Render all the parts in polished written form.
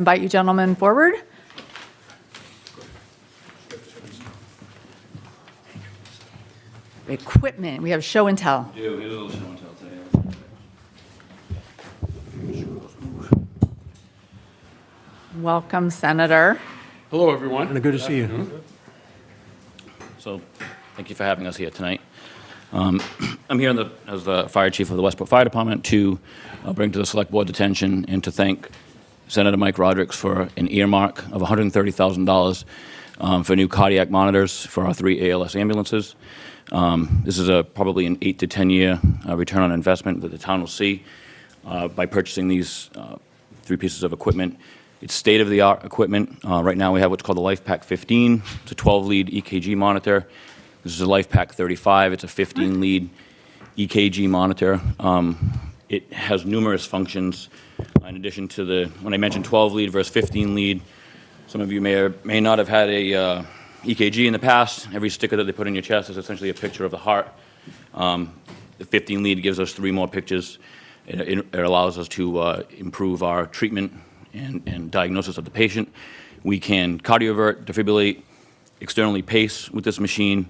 Invite you gentlemen forward. Equipment, we have show and tell. Here's a little show and tell today. Welcome, Senator. Hello, everyone. Good to see you. So, thank you for having us here tonight. I'm here as the fire chief of the Westport Fire Department to bring to the select board's attention and to thank Senator Mike Rodrigues for an earmark of $130,000 for new cardiac monitors for our 3 ALS ambulances. This is probably an 8 to 10 year return on investment that the town will see by purchasing these 3 pieces of equipment. It's state-of-the-art equipment. Right now we have what's called the LifePak 15. It's a 12-lead EKG monitor. This is a LifePak 35. It's a 15-lead EKG monitor. It has numerous functions. In addition to when I mentioned 12-lead versus 15-lead, some of you may or may not have had a EKG in the past. Every sticker that they put in your chest is essentially a picture of the heart. The 15-lead gives us 3 more pictures. It allows us to improve our treatment and diagnosis of the patient. We can cardiovert, defibrillate, externally pace with this machine.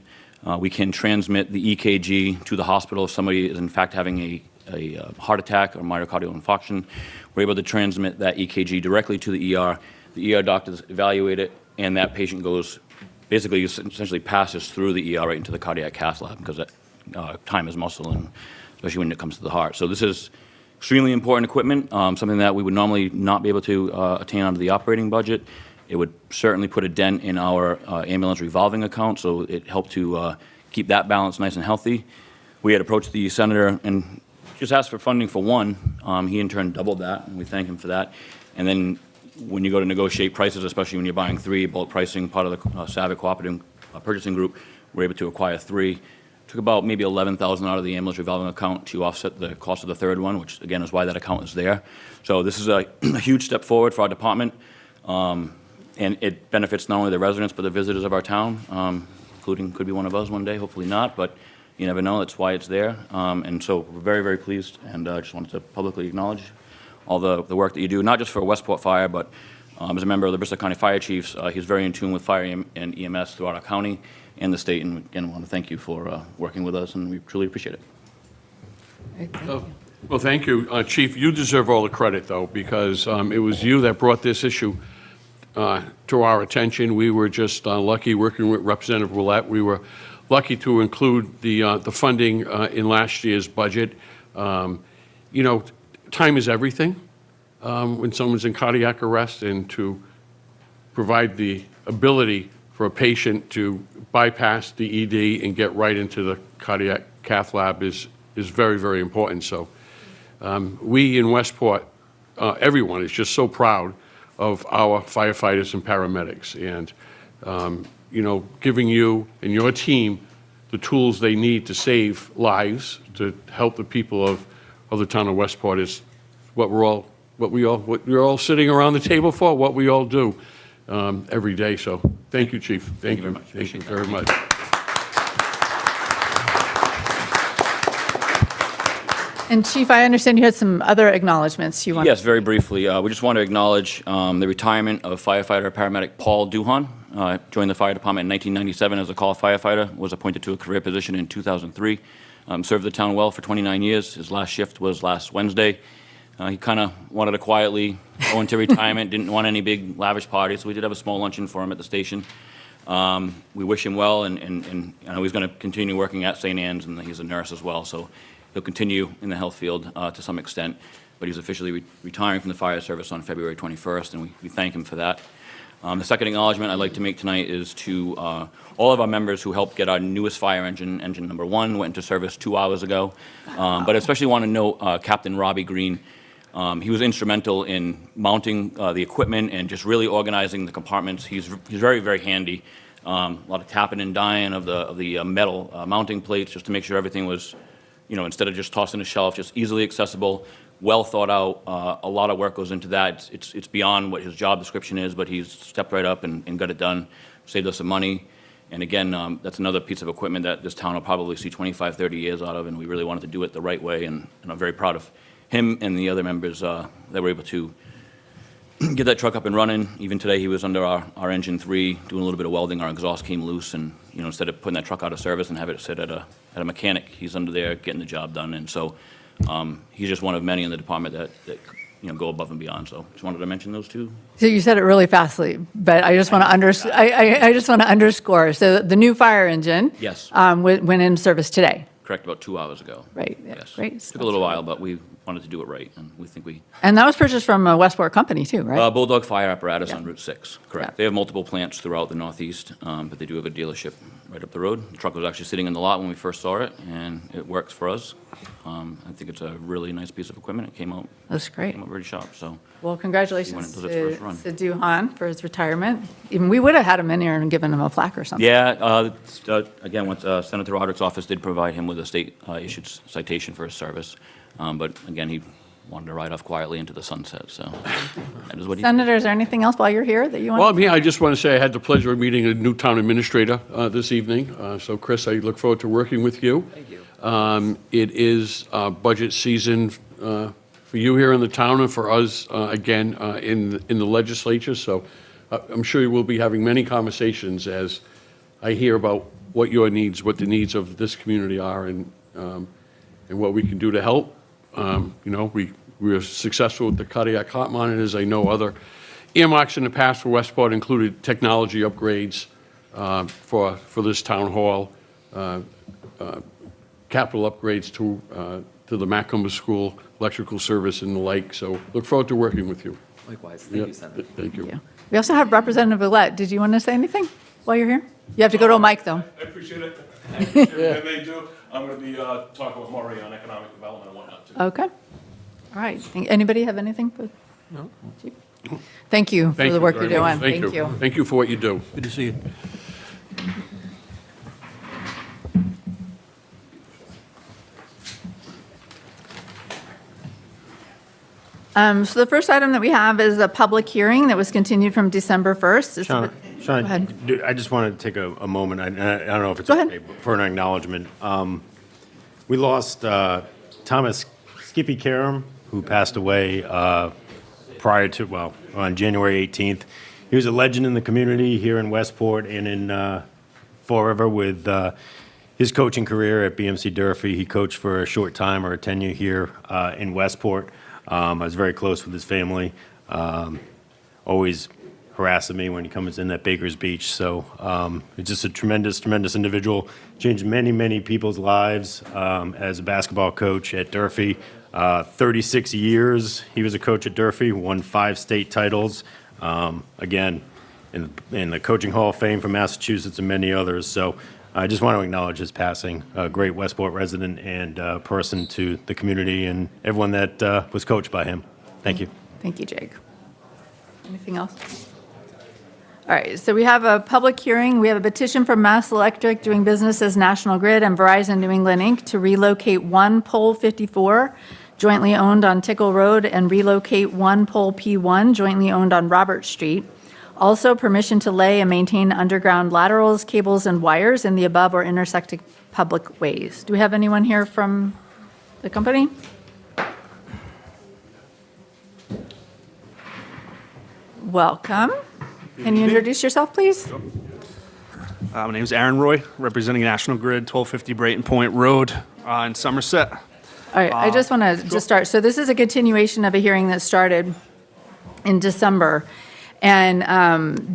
We can transmit the EKG to the hospital if somebody is in fact having a heart attack or myocardial infarction. We're able to transmit that EKG directly to the ER. The ER doctors evaluate it, and that patient basically essentially passes through the ER right into the cardiac cath lab because time is muscle, and especially when it comes to the heart. So this is extremely important equipment, something that we would normally not be able to attain under the operating budget. It would certainly put a dent in our ambulance revolving account, so it helped to keep that balance nice and healthy. We had approached the senator and just asked for funding for one. He in turn doubled that, and we thank him for that. And then when you go to negotiate prices, especially when you're buying 3, bulk pricing, part of the SAVIC Cooperative Purchasing Group, we're able to acquire 3. Took about maybe $11,000 out of the ambulance revolving account to offset the cost of the 3rd one, which again is why that account is there. So this is a huge step forward for our department, and it benefits not only the residents but the visitors of our town, including could be one of us one day, hopefully not, but you never know. That's why it's there, and so we're very, very pleased, and I just wanted to publicly acknowledge all the work that you do, not just for Westport Fire, but as a member of the Bristol County Fire Chiefs. He's very in tune with fire and EMS throughout our county and the state, and again, I want to thank you for working with us, and we truly appreciate it. Well, thank you. Chief, you deserve all the credit, though, because it was you that brought this issue to our attention. We were just lucky working with Representative Willett. We were lucky to include the funding in last year's budget. You know, time is everything when someone's in cardiac arrest, and to provide the ability for a patient to bypass the ED and get right into the cardiac cath lab is very, very important. So we in Westport, everyone is just so proud of our firefighters and paramedics, and you know, giving you and your team the tools they need to save lives, to help the people of the town of Westport is what we're all sitting around the table for, what we all do every day. So thank you, Chief. Thank you very much. Thank you very much. And Chief, I understand you had some other acknowledgments you want. Yes, very briefly. We just want to acknowledge the retirement of firefighter-paramedic Paul Duhan. Joined the fire department in 1997 as a call firefighter, was appointed to a career position in 2003, served the town well for 29 years. His last shift was last Wednesday. He kind of wanted to quietly go into retirement, didn't want any big lavish parties, so we did have a small luncheon for him at the station. We wish him well, and I know he's going to continue working at St. Anne's, and he's a nurse as well, so he'll continue in the health field to some extent, but he's officially retiring from the fire service on February 21st, and we thank him for that. The second acknowledgement I'd like to make tonight is to all of our members who helped get our newest fire engine number 1, went into service 2 hours ago, but I especially want to note Captain Robbie Green. He was instrumental in mounting the equipment and just really organizing the compartments. He's very, very handy. A lot of tapping and dying of the metal mounting plates just to make sure everything was, you know, instead of just tossing a shelf, just easily accessible, well thought out. A lot of work goes into that. It's beyond what his job description is, but he's stepped right up and got it done, saved us some money. And again, that's another piece of equipment that this town will probably see 25, 30 years out of, and we really wanted to do it the right way, and I'm very proud of him and the other members that were able to get that truck up and running. Even today, he was under our engine 3, doing a little bit of welding. Our exhaust came loose, and instead of putting that truck out of service and have it sit at a mechanic, he's under there getting the job done. And so he's just one of many in the department that go above and beyond. So just wanted to mention those two. So you said it really fastly, but I just want to I just want to underscore. So the new fire engine, Yes. went in service today, Correct, about 2 hours ago. right? Yeah, Yes. great. Took a little while, but we wanted to do it right, and we think we. And that was purchased from a Westport company too, right? Bulldog Fire Apparatus Yeah. on Route 6, correct. Yeah. They have multiple plants throughout the Northeast, but they do have a dealership right up the road. The truck was actually sitting in the lot when we first saw it, and it works for us. I think it's a really nice piece of equipment. It came out That's great. very sharp, so. Well, When it congratulations does its first run. to Duhan for his retirement. Even we would have had him in here and given him a plaque or something. Yeah, again, once Senator Roderick's office did provide him with a state-issued citation for his service, but again, he wanted to ride off quietly into the sunset, so that is what he did. Senator, is there anything else while you're here that you want? Well, I just want to say I had the pleasure of meeting a new town administrator this evening. So, Chris, I look forward to working with you. Thank you. It is budget season for you here in the town and for us, again, in the legislature. So I'm sure you will be having many conversations as I hear about what your needs, what the needs of this community are, and what we can do to help. We were successful with the cardiac heart monitors. I know other earmarks in the past for Westport included technology upgrades for this town hall, capital upgrades to the Macomber School, electrical service and the like. So look forward to working with you. Likewise. Thank you, Yeah, Senator. Thank you. Yeah. We also have Representative Ouellette. Did you want to say anything while you're here? You have to go to a mic, though. I appreciate it. I appreciate everything they do. I'm going to be talking with Maury on economic development and whatnot, too. Okay. All right. Anybody have anything for? No. Thank you for Thank the you work very you're much. doing. Thank you. Thank you for what you do. Good to see you. So the first item that we have is a public hearing that was continued from December 1st. It's- Sean, Go ahead. I just wanted to take a moment, I don't know if it's Go ahead. okay, but for an acknowledgement. We lost Thomas Skippy Karam, who passed away on January 18th. He was a legend in the community here in Westport and in Fall River with his coaching career at BMC Durfee. He coached for a short time or a tenure here in Westport. I was very close with his family. Always harassing me when he comes in at Baker's Beach. So he's just a tremendous, tremendous individual. Changed many, many people's lives as a basketball coach at Durfee. 36 years he was a coach at Durfee, won 5 state titles. Again, in the Coaching Hall of Fame from Massachusetts and many others. So I just want to acknowledge his passing. A great Westport resident and person to the community and everyone that was coached by him. Thank you. Thank you, Jake. Anything else? All right, so we have a public hearing. We have a petition from Mass Electric doing business as National Grid and Verizon New England, Inc. to relocate one pole 54 jointly owned on Tickle Road and relocate one pole P1 jointly owned on Robert Street. Also, permission to lay and maintain underground laterals, cables, and wires in the above or intersecting public ways. Do we have anyone here from the company? Welcome. Can you introduce yourself, please? My name is Aaron Roy, representing National Grid, 1250 Brayton Point Road in Somerset. All right, I just want to just start. So this is a continuation of a hearing that started in December. And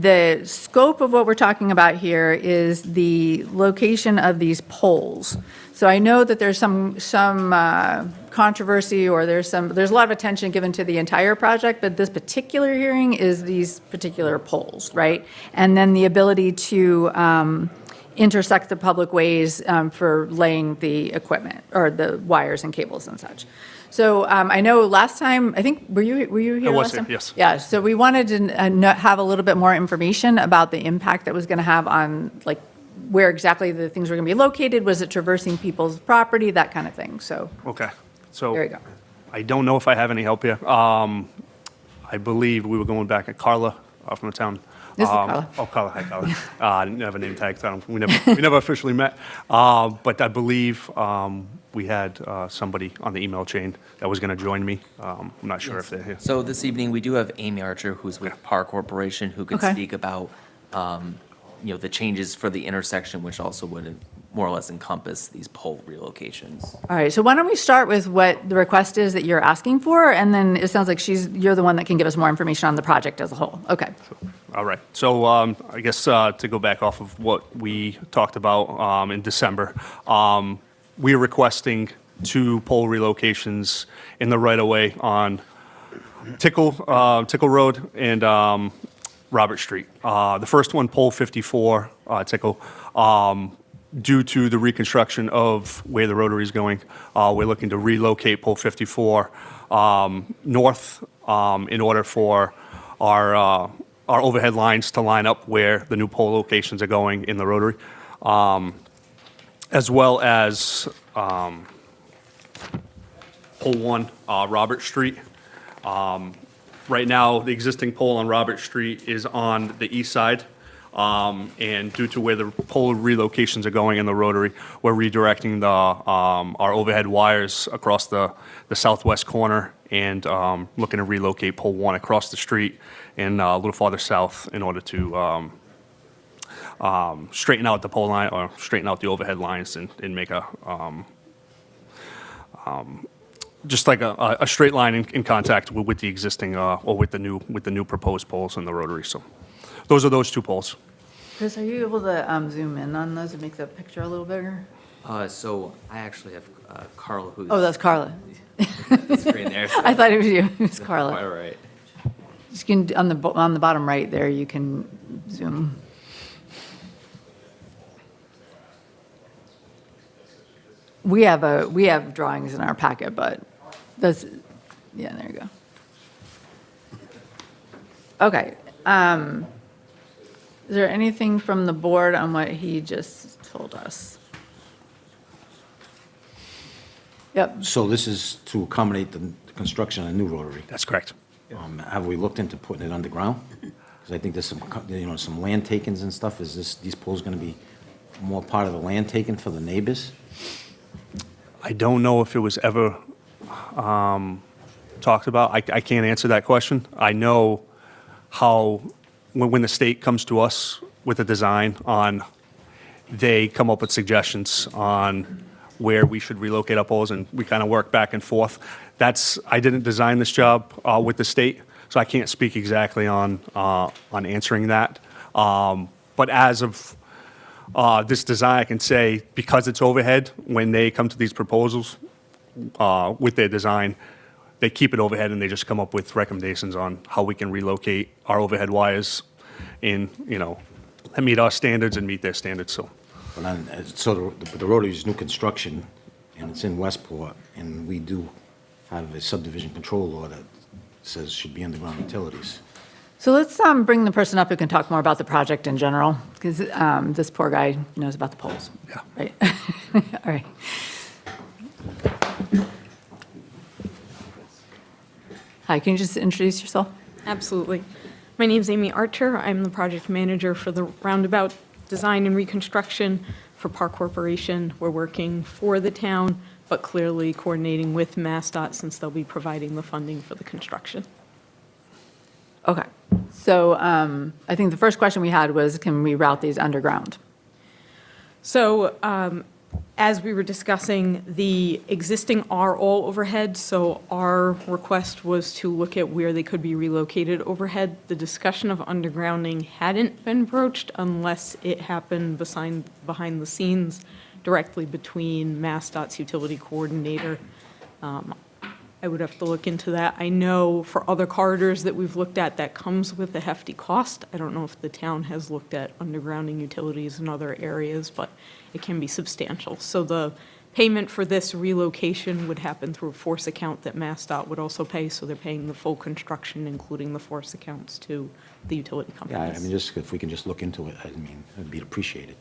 the scope of what we're talking about here is the location of these poles. So I know that there's some controversy or there's a lot of attention given to the entire project, but this particular hearing is these particular poles, right? And then the ability to intersect the public ways for laying the equipment or the wires and cables and such. So I know last time, I think, were you here I was last here, time? yes. Yeah, so we wanted to have a little bit more information about the impact that was going to have on, like, where exactly the things were going to be located. Was it traversing people's property, that kind of thing? So Okay, so there you go. I don't know if I have any help here. I believe we were going back at Carla from the town This is Carla. Oh, Carla, hi, Carla. I didn't have a name tag, so we never officially met. But I believe we had somebody on the email chain that was going to join me. I'm not sure if they're here. So this evening, we do have Amy Archer, who's with Par Corporation, who could Okay. speak about, the changes for the intersection, which also would more or less encompass these pole relocations. All right, so why don't we start with what the request is that you're asking for, and then it sounds like you're the one that can give us more information on the project as a whole. Okay. All right. So I guess to go back off of what we talked about in December, we are requesting 2 pole relocations in the right-of-way on Tickle Road and Robert Street. The first one, pole 54, Tickle, due to the reconstruction of where the rotary is going, we're looking to relocate pole 54 north in order for our overhead lines to line up where the new pole locations are going in the rotary, as well as pole 1, Robert Street. Right now, the existing pole on Robert Street is on the east side. And due to where the pole relocations are going in the rotary, we're redirecting our overhead wires across the southwest corner and looking to relocate pole 1 across the street and a little farther south in order to straighten out the pole line or straighten out the overhead lines and make just like a straight line in contact with the existing or with the new proposed poles in the rotary. So those are those 2 poles. Chris, are you able to zoom in on those and make the picture a little bigger? So I actually have Carl, who's. Oh, that's Carla. the screen there. So I thought it was you. It was all Carla. right. You can, on the bottom right there, you can zoom. We have drawings in our packet, but that's, yeah, there you go. Okay. Is there anything from the board on what he just told us? Yep. So this is to accommodate the construction of a new rotary. That's correct. Have we looked into putting it underground? Because I think there's some land takings and stuff. Is these poles going to be more part of the land taken for the neighbors? I don't know if it was ever talked about. I can't answer that question. I know how, when the state comes to us with a design they come up with suggestions on where we should relocate our poles, and we kind of work back and forth. I didn't design this job with the state, so I can't speak exactly on answering that. But as of this design, I can say, because it's overhead, when they come to these proposals with their design, they keep it overhead and they just come up with recommendations on how we can relocate our overhead wires and meet our standards and meet their standards. So the rotary is new construction, and it's in Westport, and we do have a subdivision control law that says should be underground utilities. So let's bring the person up who can talk more about the project in general, because this poor guy knows about the polls. Yeah. Right. All right. Hi, can you just introduce yourself? Absolutely. My name's Amy Archer. I'm the project manager for the roundabout design and reconstruction for Par Corporation. We're working for the town, but clearly coordinating with MassDOT since they'll be providing the funding for the construction. Okay. So I think the first question we had was, can we route these underground? So as we were discussing, the existing are all overhead, so our request was to look at where they could be relocated overhead. The discussion of undergrounding hadn't been broached unless it happened behind the scenes directly between MassDOT's utility coordinator. I would have to look into that. I know for other corridors that we've looked at, that comes with a hefty cost. I don't know if the town has looked at undergrounding utilities in other areas, but it can be substantial. So the payment for this relocation would happen through a force account that MassDOT would also pay, so they're paying the full construction, including the force accounts, to the utility Yeah, companies. I mean, just if we can just look into it, I mean, it'd be appreciated.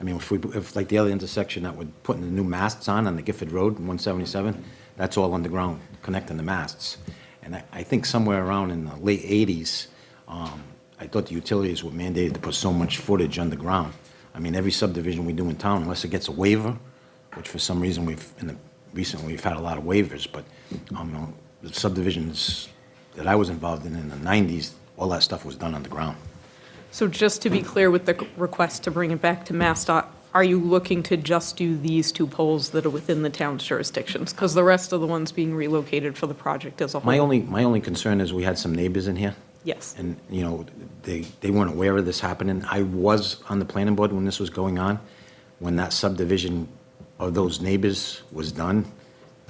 I mean, if like the other intersection that we're putting the new masts on the Gifford Road, 177, that's all underground, connecting the masts. And I think somewhere around in the late 80s, I thought the utilities were mandated to put so much footage underground. I mean, every subdivision we do in town, unless it gets a waiver, which for some reason recently we've had a lot of waivers, but the subdivisions that I was involved in the 90s, all that stuff was done underground. So just to be clear with the request to bring it back to MassDOT, are you looking to just do these 2 poles that are within the town's jurisdictions? Because the rest of the ones being relocated for the project as a whole? My only concern is we had some neighbors in here, Yes. and, they weren't aware of this happening. I was on the planning board when this was going on, when that subdivision of those neighbors was done,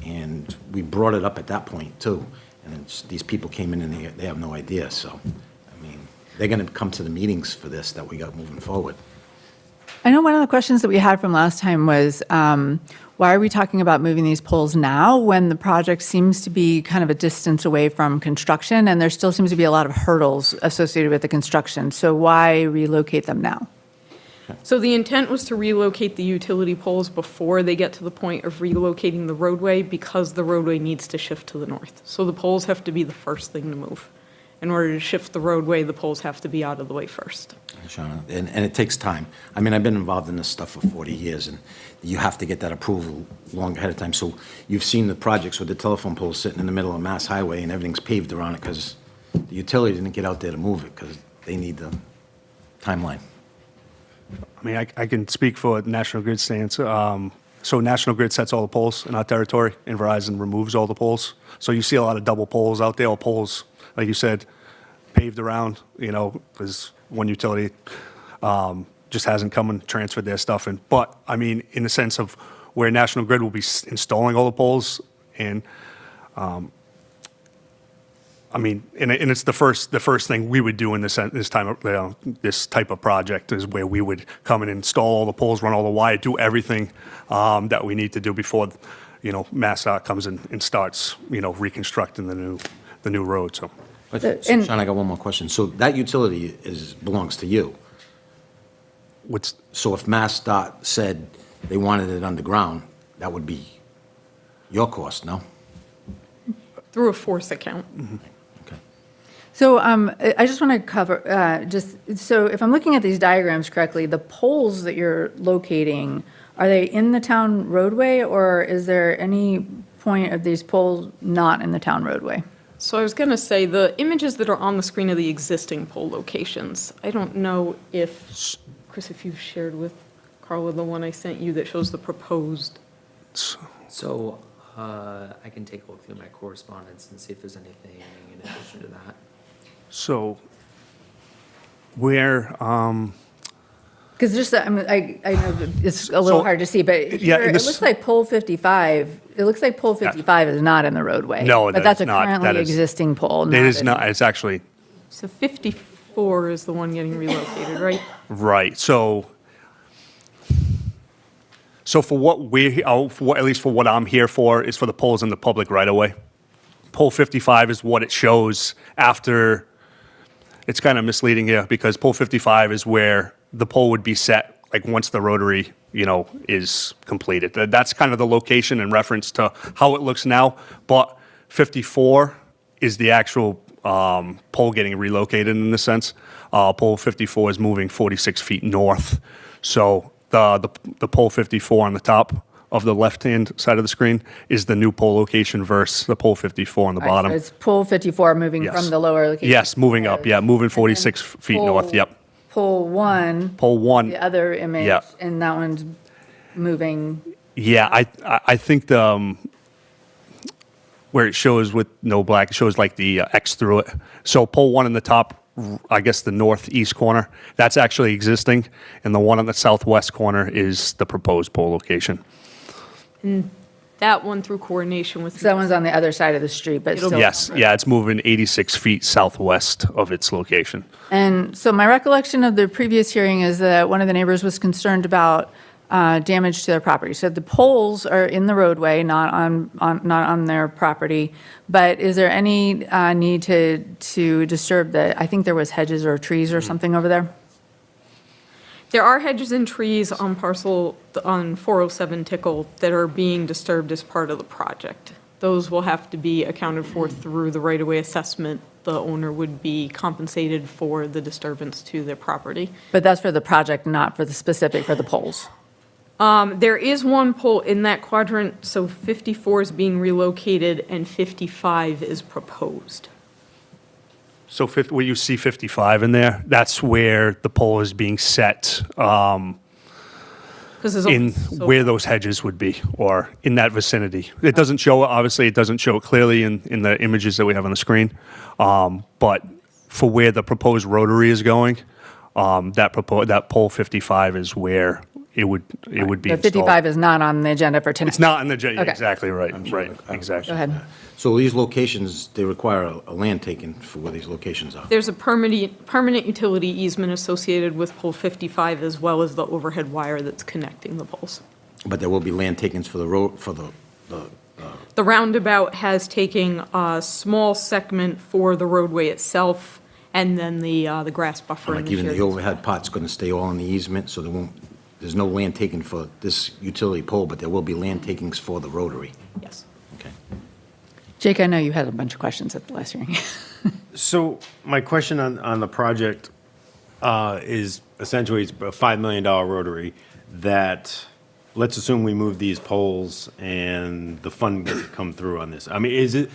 and we brought it up at that point, too. And these people came in and they have no idea, so, I mean, they're gonna come to the meetings for this that we got moving forward. I know one of the questions that we had from last time was, why are we talking about moving these poles now when the project seems to be kind of a distance away from construction, and there still seems to be a lot of hurdles associated with the construction? So why relocate them now? So the intent was to relocate the utility poles before they get to the point of relocating the roadway, because the roadway needs to shift to the north. So the poles have to be the first thing to move. In order to shift the roadway, the poles have to be out of the way first. Shauna, and it takes time. I mean, I've been involved in this stuff for 40 years, and you have to get that approval long ahead of time. So you've seen the projects with the telephone poles sitting in the middle of Mass Highway, and everything's paved around it because the utility didn't get out there to move it because they need the timeline. I mean, I can speak for National Grid stance. So National Grid sets all the poles in our territory, and Verizon removes all the poles. So you see a lot of double poles out there, or poles, like you said, paved around, because one utility just hasn't come and transferred their stuff in. But, I mean, in the sense of where National Grid will be installing all the poles, and, I mean, and it's the first thing we would do in this type of project is where we would come and install all the poles, run all the wire, do everything that we need to do before, MassDOT comes in and starts, reconstructing the new road, so. But, and- Sean, I got one more question. So that utility belongs to you. So if MassDOT said they wanted it underground, that would be your cost, no? Through a force account. Okay. So I just want to cover, so if I'm looking at these diagrams correctly, the poles that you're locating, are they in the town roadway, or is there any point of these poles not in the town roadway? So I was going to say, the images that are on the screen are the existing pole locations. I don't know if, Chris, if you've shared with Carla the one I sent you that shows the proposed. So I can take a look through my correspondence and see if there's anything in addition to that. So where, Because just, I know that it's a little So, hard to see, but yeah, here, in it this- looks like pole 55, it looks like pole 55 is not in the roadway. No, But that's a that's not. That currently is- existing pole. it is in- not, it's actually, So 54 is the one getting relocated, right? right, so for at least for what I'm here for, is for the poles in the public right-of-way. Pole 55 is what it shows after, it's kind of misleading here, because pole 55 is where the pole would be set, like, once the rotary, is completed. That's kind of the location in reference to how it looks now, but 54 is the actual pole getting relocated in this sense. Pole 54 is moving 46 feet north. So the pole 54 on the top of the left-hand side of the screen is the new pole location versus the pole 54 on the All right, bottom. so it's pole 54 moving Yes. from the lower location. Yes, moving up, yeah, moving 46 feet north, yep. Pole 1, Pole 1, the other image, Yeah. and that one's moving, yeah, I think where it shows with no black, it shows like the X through it. So pole 1 in the top, I guess the northeast corner, that's actually existing, and the one on the southwest corner is the proposed pole location. That one through coordination with. so that one's on the other side of the street, but It'll- still. Yes, yeah, it's moving 86 feet southwest of its location. And so my recollection of the previous hearing is that one of the neighbors was concerned about damage to their property. So the poles are in the roadway, not on their property, but is there any need to disturb I think there was hedges or trees or something over there? There are hedges and trees on 407 Tickle that are being disturbed as part of the project. Those will have to be accounted for through the right-of-way assessment the owner would be compensated for the disturbance to their property. But that's for the project, not for the specific, for the poles. There is one pole in that quadrant, so 54 is being relocated and 55 is proposed. So where you see 55 in there, that's where the pole is being set, 'Cause there's only in so- where those hedges would be, or in that vicinity. It doesn't show, obviously, it doesn't show it clearly in the images that we have on the screen. But for where the proposed rotary is going, that pole 55 is where it would be The installed. 55 is not on the agenda for tonight. It's not in the, Okay. exactly right, right, Go exactly. ahead. So these locations, they require a land taken for where these locations are. There's a permanent utility easement associated with pole 55 as well as the overhead wire that's connecting the poles. But there will be land takings for the road, for the The roundabout has taken a small segment for the roadway itself and then the grass buffer. in like even the shared- overhead pot's gonna stay all in the easement, so there's no land taken for this utility pole, but there will be land takings for the rotary. Yes. Okay. Jake, I know you had a bunch of questions at the last hearing. So my question on the project is essentially it's a $5 million rotary that, let's assume we move these poles and the fund doesn't come through on this. I mean,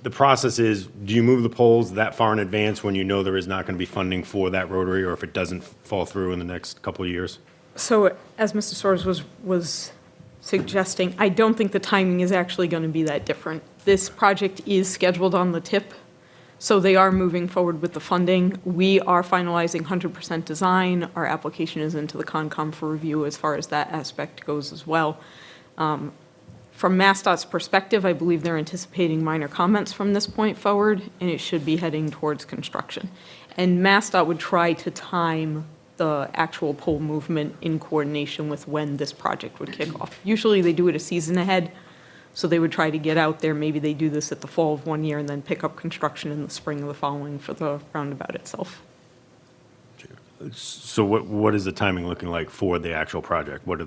the process is, do you move the poles that far in advance when you know there is not going to be funding for that rotary, or if it doesn't fall through in the next couple of years? So as Mr. Soares was suggesting, I don't think the timing is actually going to be that different. This project is scheduled on the tip, so they are moving forward with the funding. We are finalizing 100% design. Our application is into the Concom for review as far as that aspect goes as well. From MassDOT's perspective, I believe they're anticipating minor comments from this point forward, and it should be heading towards construction. And MassDOT would try to time the actual pole movement in coordination with when this project would kick off. Usually, they do it a season ahead, so they would try to get out there. Maybe they do this at the fall of one year and then pick up construction in the spring of the following for the roundabout itself. So what is the timing looking like for the actual project? What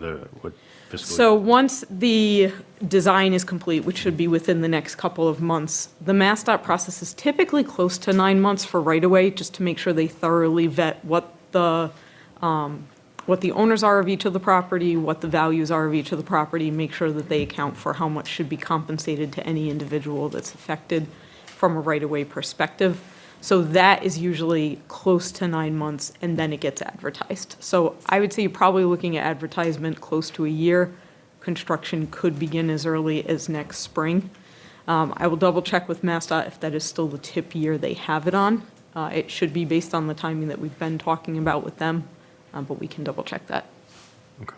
fiscal? So once the design is complete, which should be within the next couple of months, the MassDOT process is typically close to 9 months for right-of-way, just to make sure they thoroughly vet what the owners are of each of the property, what the values are of each of the property, make sure that they account for how much should be compensated to any individual that's affected from a right-of-way perspective. So that is usually close to 9 months, and then it gets advertised. So I would say you're probably looking at advertisement close to a year. Construction could begin as early as next spring. I will double-check with MassDOT if that is still the tip year they have it on. It should be based on the timing that we've been talking about with them, but we can double-check that. Okay.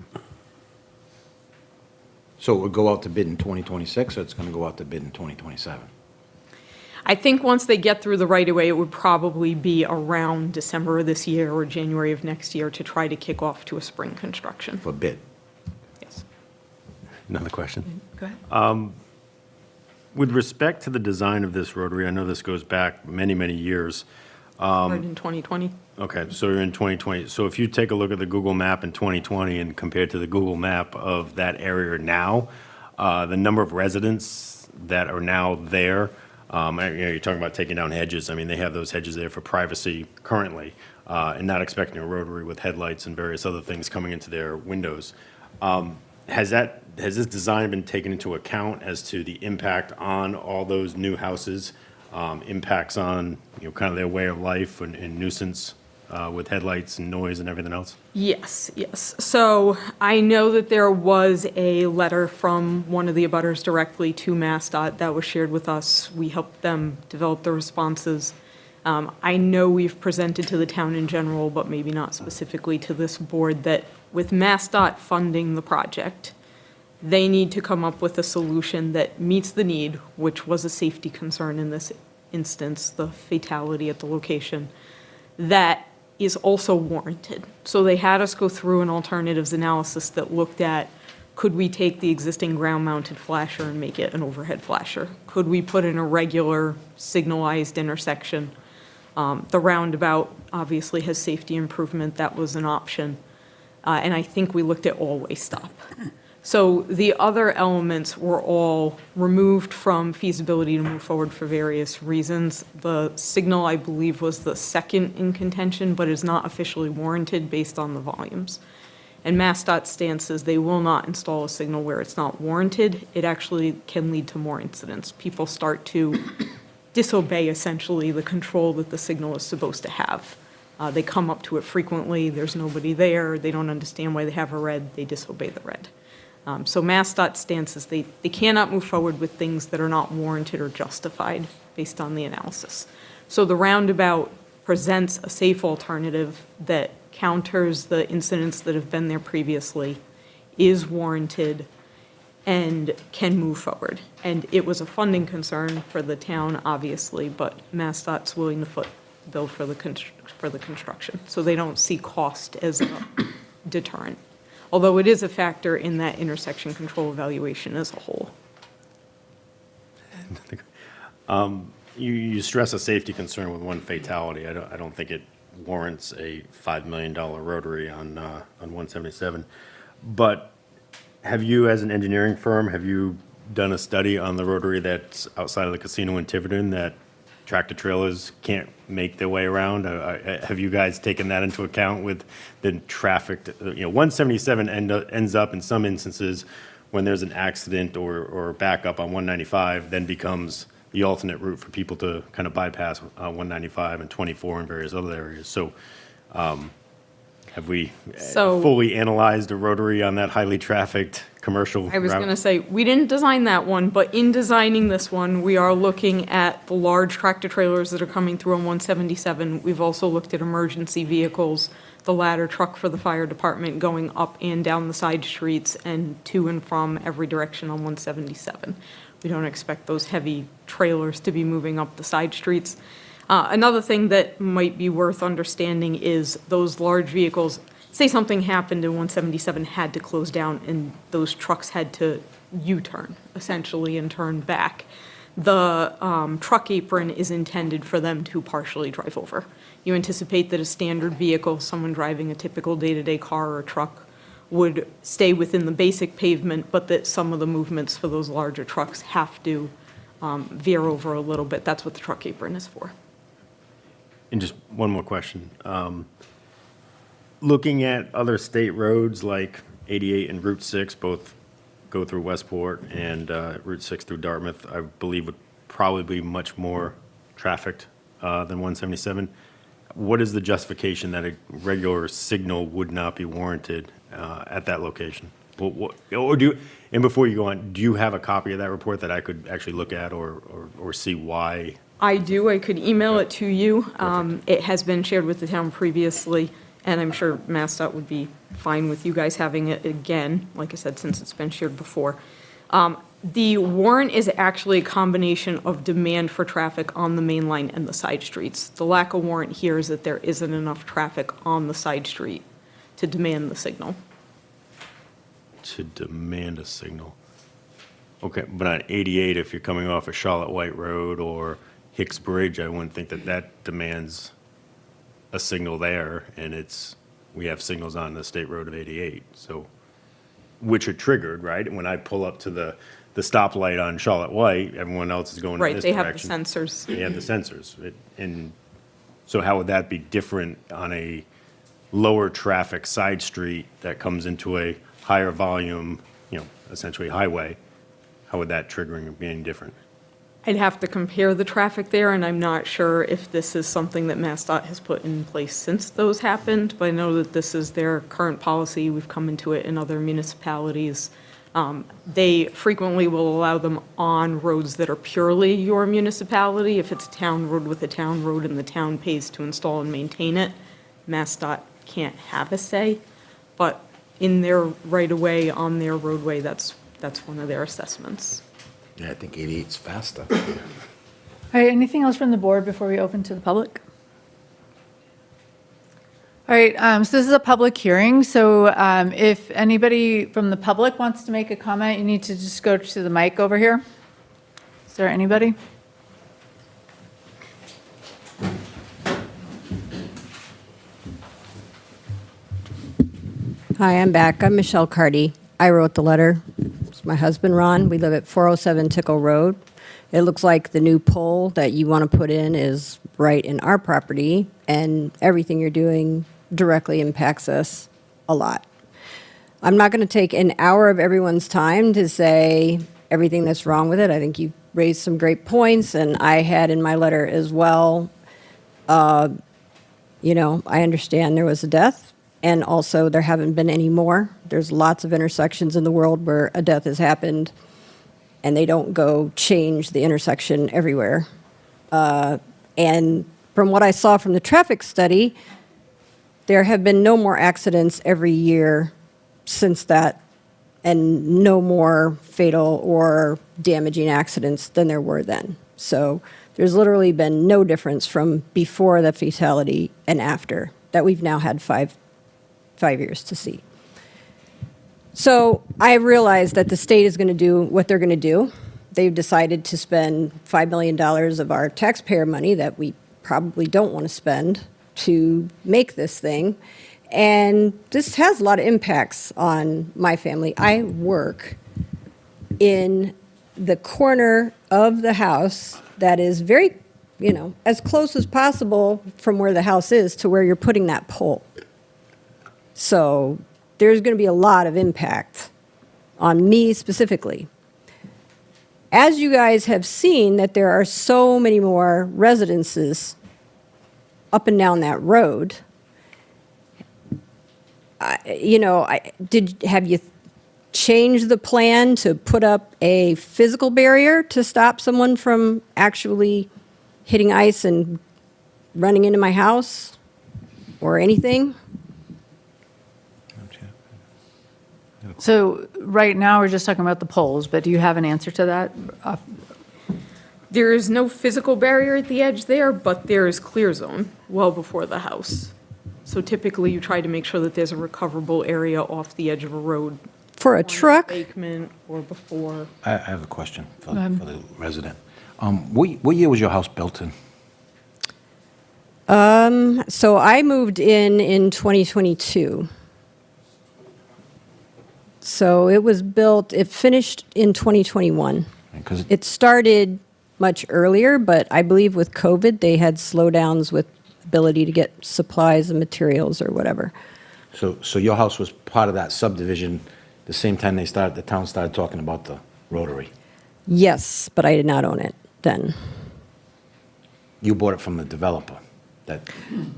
So it would go out to bid in 2026, or it's gonna go out to bid in 2027? I think once they get through the right-of-way, it would probably be around December of this year or January of next year to try to kick off to a spring construction. For bid? Yes. Another question. Go ahead. With respect to the design of this rotary, I know this goes back many, many years. Started in 2020. Okay, so you're in 2020. So if you take a look at the Google map in 2020 and compared to the Google map of that area now, the number of residents that are now there, you're talking about taking down hedges. I mean, they have those hedges there for privacy currently, and not expecting a rotary with headlights and various other things coming into their windows. Has this design been taken into account as to the impact on all those new houses, impacts on, kind of their way of life and nuisance with headlights and noise and everything else? Yes, yes. So I know that there was a letter from one of the abutters directly to MassDOT that was shared with us. We helped them develop the responses. I know we've presented to the town in general, but maybe not specifically to this board, that with MassDOT funding the project, they need to come up with a solution that meets the need, which was a safety concern in this instance, the fatality at the location, that is also warranted. So they had us go through an alternatives analysis that looked at, could we take the existing ground-mounted flasher and make it an overhead flasher? Could we put in a regular signalized intersection? The roundabout obviously has safety improvement. That was an option. And I think we looked at all-way stop. So the other elements were all removed from feasibility to move forward for various reasons. The signal, I believe, was the second in contention, but is not officially warranted based on the volumes. And MassDOT's stance is they will not install a signal where it's not warranted. It actually can lead to more incidents. People start to disobey essentially the control that the signal is supposed to have. They come up to it frequently, there's nobody there, they don't understand why they have a red, they disobey the red. So MassDOT's stance is they cannot move forward with things that are not warranted or justified based on the analysis. So the roundabout presents a safe alternative that counters the incidents that have been there previously, is warranted, and can move forward. And it was a funding concern for the town, obviously, but MassDOT's willing to foot the bill for the construction. So they don't see cost as a deterrent, although it is a factor in that intersection control evaluation as a whole. You stress a safety concern with one fatality. I don't think it warrants a $5 million rotary on 177. But have you, as an engineering firm, have you done a study on the rotary that's outside of the casino in Tiverton that tractor trailers can't make their way around? Have you guys taken that into account with the traffic? 177 ends up in some instances when there's an accident or backup on 195, then becomes the alternate route for people to kind of bypass 195 and 24 and various other areas. So have we fully analyzed a rotary on that highly trafficked commercial I was route? going to say, we didn't design that one, but in designing this one, we are looking at the large tractor trailers that are coming through on 177. We've also looked at emergency vehicles, the ladder truck for the fire department going up and down the side streets and to and from every direction on 177. We don't expect those heavy trailers to be moving up the side streets. Another thing that might be worth understanding is those large vehicles, say something happened and 177 had to close down and those trucks had to U-turn, essentially, and turn back. The truck apron is intended for them to partially drive over. You anticipate that a standard vehicle, someone driving a typical day-to-day car or truck, would stay within the basic pavement, but that some of the movements for those larger trucks have to veer over a little bit. That's what the truck apron is for. And just one more question. Looking at other state roads like 88 and Route 6, both go through Westport, and Route 6 through Dartmouth, I believe would probably be much more trafficked than 177. What is the justification that a regular signal would not be warranted at that location? And before you go on, do you have a copy of that report that I could actually look at or see why? I do. I could email it to you. It has been shared with the town previously, and I'm sure MassDOT would be fine with you guys having it again, like I said, since it's been shared before. The warrant is actually a combination of demand for traffic on the main line and the side streets. The lack of warrant here is that there isn't enough traffic on the side street to demand the signal. To demand a signal. Okay, but on 88, if you're coming off of Charlotte White Road or Hicks Bridge, I wouldn't think that demands a signal there, and we have signals on the State Road of 88, so, which are triggered, right? And when I pull up to the stoplight on Charlotte White, everyone else is going in Right, this they direction. have the sensors. They have the sensors. And so how would that be different on a lower traffic side street that comes into a higher volume, essentially highway? How would that triggering be any different? I'd have to compare the traffic there, and I'm not sure if this is something that MassDOT has put in place since those happened, but I know that this is their current policy. We've come into it in other municipalities. They frequently will allow them on roads that are purely your municipality. If it's a town road with a town road and the town pays to install and maintain it, MassDOT can't have a say. But in their right-of-way, on their roadway, that's one of their assessments. Yeah, I think 88's faster. All right, anything else from the board before we open to the public? All right, so this is a public hearing, so if anybody from the public wants to make a comment, you need to just go to the mic over here. Is there anybody? Hi, I'm back. I'm Michelle Carty. I wrote the letter. It's my husband, Ron. We live at 407 Tickle Road. It looks like the new pole that you want to put in is right in our property, and everything you're doing directly impacts us a lot. I'm not going to take an hour of everyone's time to say everything that's wrong with it. I think you've raised some great points, and I had in my letter as well. You know, I understand there was a death, and also there haven't been any more. There's lots of intersections in the world where a death has happened, and they don't go change the intersection everywhere. And from what I saw from the traffic study, there have been no more accidents every year since that, and no more fatal or damaging accidents than there were then. So there's literally been no difference from before the fatality and after that we've now had five years to see. So I realize that the state is going to do what they're going to do. They've decided to spend $5 million of our taxpayer money that we probably don't want to spend to make this thing. And this has a lot of impacts on my family. I work in the corner of the house that is very, you know, as close as possible from where the house is to where you're putting that pole. So there's going to be a lot of impact on me specifically. As you guys have seen that there are so many more residences up and down that road, have you changed the plan to put up a physical barrier to stop someone from actually hitting ice and running into my house or anything? So right now, we're just talking about the poles, but do you have an answer to that? There is no physical barrier at the edge there, but there is clear zone well before the house. So typically, you try to make sure that there's a recoverable area off the edge of a road. For a on truck? Embankment or before. I have a question for the resident. What year was your house built in? So I moved in 2022. So it was built, it finished in 2021. Because It started much earlier, but I believe with COVID, they had slowdowns with ability to get supplies and materials or whatever. so your house was part of that subdivision the same time the town started talking about the rotary. Yes, but I did not own it then. You bought it from the developer. That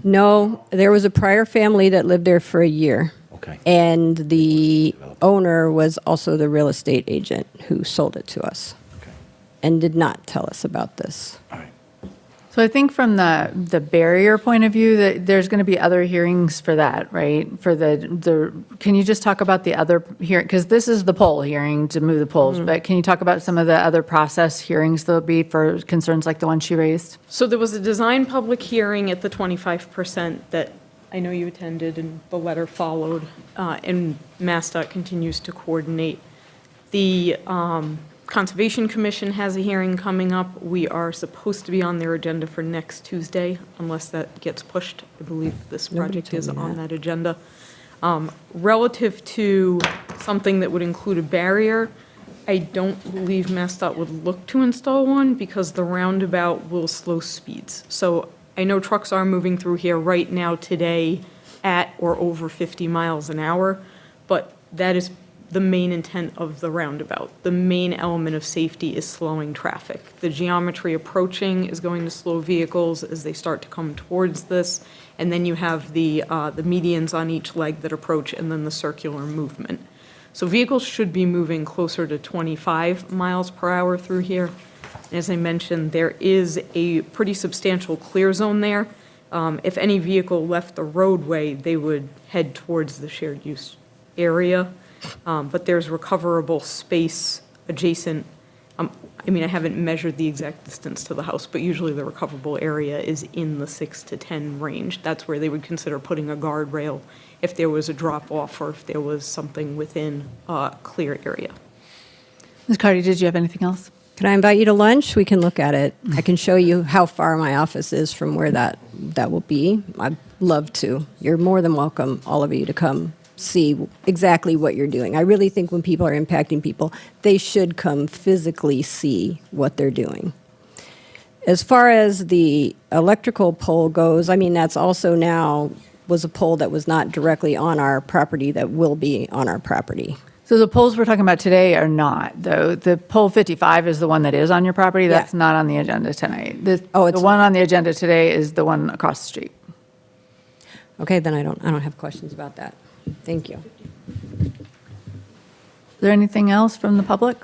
No, there was a prior family that lived there for a year. okay. And the owner was also the real estate agent who sold it to us Okay. and did not tell us about this. All right. So I think from the barrier point of view, that there's going to be other hearings for that, right? For can you just talk about the other hearing? Because this is the poll hearing to move the polls, but can you talk about some of the other process hearings there'll be for concerns like the one she raised? So there was a design public hearing at the 25% that I know you attended and the letter followed, and MassDOT continues to coordinate. The Conservation Commission has a hearing coming up. We are supposed to be on their agenda for next Tuesday, unless that gets pushed. I believe this Nobody project told is me on that. that agenda. Relative to something that would include a barrier, I don't believe MassDOT would look to install one because the roundabout will slow speeds. So I know trucks are moving through here right now today at or over 50 miles an hour, but that is the main intent of the roundabout. The main element of safety is slowing traffic. The geometry approaching is going to slow vehicles as they start to come towards this, and then you have the medians on each leg that approach, and then the circular movement. So vehicles should be moving closer to 25 miles per hour through here. As I mentioned, there is a pretty substantial clear zone there. If any vehicle left the roadway, they would head towards the shared use area. But there's recoverable space adjacent. I mean, I haven't measured the exact distance to the house, but usually the recoverable area is in the 6 to 10 range. That's where they would consider putting a guardrail if there was a drop-off or if there was something within a clear area. Ms. Cardy, did you have anything else? Can I invite you to lunch? We can look at it. I can show you how far my office is from where that will be. I'd love to. You're more than welcome, all of you, to come see exactly what you're doing. I really think when people are impacting people, they should come physically see what they're doing. As far as the electrical pole goes, I mean, that's also now was a pole that was not directly on our property that will be on our property. So the poles we're talking about today are not, though. The pole 55 is the one that is on your property. Yeah. That's not on the agenda tonight. Oh, it's the one on the agenda today is the one across the street. Okay, then I don't have questions about that. Thank you. Is there anything else from the public?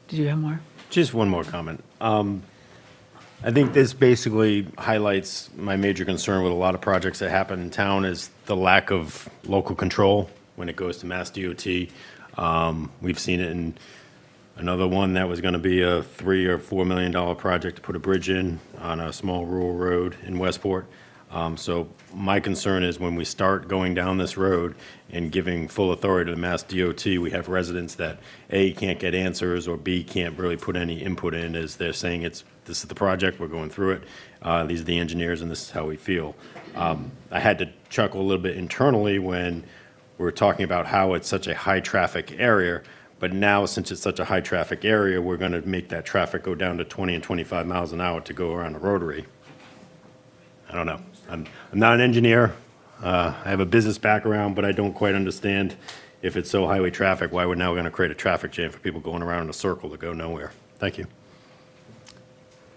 Did you have more? Just one more comment. I think this basically highlights my major concern with a lot of projects that happen in town is the lack of local control when it goes to Mass DOT. We've seen it in another one that was going to be a $3 or $4 million project to put a bridge in on a small rural road in Westport. So my concern is when we start going down this road and giving full authority to the Mass DOT, we have residents that A, can't get answers, or B, can't really put any input in as they're saying this is the project, we're going through it, these are the engineers, and this is how we feel. I had to chuckle a little bit internally when we're talking about how it's such a high-traffic area, but now, since it's such a high-traffic area, we're going to make that traffic go down to 20 and 25 miles an hour to go around the rotary. I don't know. I'm not an engineer. I have a business background, but I don't quite understand if it's so highway traffic, why we're now going to create a traffic jam for people going around in a circle to go nowhere. Thank you.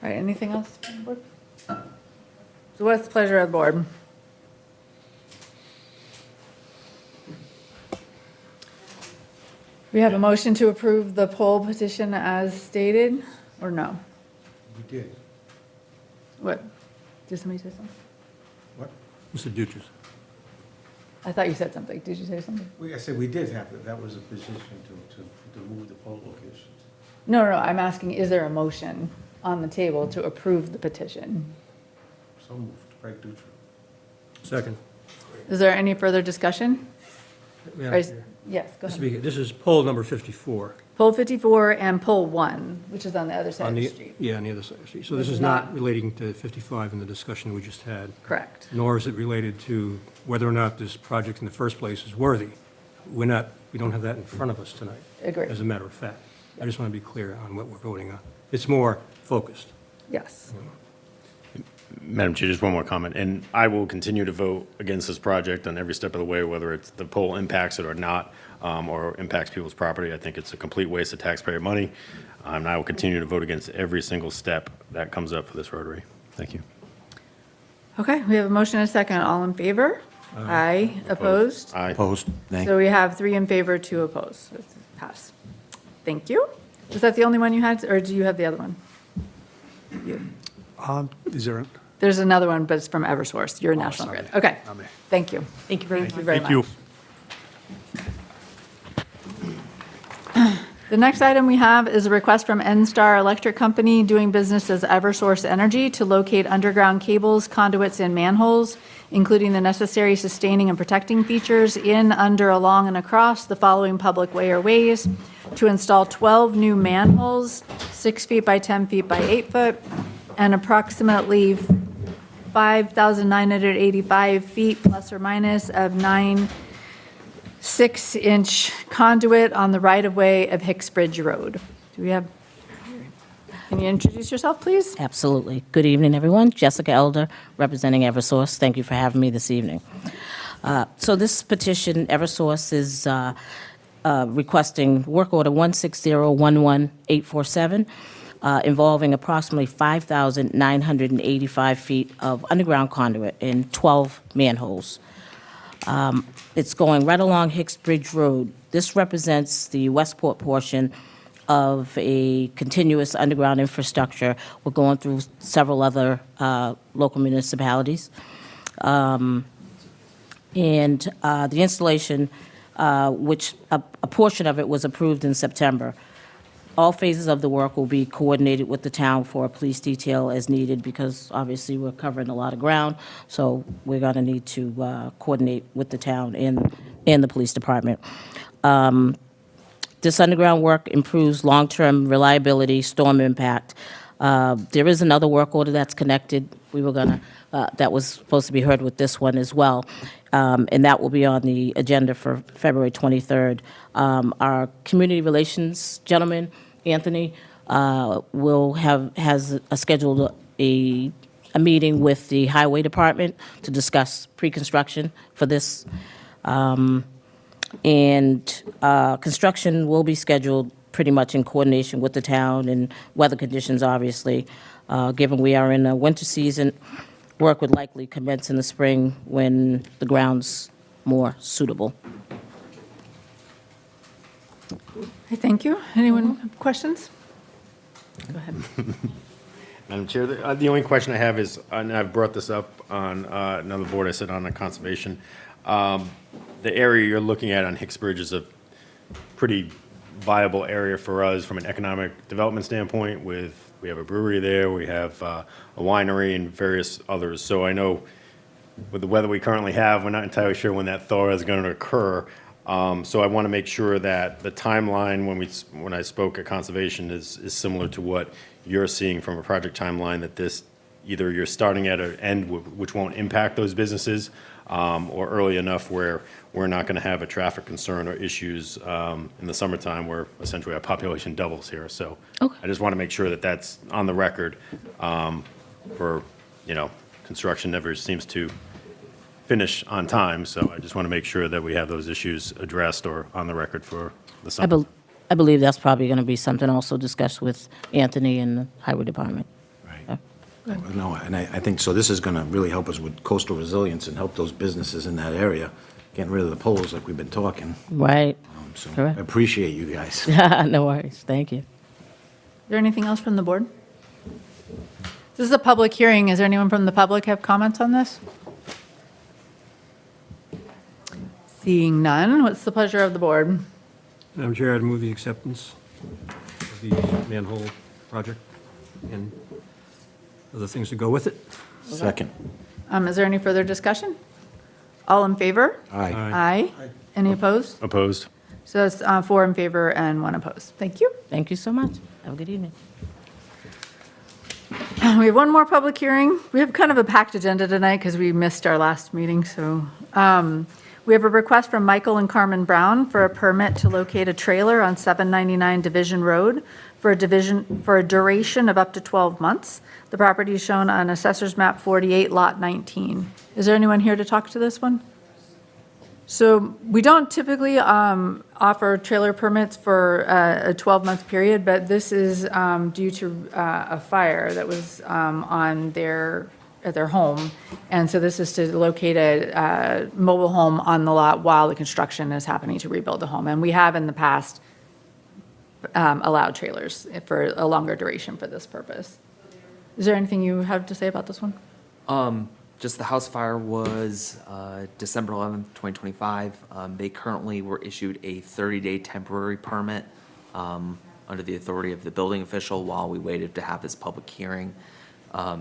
All right, anything else from the board? So what's the pleasure of the board? We have a motion to approve the poll petition as stated, or no? We did. What? Did somebody say something? What? Mr. Duchess. I thought you said something. Did you say something? I said we did have it. That was a position to move the poll locations. No, I'm asking, is there a motion on the table to approve the petition? So moved. Craig Dutra. Second. Is there any further discussion? Madam Or is- Chair. Yes, go ahead. This is poll number 54. Poll 54 and poll 1, which is on the other side On of the the, street. yeah, on the other side of the street. So This this is is not- not relating to 55 in the discussion we just had, Correct. nor is it related to whether or not this project in the first place is worthy. We don't have that in front of us tonight. Agree. As a matter of fact. I just want to be clear on what we're voting on. It's more focused. Yes. Madam Chair, just one more comment, and I will continue to vote against this project on every step of the way, whether it's the poll impacts it or not, or impacts people's property. I think it's a complete waste of taxpayer money, and I will continue to vote against every single step that comes up for this rotary. Thank you. Okay, we have a motion and a second. All in favor? Aye. Opposed? Aye. Opposed? Nay. So we have 3 in favor, 2 opposed. It's pass. Thank you. Was that the only one you had, or do you have the other one? Is there, There's another one, but it's from Eversource, your National sorry. Grid. Okay, I'm a- thank you. Thank you very much. thank you. The next item we have is a request from NStar Electric Company doing business as Eversource Energy to locate underground cables, conduits, and manholes, including the necessary sustaining and protecting features in, under, along, and across the following public way or ways, to install 12 new manholes, 6 feet by 10 feet by 8 foot, and approximately 5,985 feet plus or minus of 6-inch conduit on the right-of-way of Hicksbridge Road. Do we have, can you introduce yourself, please? Absolutely. Good evening, everyone. Jessica Elder, representing Eversource. Thank you for having me this evening. So this petition, Eversource is requesting work order 160-11847, involving approximately 5,985 feet of underground conduit in 12 manholes. It's going right along Hicksbridge Road. This represents the Westport portion of a continuous underground infrastructure. We're going through several other local municipalities. And the installation, which a portion of it was approved in September. All phases of the work will be coordinated with the town for a police detail as needed, because obviously we're covering a lot of ground, so we're going to need to coordinate with the town and the police department. This underground work improves long-term reliability, storm impact, There is another work order that's connected. We were going to, that was supposed to be heard with this one as well, and that will be on the agenda for February 23rd. Our community relations gentleman, Anthony, has scheduled a meeting with the highway department to discuss pre-construction for this. And construction will be scheduled pretty much in coordination with the town and weather conditions, obviously. Given we are in a winter season, work would likely commence in the spring when the ground's more suitable. Okay, thank you. Anyone have questions? Go ahead. Madam Chair, the only question I have is, and I've brought this up on another board I sit on conservation, the area you're looking at on Hicksbridge is a pretty viable area for us from an economic development standpoint. We have a brewery there, we have a winery and various others. So I know with the weather we currently have, we're not entirely sure when that thaw is going to occur. So I want to make sure that the timeline when I spoke at conservation is similar to what you're seeing from a project timeline, that this either you're starting at an end which won't impact those businesses, or early enough where we're not going to have a traffic concern or issues in the summertime where essentially our population doubles here. So Okay. I just want to make sure that that's on the record for, construction never seems to finish on time. So I just want to make sure that we have those issues addressed or on the record for the summer. I believe that's probably going to be something also discussed with Anthony and the highway department. Right. No, and I think, so this is going to really help us with coastal resilience and help those businesses in that area, getting rid of the poles like we've been talking. Right. So Correct. I appreciate you guys. No worries. Thank you. Is there anything else from the board? This is a public hearing. Is there anyone from the public have comments on this? Seeing none, what's the pleasure of the board? Madam Chair, I'd move the acceptance of the manhole project and other things to go with it. Second. Is there any further discussion? All in favor? Aye. Aye. Any opposed? Opposed? So that's 4 in favor and 1 opposed. Thank you. Thank you so much. Have a good evening. We have one more public hearing. We have kind of a packed agenda tonight because we missed our last meeting, so. We have a request from Michael and Carmen Brown for a permit to locate a trailer on 799 Division Road for a duration of up to 12 months. The property is shown on Assessor's Map 48, Lot 19. Is there anyone here to talk to this one? So we don't typically offer trailer permits for a 12-month period, but this is due to a fire that was at their home. And so this is to locate a mobile home on the lot while the construction is happening to rebuild the home. And we have in the past allowed trailers for a longer duration for this purpose. Is there anything you have to say about this one? Just the house fire was December 11th, 2025. They currently were issued a 30-day temporary permit under the authority of the building official while we waited to have this public hearing.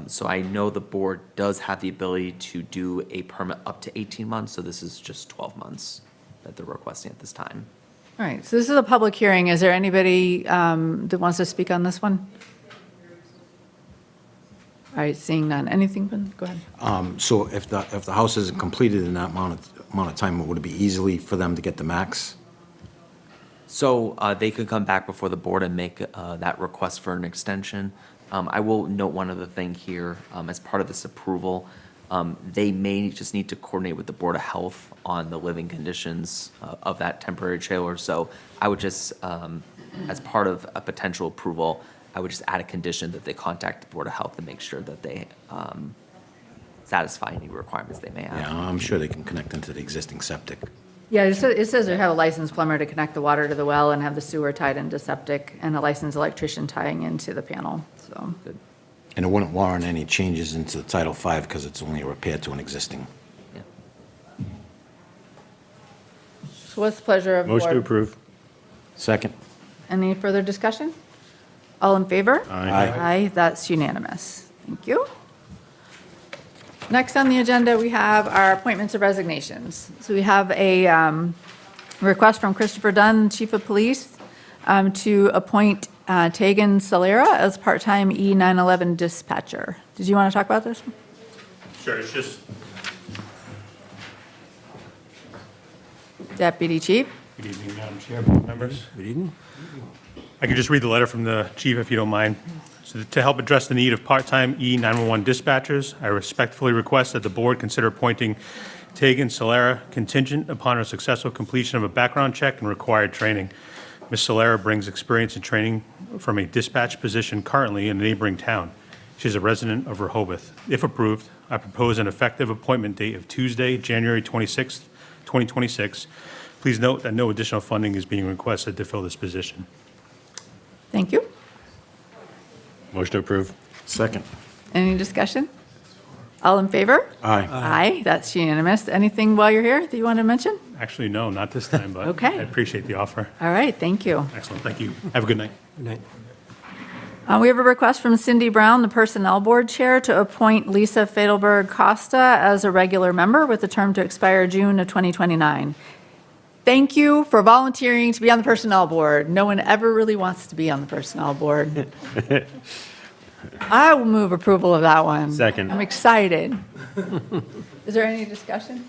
So I know the board does have the ability to do a permit up to 18 months, so this is just 12 months that they're requesting at this time. All right, so this is a public hearing. Is there anybody that wants to speak on this one? All right, seeing none. Anything, go ahead. So if the house isn't completed in that amount of time, would it be easily for them to get the max? So they could come back before the board and make that request for an extension. I will note one other thing here. As part of this approval, they may just need to coordinate with the Board of Health on the living conditions of that temporary trailer. So I would just, as part of a potential approval, I would just add a condition that they contact the Board of Health and make sure that they satisfy any requirements they may have. Yeah, I'm sure they can connect into the existing septic. Yeah, it says they have a licensed plumber to connect the water to the well and have the sewer tied into septic, and a licensed electrician tying into the panel, so. Good. And it wouldn't warrant any changes into Title V because it's only a repair to an existing. Yeah. So what's the pleasure of the board? Motion to approve. Second. Any further discussion? All in favor? Aye. Aye, that's unanimous. Thank you. Next on the agenda, we have our appointments and resignations. So we have a request from Christopher Dunn, Chief of Police, to appoint Tegan Solera as part-time E911 dispatcher. Did you want to talk about this? Sure, it's just, Deputy Chief? good evening, Madam Chair, board members. Good evening. I could just read the letter from the chief if you don't mind. So to help address the need of part-time E911 dispatchers, I respectfully request that the board consider appointing Tegan Solera contingent upon her successful completion of a background check and required training. Ms. Solera brings experience and training from a dispatch position currently in a neighboring town. She is a resident of Rehoboth. If approved, I propose an effective appointment date of Tuesday, January 26th, 2026. Please note that no additional funding is being requested to fill this position. Thank you. Motion to approve. Second. Any discussion? All in favor? Aye. Aye, that's unanimous. Anything while you're here that you want to mention? Actually, no, not this time, but Okay. I appreciate the offer. All right, thank you. Excellent, thank you. Have a good night. Good night. We have a request from Cindy Brown, the Personnel Board Chair, to appoint Lisa Fadelberg Costa as a regular member with a term to expire June of 2029. Thank you for volunteering to be on the Personnel Board. No one ever really wants to be on the Personnel Board. I will move approval of that one. Second. I'm excited. Is there any discussion?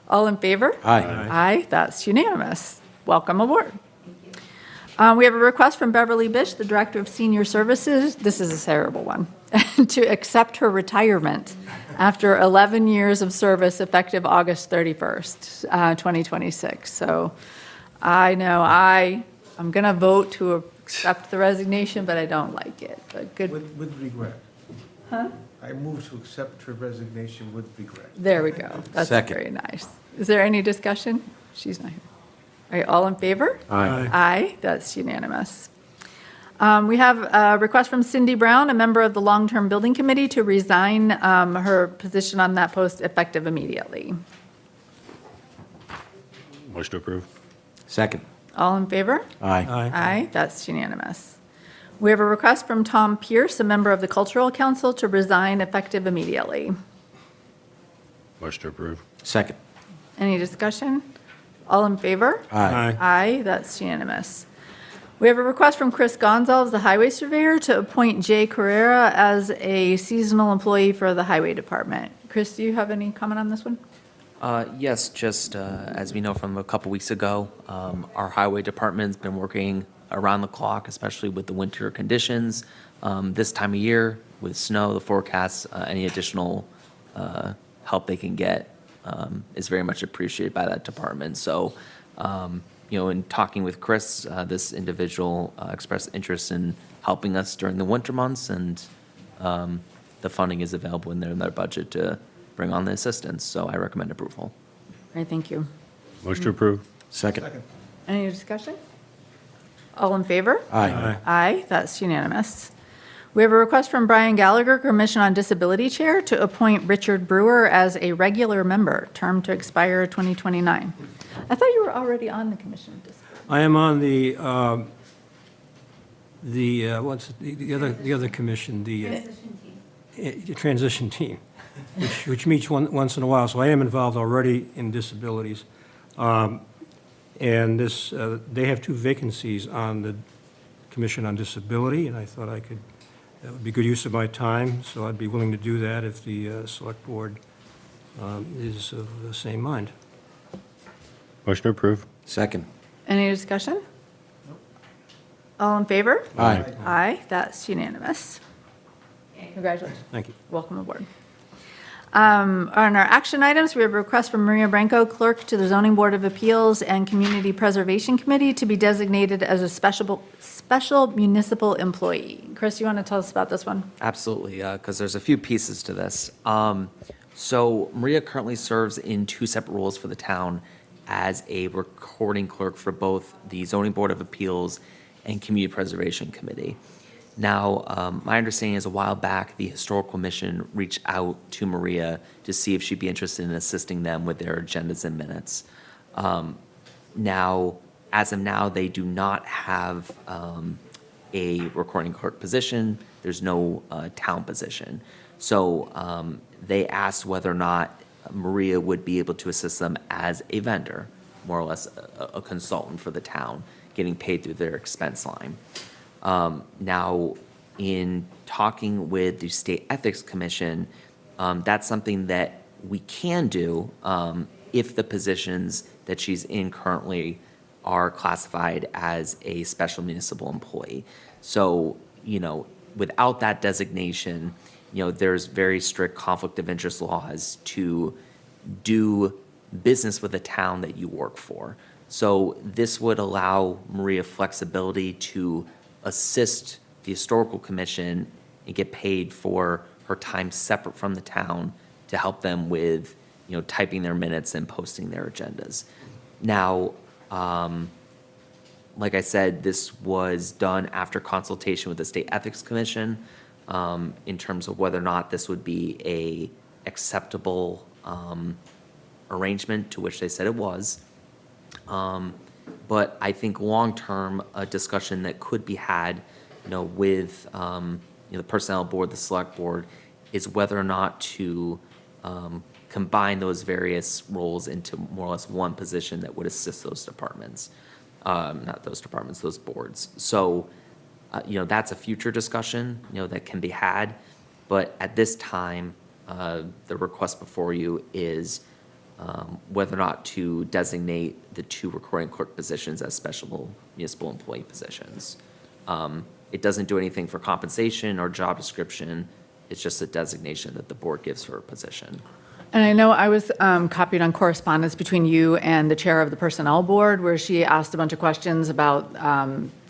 All in favor? Aye. Aye, that's unanimous. Welcome aboard. We have a request from Beverly Bish, the Director of Senior Services, this is a terrible one, to accept her retirement after 11 years of service effective August 31st, 2026. So I know I'm going to vote to accept the resignation, but I don't like it. But good, With regret. huh? I move to accept her resignation with regret. There we go. That's Second. very nice. Is there any discussion? She's not here. All right, all in favor? Aye. Aye, that's unanimous. We have a request from Cindy Brown, a member of the Long-Term Building Committee, to resign her position on that post effective immediately. Motion to approve. Second. All in favor? Aye. Aye, that's unanimous. We have a request from Tom Pierce, a member of the Cultural Council, to resign effective immediately. Motion to approve. Second. Any discussion? All in favor? Aye. Aye, that's unanimous. We have a request from Chris Gonzalez, the highway surveyor, to appoint Jay Carrera as a seasonal employee for the highway department. Chris, do you have any comment on this one? Yes, just as we know from a couple weeks ago, our highway department's been working around the clock, especially with the winter conditions. This time of year, with snow, the forecast, any additional help they can get is very much appreciated by that department. So, in talking with Chris, this individual expressed interest in helping us during the winter months, and the funding is available in their budget to bring on the assistance. So I recommend approval. All right, thank you. Motion to approve. Second. Any discussion? All in favor? Aye. Aye, that's unanimous. We have a request from Brian Gallagher, Commission on Disability Chair, to appoint Richard Brewer as a regular member, term to expire 2029. I thought you were already on the Commission on Disability. I am on the other commission, the transition team, which meets once in a while. So I am involved already in disabilities. And this, they have 2 vacancies on the Commission on Disability, and I thought that would be good use of my time, so I'd be willing to do that if the Select Board is of the same mind. Motion to approve. Second. Any discussion? All in favor? Aye. Aye, that's unanimous. Congratulations. Thank you. Welcome aboard. On our action items, we have a request from Maria Branco, Clerk to the Zoning Board of Appeals and Community Preservation Committee, to be designated as a special municipal employee. Chris, you want to tell us about this one? Absolutely, because there's a few pieces to this. So Maria currently serves in 2 separate roles for the town as a recording clerk for both the Zoning Board of Appeals and Community Preservation Committee. Now, my understanding is a while back, the Historical Commission reached out to Maria to see if she'd be interested in assisting them with their agendas and minutes. Now, as of now, they do not have a recording clerk position. There's no town position. So they asked whether or not Maria would be able to assist them as a vendor, more or less a consultant for the town, getting paid through their expense line. Now, in talking with the State Ethics Commission, that's something that we can do if the positions that she's in currently are classified as a special municipal employee. So, without that designation, there's very strict conflict of interest laws to do business with the town that you work for. So this would allow Maria flexibility to assist the Historical Commission and get paid for her time separate from the town to help them with, typing their minutes and posting their agendas. Now, like I said, this was done after consultation with the State Ethics Commission in terms of whether or not this would be a acceptable arrangement, to which they said it was. But I think long-term, a discussion that could be had, with the Personnel Board, the Select Board, is whether or not to combine those various roles into more or less one position that would assist those departments. Not those departments, those boards. So, that's a future discussion, that can be had. But at this time, the request before you is whether or not to designate the 2 recording clerk positions as special municipal employee positions. It doesn't do anything for compensation or job description. It's just a designation that the board gives for a position. And I know I was copied on correspondence between you and the chair of the Personnel Board, where she asked a bunch of questions about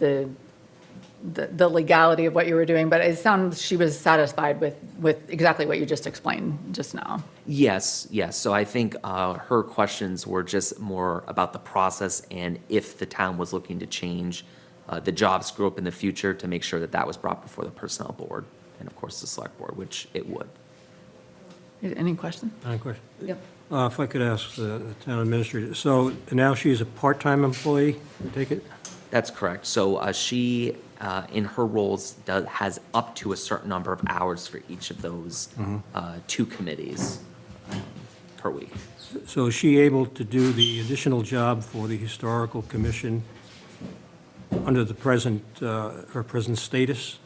the legality of what you were doing, but it sounds she was satisfied with exactly what you just explained just now. Yes. So I think her questions were just more about the process and if the town was looking to change the job scope in the future to make sure that that was brought before the Personnel Board and, of course, the Select Board, which it would. Any question? Any question? Yep. If I could ask the town administrator, so now she's a part-time employee, I take it? That's correct. So she, in her roles, has up to a certain number of hours for each of those 2 committees per week. So is she able to do the additional job for the Historical Commission under the present, her present status?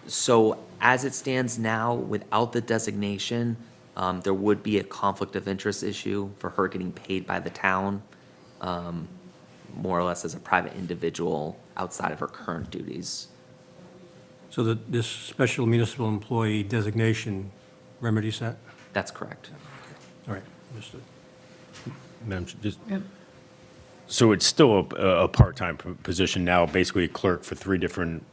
So as it stands now, without the designation, there would be a conflict of interest issue for her getting paid by the town, more or less as a private individual outside of her current duties. So that this special municipal employee designation remedies that? That's correct. All right, understood. Madam Chair, just, Yep. so it's still a part-time position now, basically a clerk for 3 different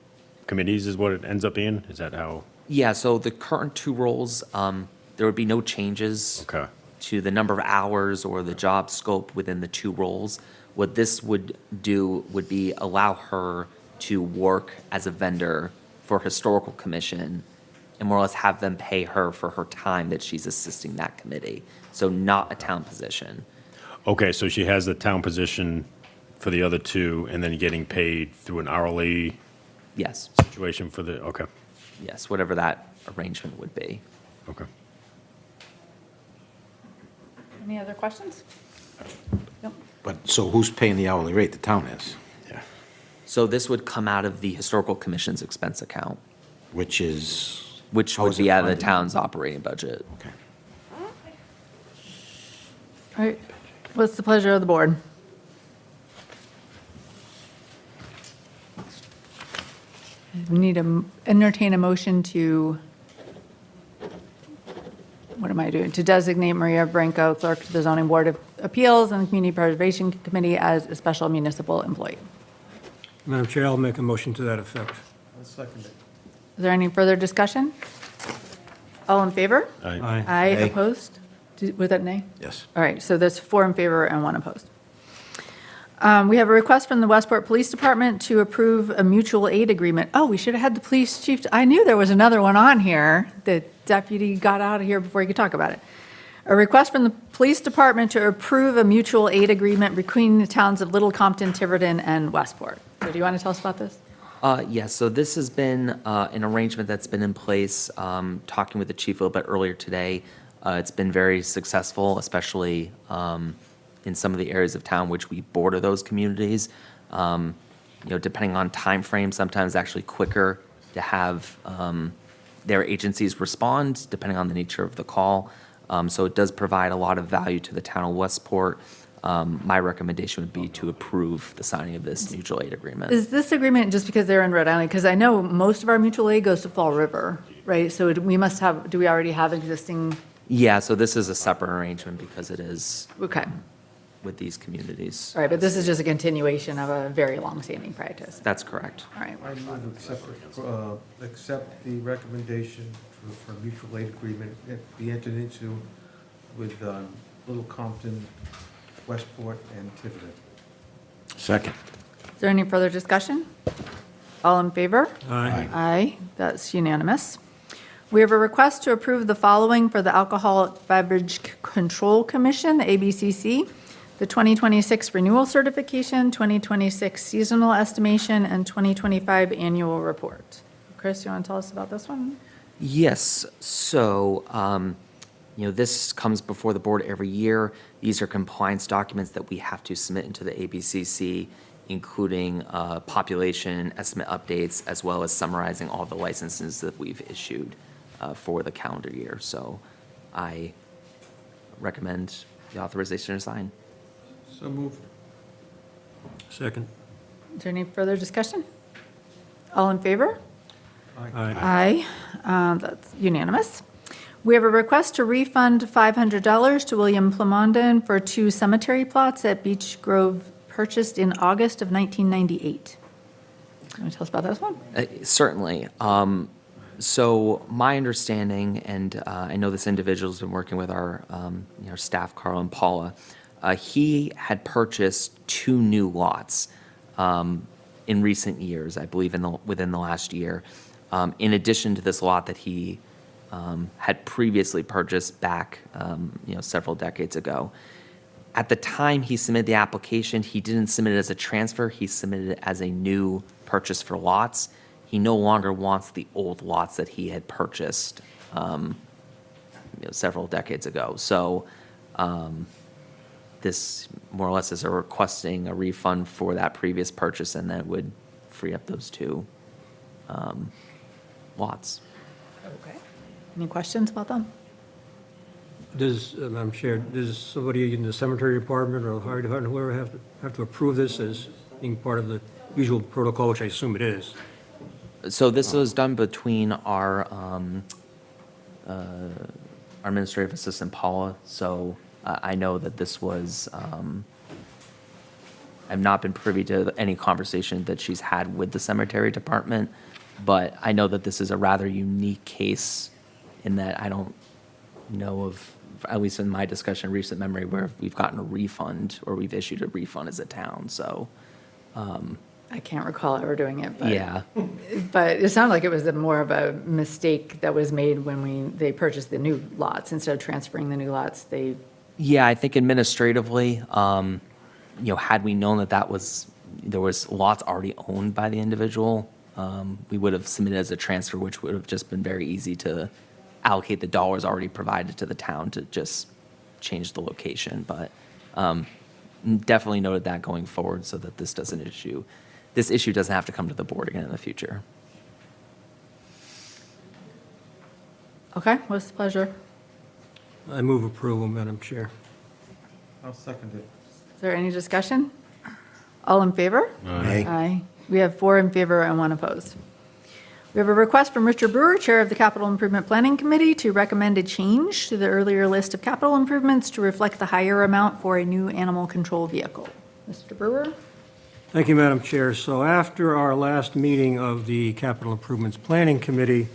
committees is what it ends up being? Is that how? Yeah, so the current 2 roles, there would be no changes Okay. to the number of hours or the job scope within the 2 roles. What this would do would be allow her to work as a vendor for Historical Commission and more or less have them pay her for her time that she's assisting that committee. So not a town position. Okay, so she has the town position for the other 2 and then getting paid through an hourly Yes, situation for the, okay, yes, whatever that arrangement would be. okay. Any other questions? Yep. But, so who's paying the hourly rate? The town is, Yeah. So this would come out of the Historical Commission's expense account, which is? which how would is it be out of the funded? town's operating budget. Okay. All right. What's the pleasure of the board? We need to entertain a motion to, what am I doing? To designate Maria Branco, clerk to the Zoning Board of Appeals and the Community Preservation Committee as a special municipal employee. Madam Chair, I'll make a motion to that effect. I'll second it. Is there any further discussion? All in favor? Aye. Aye. Aye, Aye. opposed? Was that nay? Yes. All right, so there's 4 in favor and 1 opposed. We have a request from the Westport Police Department to approve a mutual aid agreement. Oh, we should have had the police chief, I knew there was another one on here. The deputy got out of here before he could talk about it. A request from the police department to approve a mutual aid agreement between the towns of Little Compton, Tiverton, and Westport. So do you want to tell us about this? Yes, so this has been an arrangement that's been in place, talking with the chief a little bit earlier today. It's been very successful, especially in some of the areas of town which we border those communities. depending on time frame, sometimes actually quicker to have their agencies respond, depending on the nature of the call. So it does provide a lot of value to the town of Westport. My recommendation would be to approve the signing of this mutual aid agreement. Is this agreement just because they're in Rhode Island? Because I know most of our mutual aid goes to Fall River, right? So we must have, do we already have existing? Yeah, so this is a separate arrangement because it is Okay, with these communities. all right, but this is just a continuation of a very long-standing practice. That's correct. All right, I move to accept the recommendation for a mutual aid agreement that be entered into with Little Compton, Westport, and Tiverton. Second. is there any further discussion? All in favor? Aye. Aye, that's unanimous. We have a request to approve the following for the Alcoholic Beverage Control Commission, the ABCC, the 2026 renewal certification, 2026 seasonal estimation, and 2025 annual report. Chris, you want to tell us about this one? Yes, so, this comes before the board every year. These are compliance documents that we have to submit into the ABCC, including population estimate updates, as well as summarizing all the licenses that we've issued for the calendar year. So I recommend the authorization to sign. So moved. Second. Is there any further discussion? All in favor? Aye. Aye, that's unanimous. We have a request to refund $500 to William Plamondon for 2 cemetery plots at Beech Grove purchased in August of 1998. Can you tell us about this one? Certainly. So my understanding, and I know this individual's been working with our staff, Carl and Paula, he had purchased 2 new lots in recent years, I believe within the last year, in addition to this lot that he had previously purchased back several decades ago. At the time he submitted the application, he didn't submit it as a transfer, he submitted it as a new purchase for lots. He no longer wants the old lots that he had purchased several decades ago. So this more or less is requesting a refund for that previous purchase, and that would free up those 2 lots. Okay. Any questions about them? Does, Madam Chair, does somebody in the cemetery department or the highway department, whoever have to approve this as being part of the usual protocol, which I assume it is? So this was done between our administrative assistant Paula. So I know that this was, I've not been privy to any conversation that she's had with the cemetery department, but I know that this is a rather unique case in that I don't know of, at least in my discussion, recent memory, where we've gotten a refund or we've issued a refund as a town. So I can't recall ever doing it, but. yeah. But it sounded like it was more of a mistake that was made when they purchased the new lots. Instead of transferring the new lots, they. Yeah, I think administratively, had we known that there was lots already owned by the individual, we would have submitted as a transfer, which would have just been very easy to allocate the dollars already provided to the town to just change the location. But definitely noted that going forward so that this issue doesn't have to come to the board again in the future. Okay, what's the pleasure? I move approval, Madam Chair. I'll second it. Is there any discussion? All in favor? Aye. Aye. We have 4 in favor and 1 opposed. We have a request from Richard Brewer, Chair of the Capital Improvement Planning Committee, to recommend a change to the earlier list of capital improvements to reflect the higher amount for a new animal control vehicle. Mr. Brewer? Thank you, Madam Chair. So after our last meeting of the Capital Improvements Planning Committee,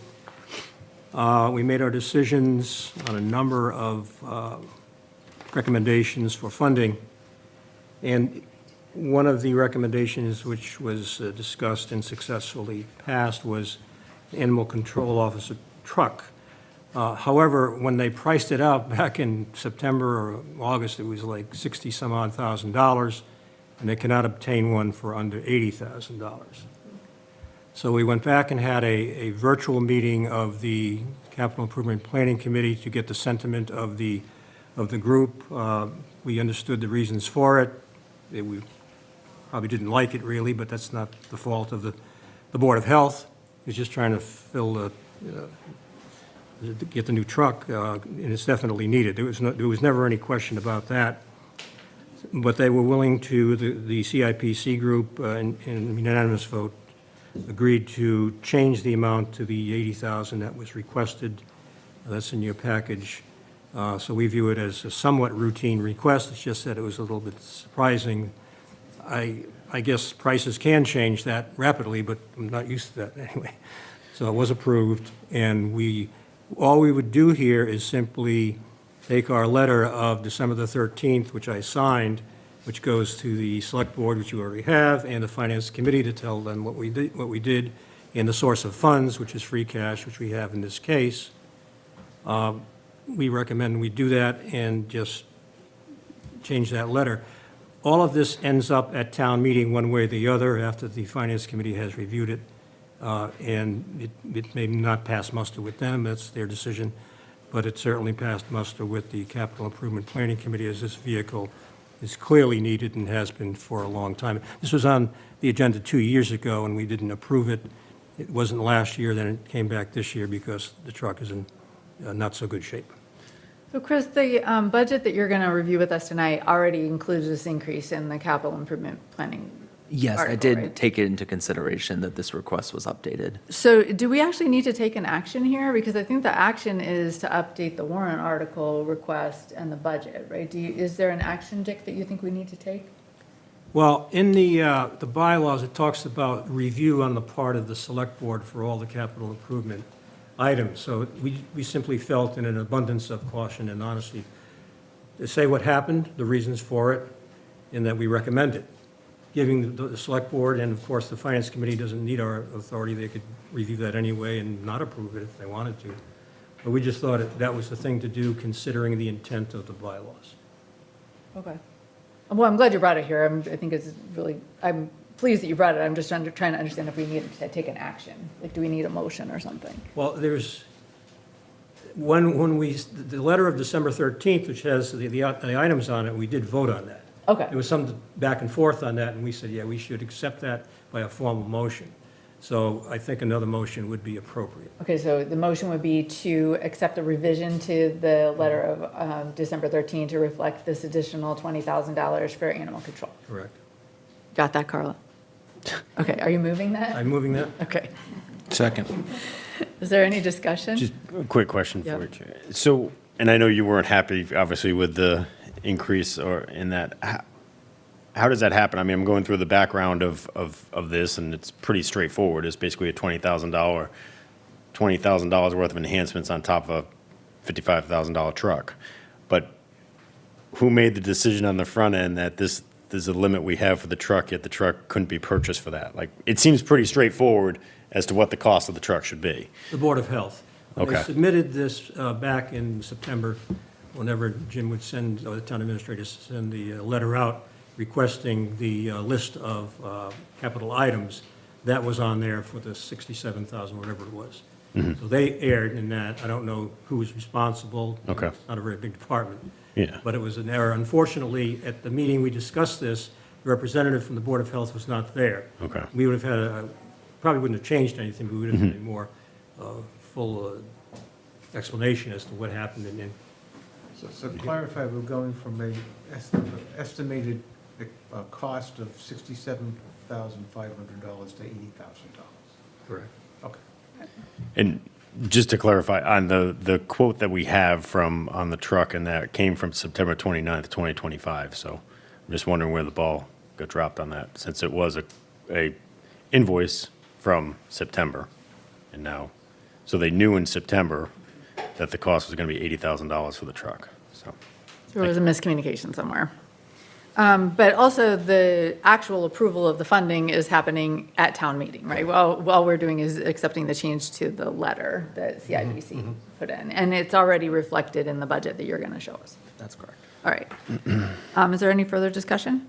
we made our decisions on a number of recommendations for funding. And one of the recommendations which was discussed and successfully passed was the animal control officer truck. However, when they priced it out back in September or August, it was like $60-some-odd thousand, and they cannot obtain one for under $80,000. So we went back and had a virtual meeting of the Capital Improvement Planning Committee to get the sentiment of the group. We understood the reasons for it. We probably didn't like it really, but that's not the fault of the Board of Health. He's just trying to get the new truck, and it's definitely needed. There was never any question about that. But they were willing to, the CIPC group, in unanimous vote, agreed to change the amount to the $80,000 that was requested. That's in your package. So we view it as a somewhat routine request. It's just that it was a little bit surprising. I guess prices can change that rapidly, but I'm not used to that anyway. So it was approved, and all we would do here is simply take our letter of December the 13th, which I signed, which goes to the Select Board, which you already have, and the Finance Committee to tell them what we did, and the source of funds, which is free cash, which we have in this case. We recommend we do that and just change that letter. All of this ends up at town meeting one way or the other after the Finance Committee has reviewed it, and it may not pass muster with them, that's their decision, but it certainly passed muster with the Capital Improvement Planning Committee, as this vehicle is clearly needed and has been for a long time. This was on the agenda 2 years ago, and we didn't approve it. It wasn't last year, then it came back this year because the truck is in not so good shape. So Chris, the budget that you're going to review with us tonight already includes this increase in the capital improvement planning. Yes, I article, did right? take it into consideration that this request was updated. So do we actually need to take an action here? Because I think the action is to update the warrant article request and the budget, right? Is there an action, Dick, that you think we need to take? Well, in the bylaws, it talks about review on the part of the Select Board for all the capital improvement items. So we simply felt, in an abundance of caution and honesty, to say what happened, the reasons for it, and that we recommend it. Giving the Select Board, and of course, the Finance Committee doesn't need our authority. They could review that anyway and not approve it if they wanted to. But we just thought that was the thing to do, considering the intent of the bylaws. Okay. Well, I'm glad you brought it here. I think it's really, I'm pleased that you brought it. I'm just trying to understand if we need to take an action. Like, do we need a motion or something? Well, there's, the letter of December 13th, which has the items on it, we did vote on that. Okay. There was some back and forth on that, and we said, yeah, we should accept that by a formal motion. So I think another motion would be appropriate. Okay, so the motion would be to accept a revision to the letter of December 13 to reflect this additional $20,000 for animal control. Correct. Got that, Carla? Okay, are you moving that? I'm moving that. Okay. Second. Is there any discussion? Just a quick question for Yep. you, Chair. So, and I know you weren't happy, obviously, with the increase or in that. How does that happen? I mean, I'm going through the background of this, and it's pretty straightforward. It's basically a $20,000 worth of enhancements on top of a $55,000 truck. But who made the decision on the front end that this is a limit we have for the truck, yet the truck couldn't be purchased for that? Like, it seems pretty straightforward as to what the cost of the truck should be. The Board of Health. When They Okay. submitted this back in September, whenever Jim would send, or the town administrator send the letter out requesting the list of capital items, that was on there for the 67,000, whatever it was. So they erred in that. I don't know who was responsible. Okay. It's not a very big department. Yeah. But it was an error. Unfortunately, at the meeting we discussed this, the representative from the Board of Health was not there. Okay. We would have had probably wouldn't have changed anything, but we would have had a more full explanation as to what happened. And So to clarify, we're going from a estimated cost of $67,500 to $80,000. correct. Okay. And just to clarify, on the quote that we have on the truck, and that came from September 29th, 2025. So I'm just wondering where the ball got dropped on that, since it was a invoice from September. And now, so they knew in September that the cost was going to be $80,000 for the truck, so. There was a miscommunication somewhere. But also, the actual approval of the funding is happening at town meeting, right? Well, all we're doing is accepting the change to the letter that CIPC put in. And it's already reflected in the budget that you're going to show us. That's correct. All right. Is there any further discussion?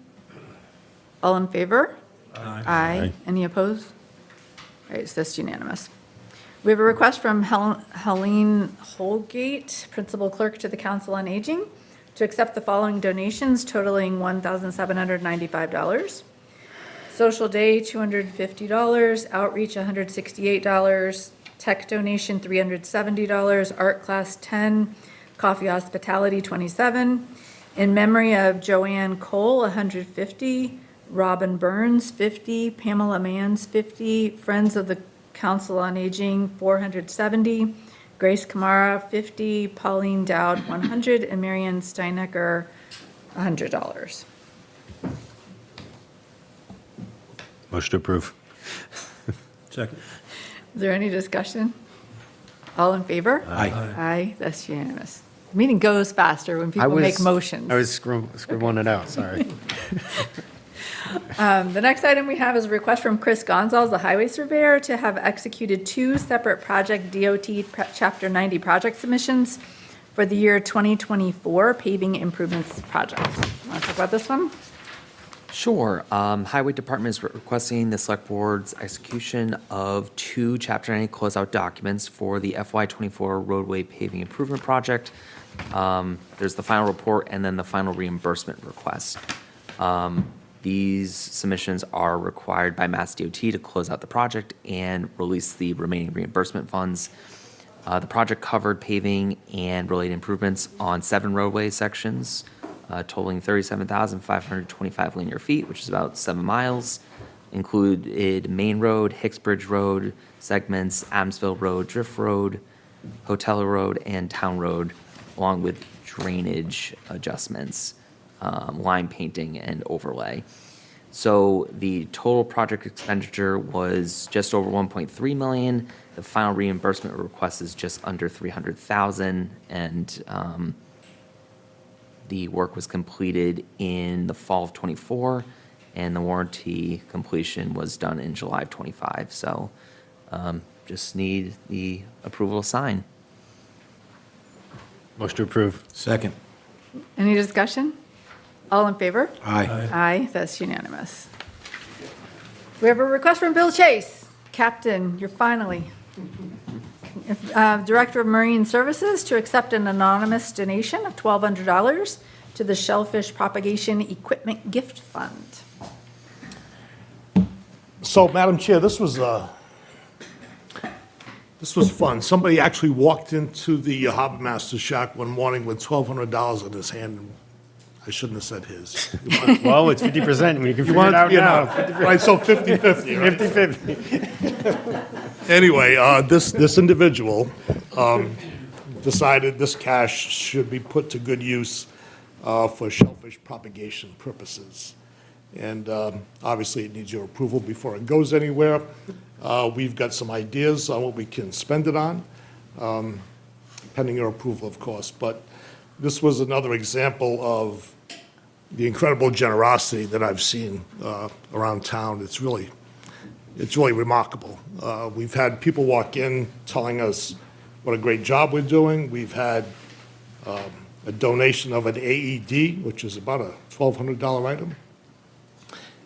All in favor? Aye. Any opposed? All right, so that's unanimous. We have a request from Helene Holgate, Principal Clerk to the Council on Aging, to accept the following donations totaling $1,795. Social Day, $250. Outreach, $168. Tech donation, $370. Art class, 10. Coffee hospitality, 27. In memory of Joanne Cole, $150. Robin Burns, 50. Pamela Manns, 50. Friends of the Council on Aging, $470. Grace Kamara, 50. Pauline Dowd, 100. And Marianne Steinecker, $100. Motion to approve. Second. Is there any discussion? All in favor? Aye. Aye, that's unanimous. Meeting goes faster when people make motions. I was scribbling it out, sorry. The next item we have is a request from Chris Gonzalez, the highway surveyor, to have executed 2 separate project DOT Chapter 90 project submissions for the year 2024 paving improvements project. Want to talk about this one? Sure. Highway Department is requesting the Select Board's execution of 2 Chapter 90 closeout documents for the FY24 roadway paving improvement project. There's the final report and then the final reimbursement request. These submissions are required by Mass DOT to close out the project and release the remaining reimbursement funds. The project covered paving and related improvements on 7 roadway sections, totaling 37,525 linear feet, which is about 7 miles. Included Main Road, Hicksbridge Road segments, Adamsville Road, Drift Road, Hotel Road, and Town Road, along with drainage adjustments, line painting, and overlay. So the total project expenditure was just over 1.3 million. The final reimbursement request is just under 300,000, and the work was completed in the fall of '24, and the warranty completion was done in July of '25. So just need the approval to sign. Motion to approve. Second. Any discussion? All in favor? Aye. Aye, that's unanimous. We have a request from Bill Chase. Captain, you're finally. Director of Marine Services to accept an anonymous donation of $1,200 to the Shellfish Propagation Equipment Gift Fund. So, Madam Chair, this was fun. Somebody actually walked into the Harbor Master Shack one morning with $1,200 in his hand. I shouldn't have said his. Well, it's 50%, we can figure it out now. Right, so 50/50, right? 50/50. Anyway, this individual decided this cash should be put to good use for shellfish propagation purposes. And obviously, it needs your approval before it goes anywhere. We've got some ideas on what we can spend it on, pending your approval, of course. But this was another example of the incredible generosity that I've seen around town. It's really remarkable. We've had people walk in telling us what a great job we're doing. We've had a donation of an AED, which is about a $1,200 item.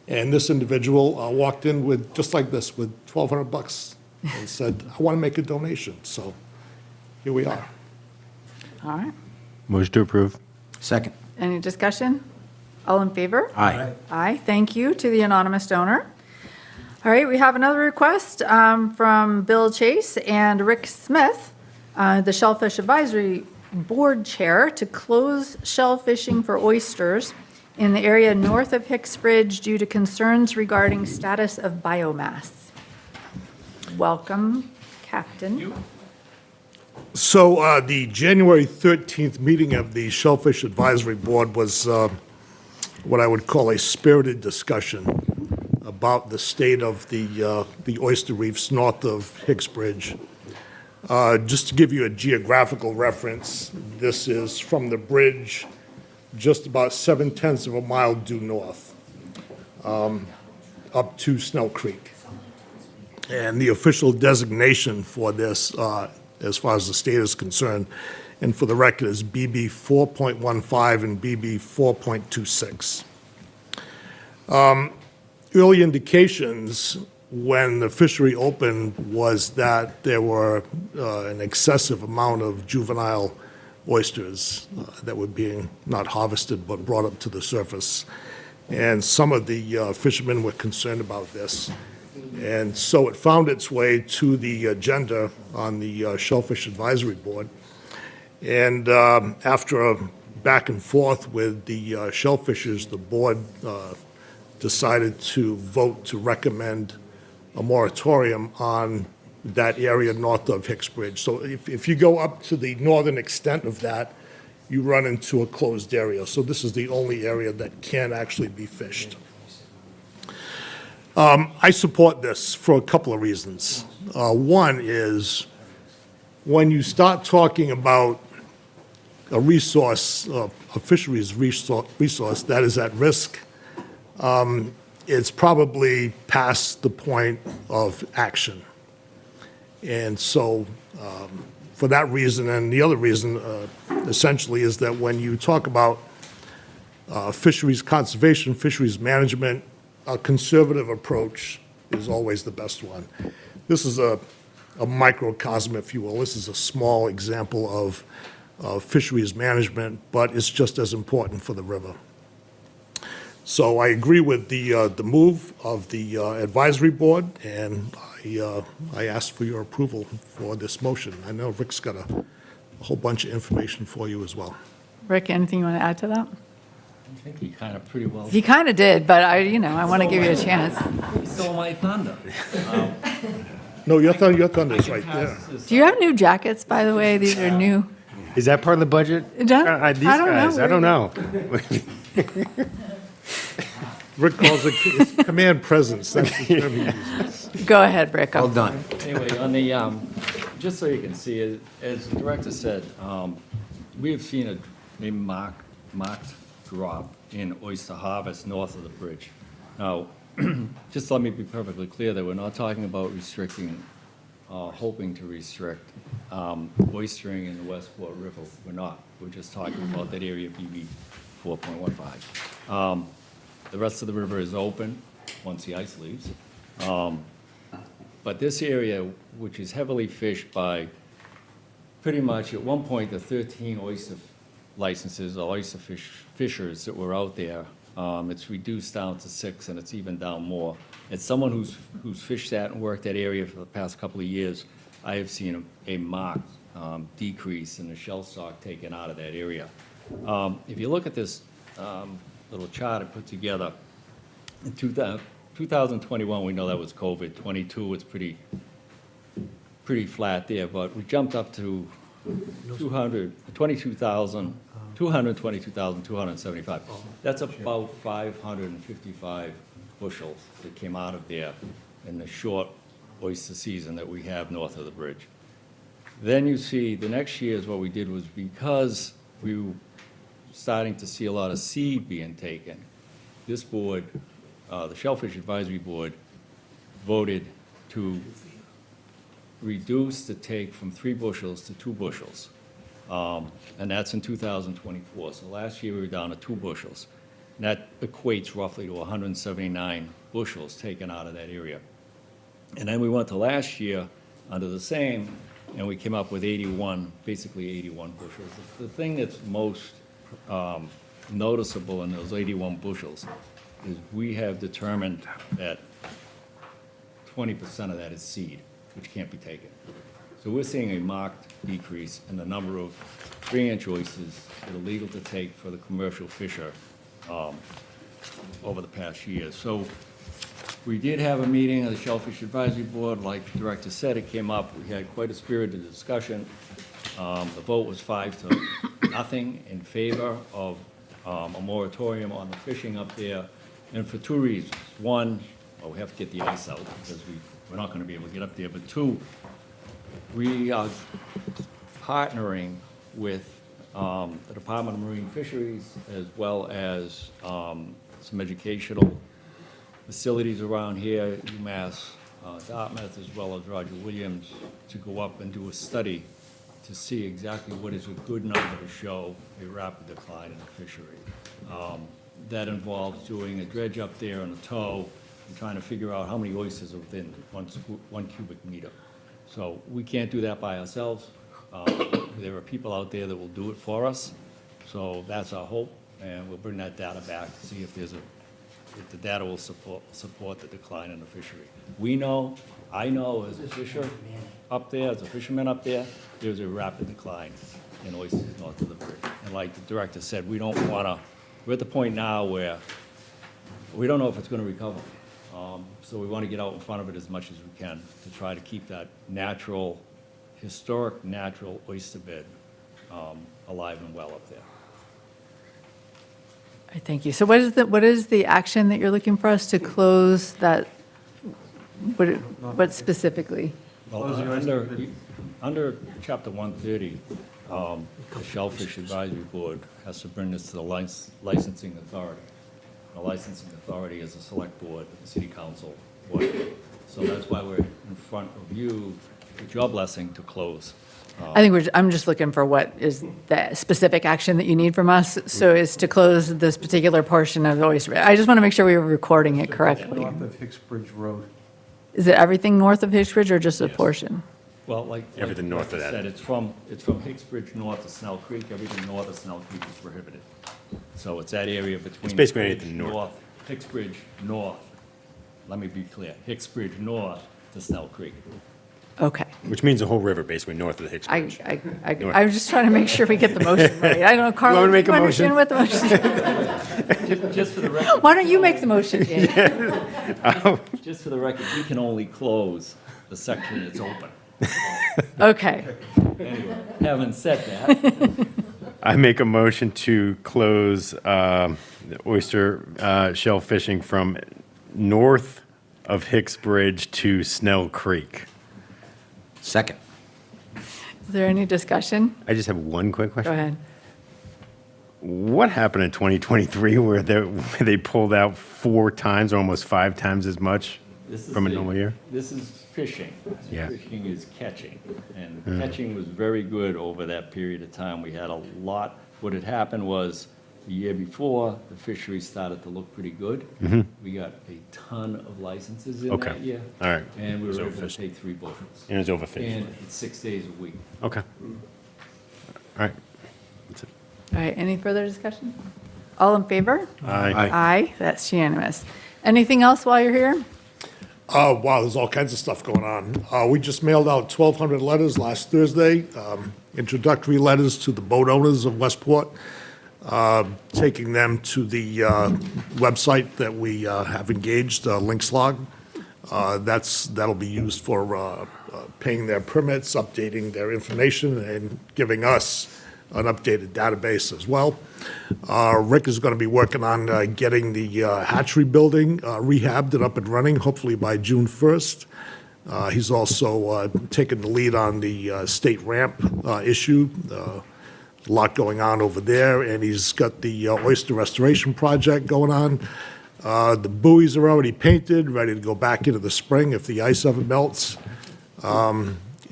And this individual walked in with, just like this, with $1,200 and said, I want to make a donation. So here we are. All right. Motion to approve. Second. Any discussion? All in favor? Aye. Aye, thank you to the anonymous donor. All right, we have another request from Bill Chase and Rick Smith, the Shellfish Advisory Board Chair, to close shell fishing for oysters in the area north of Hicksbridge due to concerns regarding status of biomass. Welcome, Captain. So the January 13th meeting of the Shellfish Advisory Board was what I would call a spirited discussion about the state of the oyster reefs north of Hicksbridge. Just to give you a geographical reference, this is from the bridge just about 0.7 of a mile due north up to Snell Creek. And the official designation for this, as far as the state is concerned, and for the record, is BB 4.15 and BB 4.26. Early indications when the fishery opened was that there were an excessive amount of juvenile oysters that were being not harvested but brought up to the surface. and some of the fishermen were concerned about this. And so it found its way to the agenda on the Shellfish Advisory Board. And after a back and forth with the shellfishers, the board decided to vote to recommend a moratorium on that area north of Hicks Bridge. So if you go up to the northern extent of that, you run into a closed area. So this is the only area that can actually be fished. I support this for a couple of reasons. One is when you start talking about a resource, a fisheries resource that is at risk, it's probably past the point of action. And so for that reason, and the other reason essentially is that when you talk about fisheries conservation, fisheries management, a conservative approach is always the best one. This is a microcosm, if you will. This is a small example of fisheries management, but it's just as important for the river. So I agree with the move of the advisory board, and I ask for your approval for this motion. I know Rick's got a whole bunch of information for you as well. Rick, anything you want to add to that? I think he kind of pretty well He kind of did, but I want to give you a chance. stole my thunder. No, your thunder is right there. Do you have new jackets, by the way? These are new. Is that part of the budget? John? These I don't know. guys, I don't know. Rick calls it command presence. That's the term he uses. Go ahead, Rick. Well done. Anyway, on the, just so you can see, as the director said, we have seen a marked drop in oyster harvest north of the bridge. Now, just let me be perfectly clear that we're not talking about restricting, hoping to restrict oystering in the Westport River. We're not. We're just talking about that area BB 4.15. The rest of the river is open once the ice leaves. But this area, which is heavily fished by pretty much, at one point, the 13 oyster licenses, or oyster fishers that were out there, it's reduced down to 6, and it's even down more. As someone who's fished that and worked that area for the past couple of years, I have seen a marked decrease in the shell stock taken out of that area. If you look at this little chart I put together, in 2021, we know that was COVID. 22, it's pretty flat there, but we jumped up to 222,275. That's about 555 bushels that came out of there in the short oyster season that we have north of the bridge. Then you see the next year is what we did was, because we were starting to see a lot of seed being taken, this board, the Shellfish Advisory Board, voted to reduce the take from 3 bushels to 2 bushels. And that's in 2024. So last year we were down to 2 bushels. And that equates roughly to 179 bushels taken out of that area. And then we went to last year under the same, and we came up with 81, basically 81 bushels. The thing that's most noticeable in those 81 bushels is we have determined that 20% of that is seed, which can't be taken. So we're seeing a marked decrease in the number of 3-inch oysters that are legal to take for the commercial fisher over the past year. So we did have a meeting of the Shellfish Advisory Board. Like the director said, it came up. We had quite a spirited discussion. The vote was 5-0 in favor of a moratorium on the fishing up there, and for 2 reasons. One, well, we have to get the ice out because we're not going to be able to get up there. But 2, we are partnering with the Department of Marine Fisheries as well as some educational facilities around here, UMass Dartmouth, as well as Roger Williams, to go up and do a study to see exactly what is a good number to show a rapid decline in the fishery. That involves doing a dredge up there on a tow and trying to figure out how many oysters are within 1 cubic meter. So we can't do that by ourselves. There are people out there that will do it for us. So that's our hope, and we'll bring that data back to see if there's the data will support the decline in the fishery. I know as a fisherman up there, there's a rapid decline in oysters north of the bridge. And like the director said, we're at the point now where we don't know if it's going to recover. So we want to get out in front of it as much as we can to try to keep that historic natural oyster bed alive and well up there. All right, thank you. So what is the action that you're looking for us to close that? What specifically? Well, under Chapter 130, the Shellfish Advisory Board has to bring this to the licensing authority. The licensing authority is a select board, the city council board. So that's why we're in front of you with your blessing to close. I think I'm just looking for what is the specific action that you need from us. So is to close this particular portion of the oyster bed. I just want to make sure we were recording it correctly. North of Hicksbridge Road. Is it everything north of Hicksbridge or just a portion? Well, like Everything north of I that. said, it's from Hicksbridge north to Snell Creek. Everything north of Snell Creek is prohibited. So it's that area between. It's basically Hicksbridge anything north. Hicksbridge north. Let me be clear. Hicksbridge north to Snell Creek. Okay. Which means the whole river, basically north of the Hicksbridge. I was just trying to make sure we get the motion right. I don't know, Carla, want me to make do a you understand motion? what the motion is? Just for the record. Why don't you make the motion, Dan? Just for the record, we can only close the section that's open. Okay. Anyway, having said that, I make a motion to close the oyster shell fishing from north of Hicksbridge to Snell Creek. Second. Is there any discussion? I just have one quick question. Go ahead. What happened in 2023 where they pulled out 4 times, or almost 5 times as much this is from a normal year? This is fishing. Yeah. Fishing is catching. And catching was very good over that period of time. We had a lot. What had happened was the year before, the fishery started to look pretty good. We got a ton of licenses in Okay. that year. All right. And we It was were able to overfished. take 3 bushels. And it was overfished. And it's 6 days a week. Okay. All right. That's it. All right, any further discussion? All in favor? Aye. Aye, that's unanimous. Anything else while you're here? Wow, there's all kinds of stuff going on. We just mailed out 1,200 letters last Thursday, introductory letters to the boat owners of Westport, taking them to the website that we have engaged, Linkslog. That'll be used for paying their permits, updating their information, and giving us an updated database as well. Rick is going to be working on getting the hatchery building rehabbed and up and running, hopefully by June 1st. He's also taken the lead on the state ramp issue. A lot going on over there, and he's got the oyster restoration project going on. The buoys are already painted, ready to go back into the spring if the ice ever melts.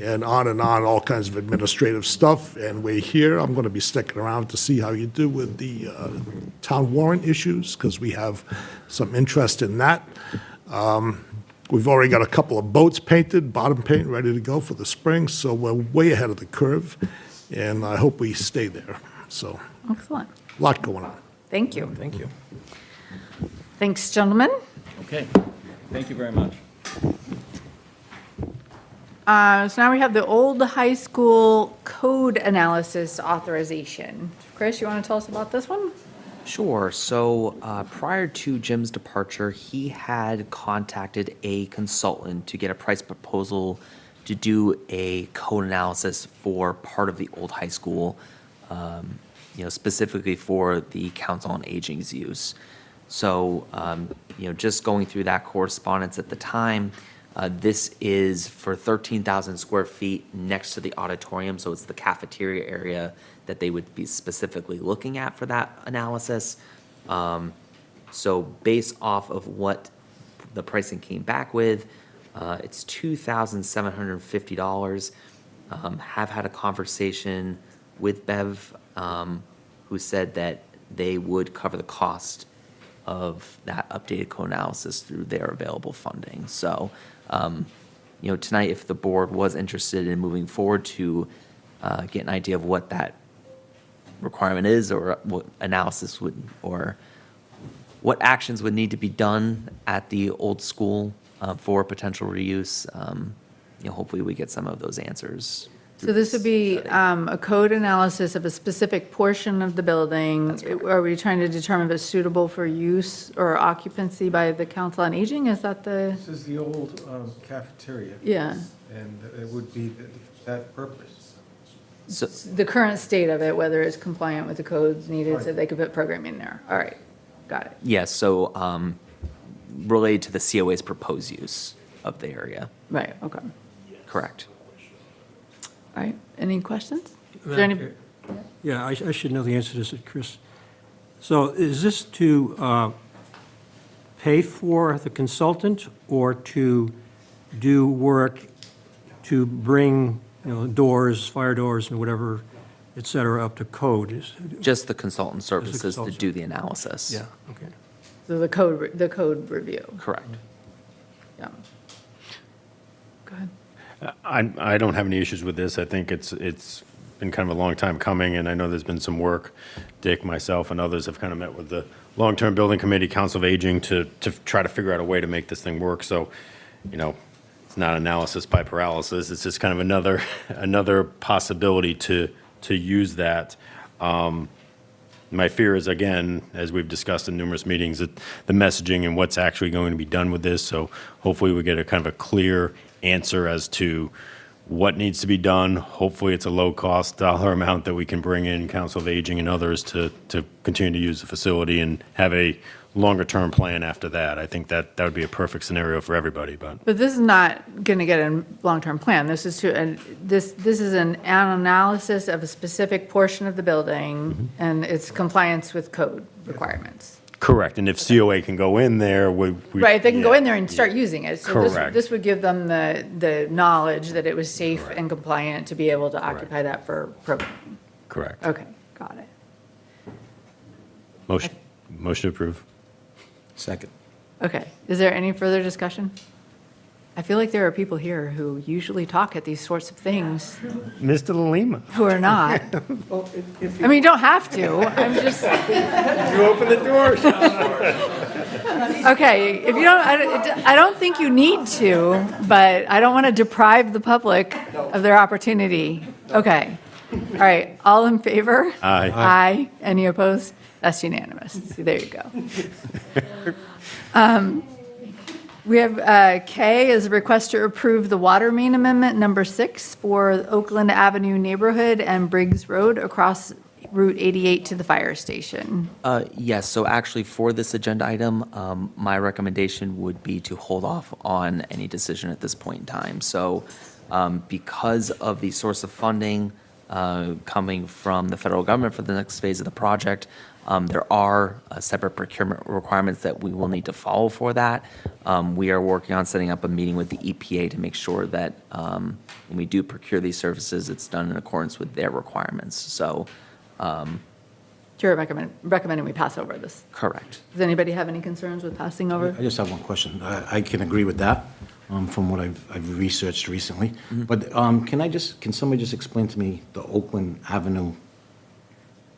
And on, all kinds of administrative stuff. And we're here. I'm going to be sticking around to see how you do with the town warrant issues, because we have some interest in that. We've already got a couple of boats painted, bottom paint, ready to go for the spring, so we're way ahead of the curve, and I hope we stay there. So, Excellent. a lot going on. Thank you. Thank you. Thanks, gentlemen. Okay. Thank you very much. So now we have the old high school code analysis authorization. Chris, you want to tell us about this one? Sure. So prior to Jim's departure, he had contacted a consultant to get a price proposal to do a code analysis for part of the old high school, specifically for the Council on Aging's use. So, just going through that correspondence at the time, this is for 13,000 square feet next to the auditorium, so it's the cafeteria area that they would be specifically looking at for that analysis. So based off of what the pricing came back with, it's $2,750. Have had a conversation with Bev, who said that they would cover the cost of that updated code analysis through their available funding. So, tonight, if the board was interested in moving forward to get an idea of what that requirement is, or what analysis would, or what actions would need to be done at the old school for potential reuse. Hopefully we get some of those answers. So this would be a code analysis of a specific portion of the building. Are we trying to determine if it's suitable for use or occupancy by the Council on Aging? Is that the, This is the old cafeteria. Yeah. And it would be that purpose. So, the current state of it, whether it's compliant with the codes needed so they could put programming there? All right, got it. yes, so related to the COA's proposed use of the area. Right, okay. Correct. All right, any questions? Is there any? Yeah, I should know the answer to this, Chris. So is this to pay for the consultant or to do work to bring, doors, fire doors and whatever, et cetera, up to code? Just the consultant services to consultant. do the analysis. Yeah, okay. So the code review, Correct. yeah. Go ahead. I don't have any issues with this. I think it's been kind of a long time coming, and I know there's been some work. Dick, myself, and others have kind of met with the Long-Term Building Committee, Council of Aging, to try to figure out a way to make this thing work. So, it's not analysis by paralysis. It's just kind of another possibility to use that. My fear is, again, as we've discussed in numerous meetings, that the messaging and what's actually going to be done with this. So hopefully we get a kind of a clear answer as to what needs to be done. Hopefully it's a low-cost dollar amount that we can bring in Council of Aging and others to continue to use the facility and have a longer-term plan after that. I think that would be a perfect scenario for everybody, but. But this is not going to get a long-term plan. This is this is an analysis of a specific portion of the building and its compliance with code requirements. Correct, and if COA can go in there, Right, they can go in there and start using it. So Correct. this would give them the knowledge that it was safe and compliant to be able to occupy that for programming. Correct. Okay, got it. Motion to approve. Second. Okay, is there any further discussion? I feel like there are people here who usually talk at these sorts of things Mr. Lima. who are not. I mean, you don't have to, I'm just, You open the door. okay, if you don't, I don't think you need to, but I don't want to deprive the public of their opportunity. Okay, all right, all in favor? Aye. Aye, any opposed? That's unanimous, see, there you go. We have K is a request to approve the water main amendment number 6 for Oakland Avenue neighborhood and Briggs Road across Route 88 to the fire station. Yes, so actually for this agenda item, my recommendation would be to hold off on any decision at this point in time. So because of the source of funding coming from the federal government for the next phase of the project, there are separate procurement requirements that we will need to follow for that. We are working on setting up a meeting with the EPA to make sure that when we do procure these services, it's done in accordance with their requirements. So, You're recommending we pass over this. correct. Does anybody have any concerns with passing over? I just have one question. I can agree with that from what I've researched recently. But can somebody just explain to me the Oakland Avenue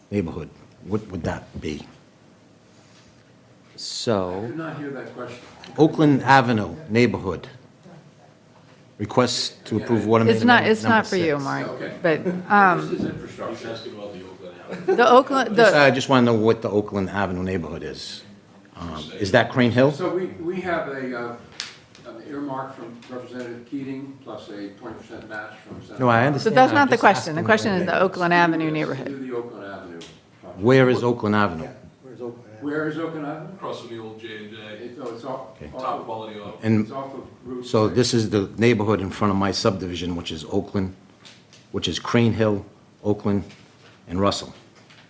neighborhood? What would that be? So, not hear that question. Oakland Avenue neighborhood. Request to approve water main It's not, amendment it's not number for you, 6. Mark, but This is infrastructure. Asking about the Oakland. the Oakland, I the, just want to know what the Oakland Avenue neighborhood is. Is that Crane Hill? So we have an earmark from Representative Keating, plus a 20% match from Senator. No, I but understand. that's I'm not the just question. The asking question is the Oakland Avenue Do neighborhood. the Oakland Avenue project. Where is Oakland Avenue? Where is Oakland Avenue? Across from the old J&J. It's off. Top quality auto. And It's off of Route so 6. this is the neighborhood in front of my subdivision, which is Oakland, which is Crane Hill, Oakland, and Russell.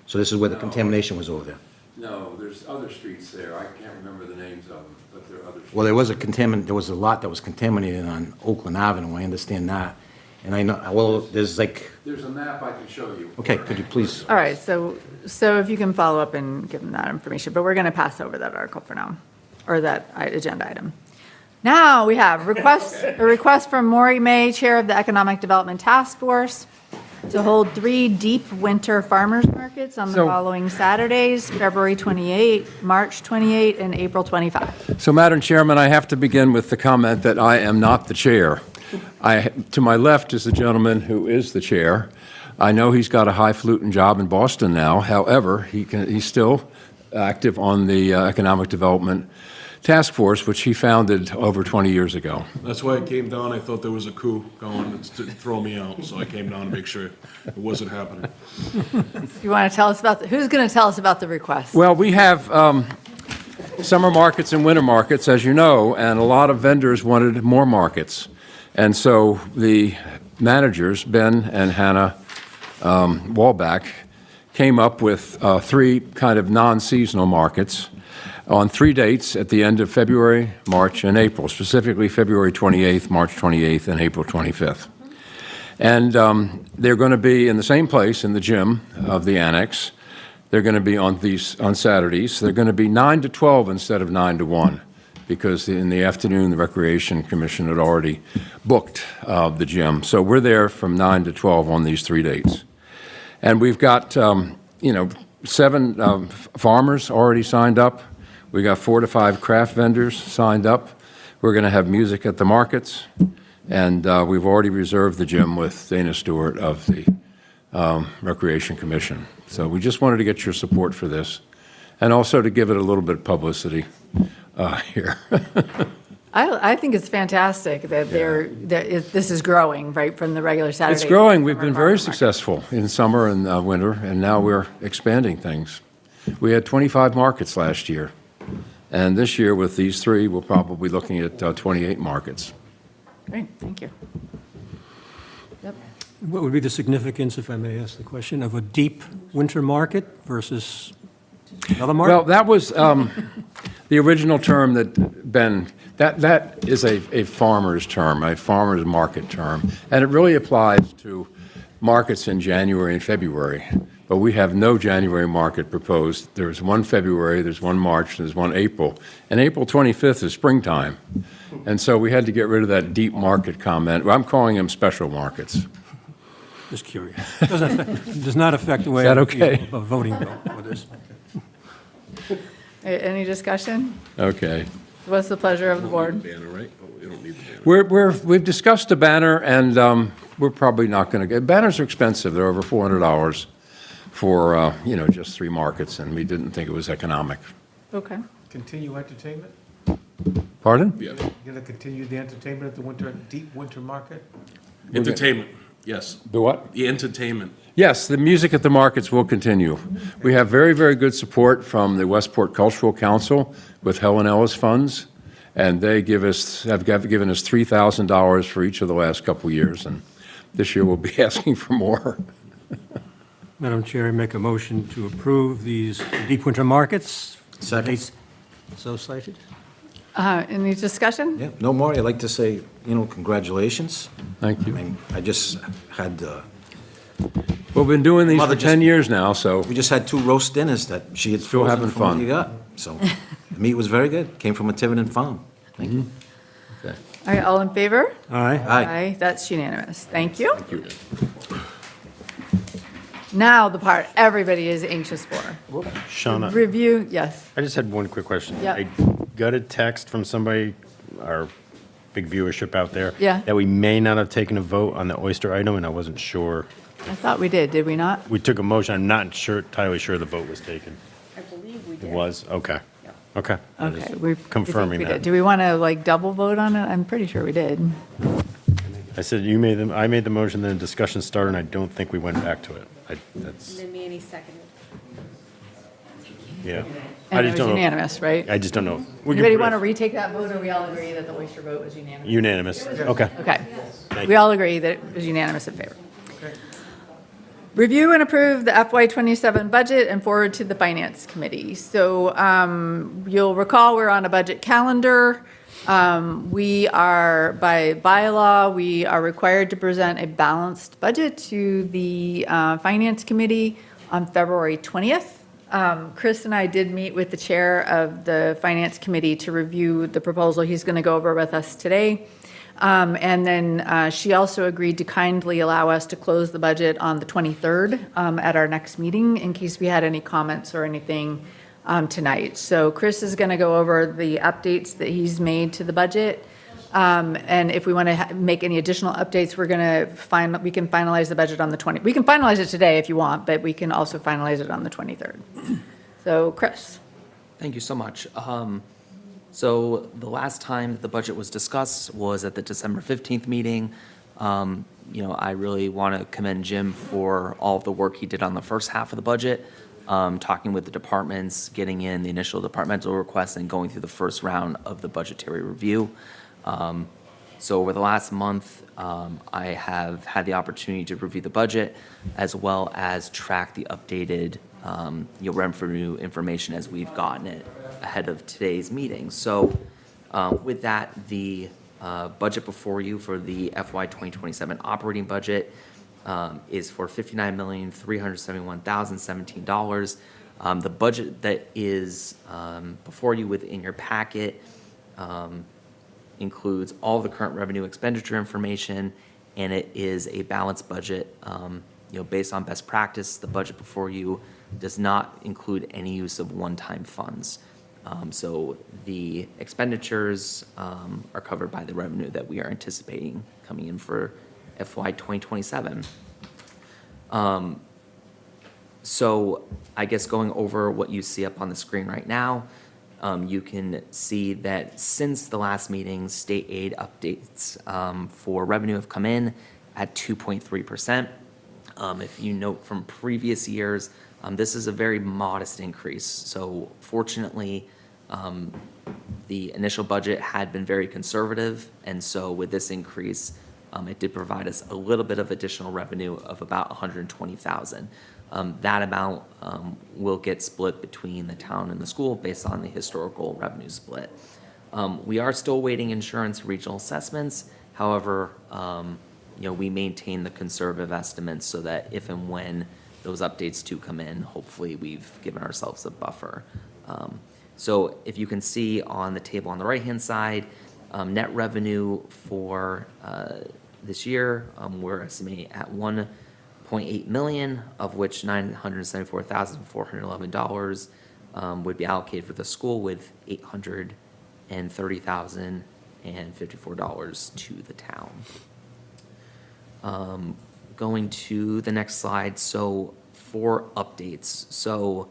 So this is where the contamination was over there. No, there's other streets there. I can't remember the names of them, but there are other streets. Well, there was a lot that was contaminated on Oakland Avenue, I understand that. And I know, well, there's like, There's a map I can show you. okay, could you please? All right, so if you can follow up and give them that information, but we're going to pass over that article for now, or that agenda item. Now, we have a request from Maury May, Chair of the Economic Development Task Force, to hold 3 deep winter farmers markets on the So- following Saturdays, February 28, March 28, and April 25. So, Madam Chairman, I have to begin with the comment that I am not the chair. To my left is the gentleman who is the chair. I know he's got a highfalutin job in Boston now. However, he's still active on the Economic Development Task Force, which he founded over 20 years ago. That's why I came down. I thought there was a coup going to throw me out, so I came down to make sure it wasn't happening. You want to tell us about, who's going to tell us about the request? Well, we have summer markets and winter markets, as you know, and a lot of vendors wanted more markets. And so the managers, Ben and Hannah Wallbach, came up with 3 kind of non-seasonal markets on 3 dates at the end of February, March, and April, specifically February 28th, March 28th, and April 25th. And they're going to be in the same place in the gym of the annex. They're going to be on Saturdays. They're going to be 9 to 12 instead of 9 to 1, because in the afternoon, the Recreation Commission had already booked the gym. So we're there from 9 to 12 on these 3 dates. And we've got, 7 farmers already signed up. We got 4 to 5 craft vendors signed up. We're going to have music at the markets. And we've already reserved the gym with Dana Stewart of the Recreation Commission. So we just wanted to get your support for this, and also to give it a little bit of publicity here. I think it's fantastic that this is growing, right, from the regular Saturday. It's growing. We've summer been very farmers market. successful in summer and winter, and now we're expanding things. We had 25 markets last year, and this year with these 3, we're probably looking at 28 markets. Great, thank you. What would be the significance, if I may ask the question, of a deep winter market versus another market? Well, that was the original term that Ben, that is a farmer's term, a farmer's market term, and it really applies to markets in January and February. But we have no January market proposed. There's one February, there's one March, there's one April. And April 25th is springtime. And so we had to get rid of that deep market comment. Well, I'm calling them special markets. Just curious. Does not affect the way Is that I okay? feel about voting though, for this. Any discussion? Okay. What's the pleasure of the board? Banner, right? Oh, you don't need the banner. We've discussed a banner, and we're probably not going to get, banners are expensive. They're over $400 for, just 3 markets, and we didn't think it was economic. Okay. Continue entertainment? Pardon? Yeah. You're going to continue the entertainment at the deep winter market? Entertainment, yes. The what? The entertainment. Yes, the music at the markets will continue. We have very, very good support from the Westport Cultural Council with Helen Ellis funds, and they have given us $3,000 for each of the last couple of years, and this year we'll be asking for more. Madam Chair, I make a motion to approve these deep winter markets. Second. Dates so cited. Any discussion? Yeah, no more. I'd like to say, congratulations. Thank you. I just had, We've been doing these Mother for just- 10 years now, so we just had 2 roast dinners that she had Still frozen having from what fun. you got. So the meat was very good. Came from a Tiverton farm. Thank you. okay. All right, all in favor? Aye. Aye. That's unanimous. Thank you. Now, the part everybody is anxious for. Shauna, Review, yes. I just had one quick question. Yeah. I got a text from somebody, our big viewership out there. Yeah. That we may not have taken a vote on the oyster item, and I wasn't sure. I thought we did we not? We took a motion. I'm not entirely sure the vote was taken. I believe we It was? Okay. Okay. I was Okay, just we confirming we did. that. Do we want to double vote on it? I'm pretty sure we did. I said I made the motion, then discussion started, and I don't think we went back to it. That's, then Manny seconded. yeah. And it was unanimous, right? I just don't know. Anybody want to retake that vote, or we all agree that the oyster vote was unanimous? Unanimous. Okay. Okay. Thank We you. all agree that it was unanimous in favor. Review and approve the FY27 budget and forward to the Finance Committee. So you'll recall we're on a budget calendar. We are, by bylaw, we are required to present a balanced budget to the Finance Committee on February 20th. Chris and I did meet with the chair of the Finance Committee to review the proposal he's going to go over with us today. And then she also agreed to kindly allow us to close the budget on the 23rd at our next meeting in case we had any comments or anything tonight. So Chris is going to go over the updates that he's made to the budget. And if we want to make any additional updates, we can finalize the budget on the 20th. We can finalize it today if you want, but we can also finalize it on the 23rd. So Chris. Thank you so much. So the last time the budget was discussed was at the December 15th meeting. I really want to commend Jim for all of the work he did on the first half of the budget, talking with the departments, getting in the initial departmental requests, and going through the first round of the budgetary review. So over the last month, I have had the opportunity to review the budget as well as track the updated revenue information as we've gotten it ahead of today's meeting. So with that, the budget before you for the FY 2027 operating budget is for $59,371,017. The budget that is before you within your packet includes all the current revenue expenditure information, and it is a balanced budget. Based on best practice, the budget before you does not include any use of one-time funds. So the expenditures are covered by the revenue that we are anticipating coming in for FY 2027. So I guess going over what you see up on the screen right now, you can see that since the last meeting, state aid updates for revenue have come in at 2.3%. If you note from previous years, this is a very modest increase. So fortunately, the initial budget had been very conservative, and so with this increase, it did provide us a little bit of additional revenue of about $120,000. That amount will get split between the town and the school based on the historical revenue split. We are still waiting insurance regional assessments. However, we maintain the conservative estimates so that if and when those updates do come in, hopefully we've given ourselves a buffer. So if you can see on the table on the right-hand side, net revenue for this year, we're estimating at $1.8 million, of which $974,411 would be allocated for the school, with $830,054 to the town. Going to the next slide, so for updates. So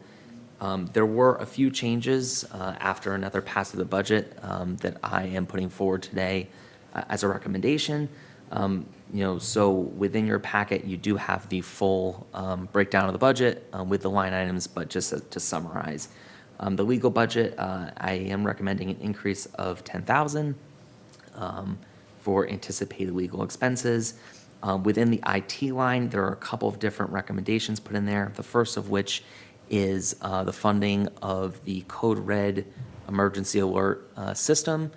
there were a few changes after another pass of the budget that I am putting forward today as a recommendation. So within your packet, you do have the full breakdown of the budget with the line items, but just to summarize. The legal budget, I am recommending an increase of $10,000 for anticipated legal expenses. Within the IT line, there are a couple of different recommendations put in there. The first of which is the funding of the Code Red emergency alert system.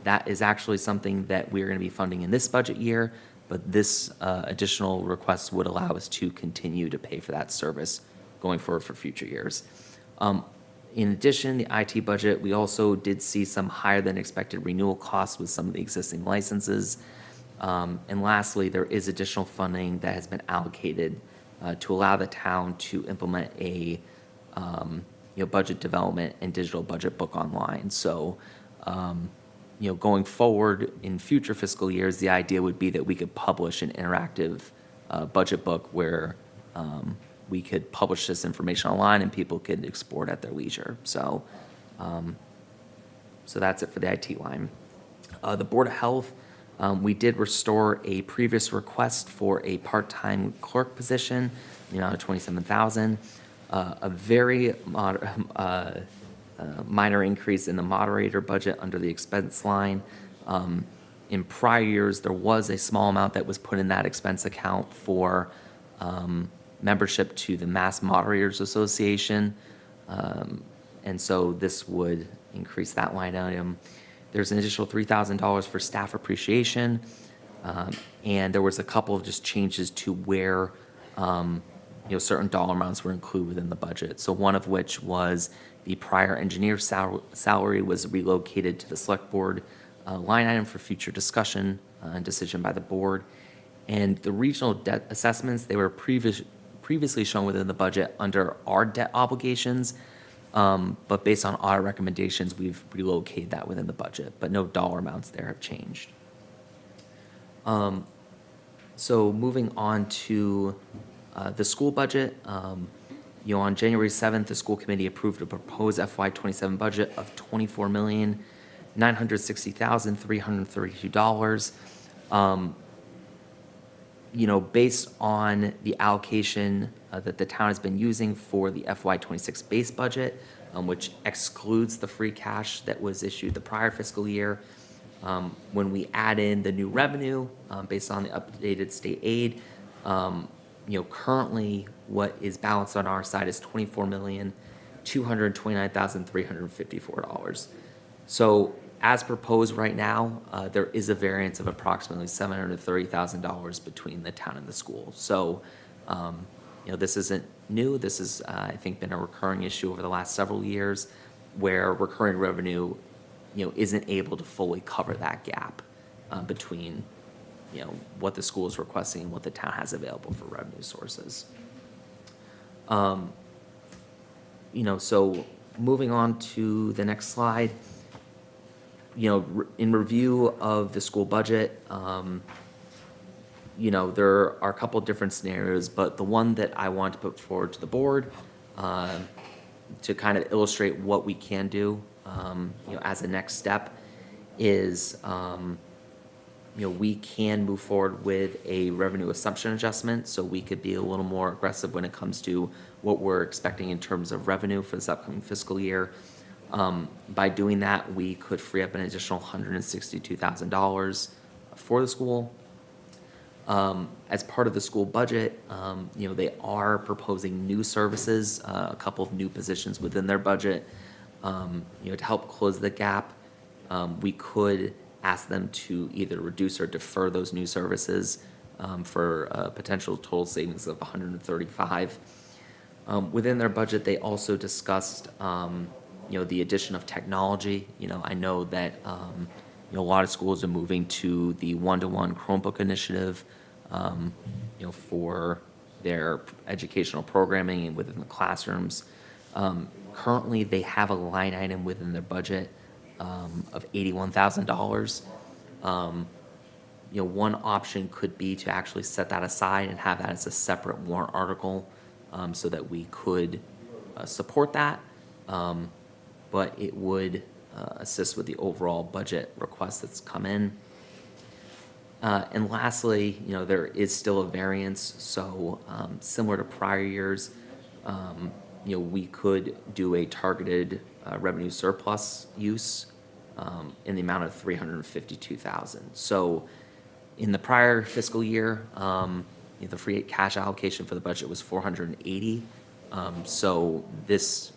That is actually something that we're going to be funding in this budget year, but this additional request would allow us to continue to pay for that service going forward for future years. In addition, the IT budget, we also did see some higher than expected renewal costs with some of the existing licenses. And lastly, there is additional funding that has been allocated to allow the town to implement a budget development and digital budget book online. So, going forward in future fiscal years, the idea would be that we could publish an interactive budget book where we could publish this information online and people could explore it at their leisure. So, so that's it for the IT line. The Board of Health, we did restore a previous request for a part-time clerk position, of $27,000. A very minor increase in the moderator budget under the expense line. In prior years, there was a small amount that was put in that expense account for membership to the Mass Moderators Association. And so this would increase that line item. There's an additional $3,000 for staff appreciation. And there was a couple of just changes to where certain dollar amounts were included within the budget. So one of which was the prior engineer salary was relocated to the select board line item for future discussion and decision by the board. And the regional debt assessments, they were previously shown within the budget under our debt obligations, but based on our recommendations, we've relocated that within the budget, but no dollar amounts there have changed. So moving on to the school budget, on January 7th, the school committee approved a proposed FY27 budget of $24,960,332. Based on the allocation that the town has been using for the FY26 base budget, which excludes the free cash that was issued the prior fiscal year, when we add in the new revenue based on the updated state aid, currently what is balanced on our side is $24,229,354. So as proposed right now, there is a variance of approximately $730,000 between the town and the school. So, this isn't new. This has, I think, been a recurring issue over the last several years where recurring revenue, isn't able to fully cover that gap between, what the school is requesting and what the town has available for revenue sources. So moving on to the next slide, in review of the school budget, there are a couple different scenarios, but the one that I want to put forward to the board to kind of illustrate what we can do, as a next step is, we can move forward with a revenue assumption adjustment, so we could be a little more aggressive when it comes to what we're expecting in terms of revenue for this upcoming fiscal year. By doing that, we could free up an additional $162,000 for the school. As part of the school budget, they are proposing new services, a couple of new positions within their budget. To help close the gap, we could ask them to either reduce or defer those new services for a potential total savings of $135,000. Within their budget, they also discussed, the addition of technology. I know that a lot of schools are moving to the one-to-one Chromebook initiative, for their educational programming and within the classrooms. Currently, they have a line item within their budget of $81,000. One option could be to actually set that aside and have that as a separate warrant article, so that we could support that. But it would assist with the overall budget request that's come in. And lastly, there is still a variance, so similar to prior years, we could do a targeted revenue surplus use in the amount of $352,000. So in the prior fiscal year, the free cash allocation for the budget was $480,000. So this,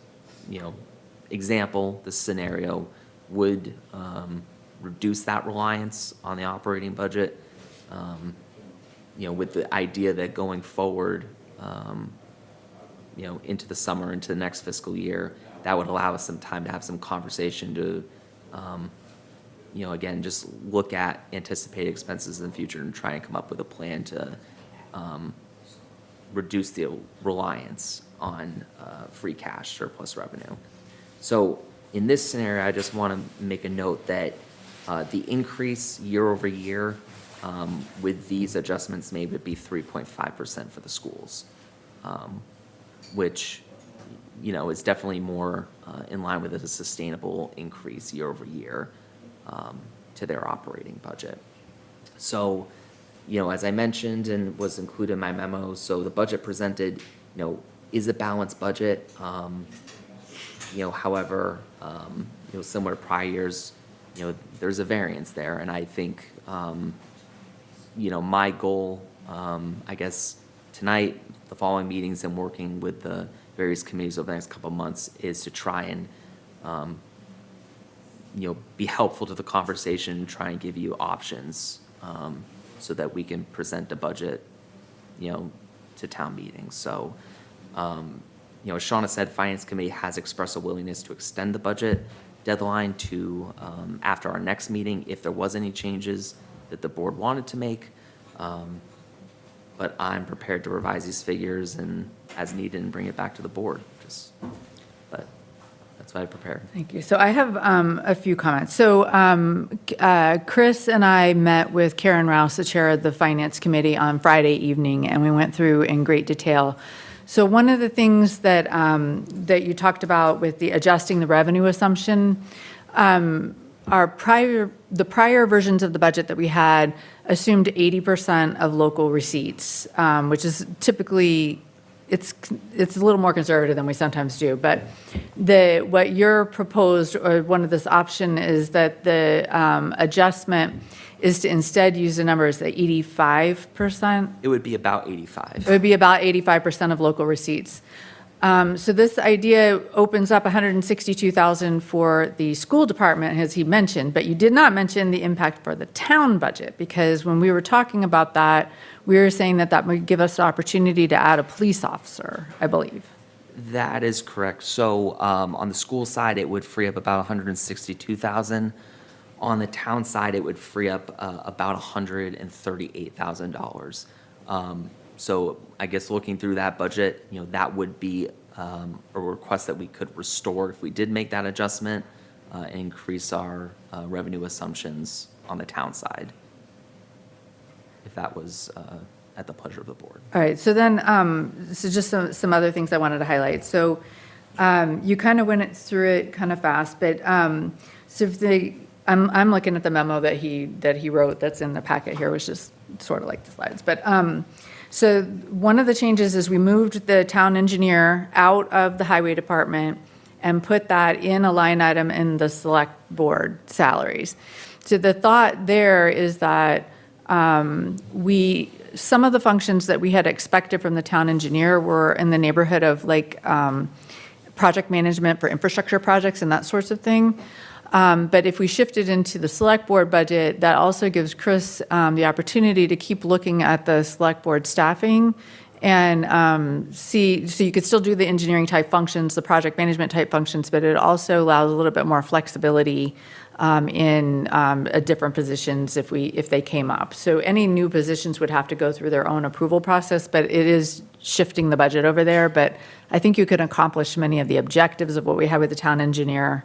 example, this scenario would reduce that reliance on the operating budget, with the idea that going forward, into the summer, into the next fiscal year, that would allow us some time to have some conversation to, again, just look at anticipated expenses in the future and try and come up with a plan to reduce the reliance on free cash surplus revenue. So in this scenario, I just want to make a note that the increase year over year with these adjustments made would be 3.5% for the schools, which, is definitely more in line with a sustainable increase year over year to their operating budget. So, as I mentioned and was included in my memo, so the budget presented, is a balanced budget. However, similar to prior years, there's a variance there, and I think, my goal, I guess, tonight, the following meetings, and working with the various committees over the next couple of months is to try and, be helpful to the conversation, try and give you options, so that we can present a budget, to town meetings. So, you know, as Shauna said, Finance Committee has expressed a willingness to extend the budget deadline to after our next meeting if there was any changes that the board wanted to make. But I'm prepared to revise these figures and as needed and bring it back to the board. But that's what I prepared. Thank you. So I have a few comments. So Chris and I met with Karen Rouse, the chair of the Finance Committee, on Friday evening, and we went through in great detail. So one of the things that that you talked about with the adjusting the revenue assumption, the prior versions of the budget that we had assumed 80% of local receipts, which is typically, it's a little more conservative than we sometimes do. But what you're proposed, or one of this option, is that the adjustment is to instead use the numbers at 85%. It would be about 85. It would be about 85% of local receipts. So this idea opens up $162,000 for the school department, as he mentioned, but you did not mention the impact for the town budget, because when we were talking about that, we were saying that that would give us the opportunity to add a police officer, I believe. That is correct. So on the school side, it would free up about 162,000. On the town side, it would free up about $138,000. So I guess looking through that budget, you know, that would be a request that we could restore if we did make that adjustment and increase our revenue assumptions on the town side, if that was at the pleasure of the board. All right, so then, so just some other things I wanted to highlight. So you kind of went through it kind of fast, but so if I'm looking at the memo that he wrote that's in the packet here, which is sort of like the slides. But so one of the changes is we moved the town engineer out of the highway department and put that in a line item in the select board salaries. So the thought there is that some of the functions that we had expected from the town engineer were in the neighborhood of like project management for infrastructure projects and that sorts of thing. But if we shift it into the select board budget, that also gives Chris the opportunity to keep looking at the select board staffing and see, so you could still do the engineering type functions, the project management type functions, but it also allows a little bit more flexibility in different positions if they came up. So any new positions would have to go through their own approval process, but it is shifting the budget over there. But I think you could accomplish many of the objectives of what we have with the town engineer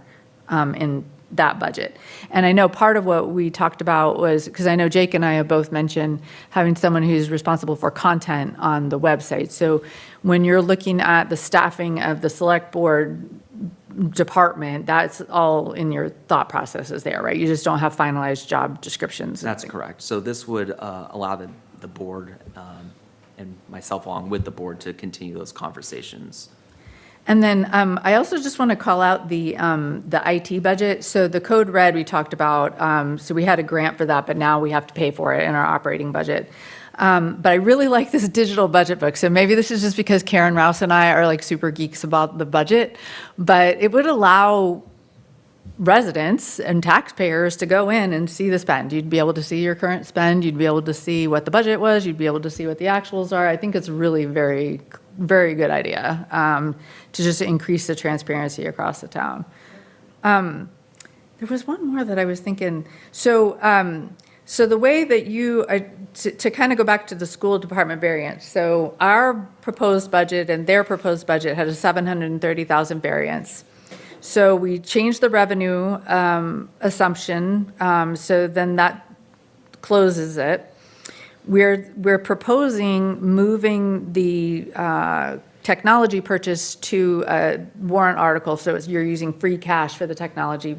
in that budget. And I know part of what we talked about was, because I know Jake and I have both mentioned having someone who's responsible for content on the website. So when you're looking at the staffing of the select board department, that's all in your thought processes there, right? You just don't have finalized job descriptions. That's correct. So this would allow the board and myself along with the board to continue those conversations. And then I also just want to call out the IT budget. So the code red we talked about, so we had a grant for that, but now we have to pay for it in our operating budget. But I really like this digital budget book. So maybe this is just because Karen Rouse and I are like super geeks about the budget, but it would allow residents and taxpayers to go in and see the spend. You'd be able to see your current spend. You'd be able to see what the budget was. You'd be able to see what the actuals are. I think it's really very, very good idea to just increase the transparency across the town. There was one more that I was thinking. So the way that you, to kind of go back to the school department variance, so our proposed budget and their proposed budget had a $730,000 variance. So we changed the revenue assumption, so then that closes it. We're proposing moving the technology purchase to a warrant article, so you're using free cash for the technology.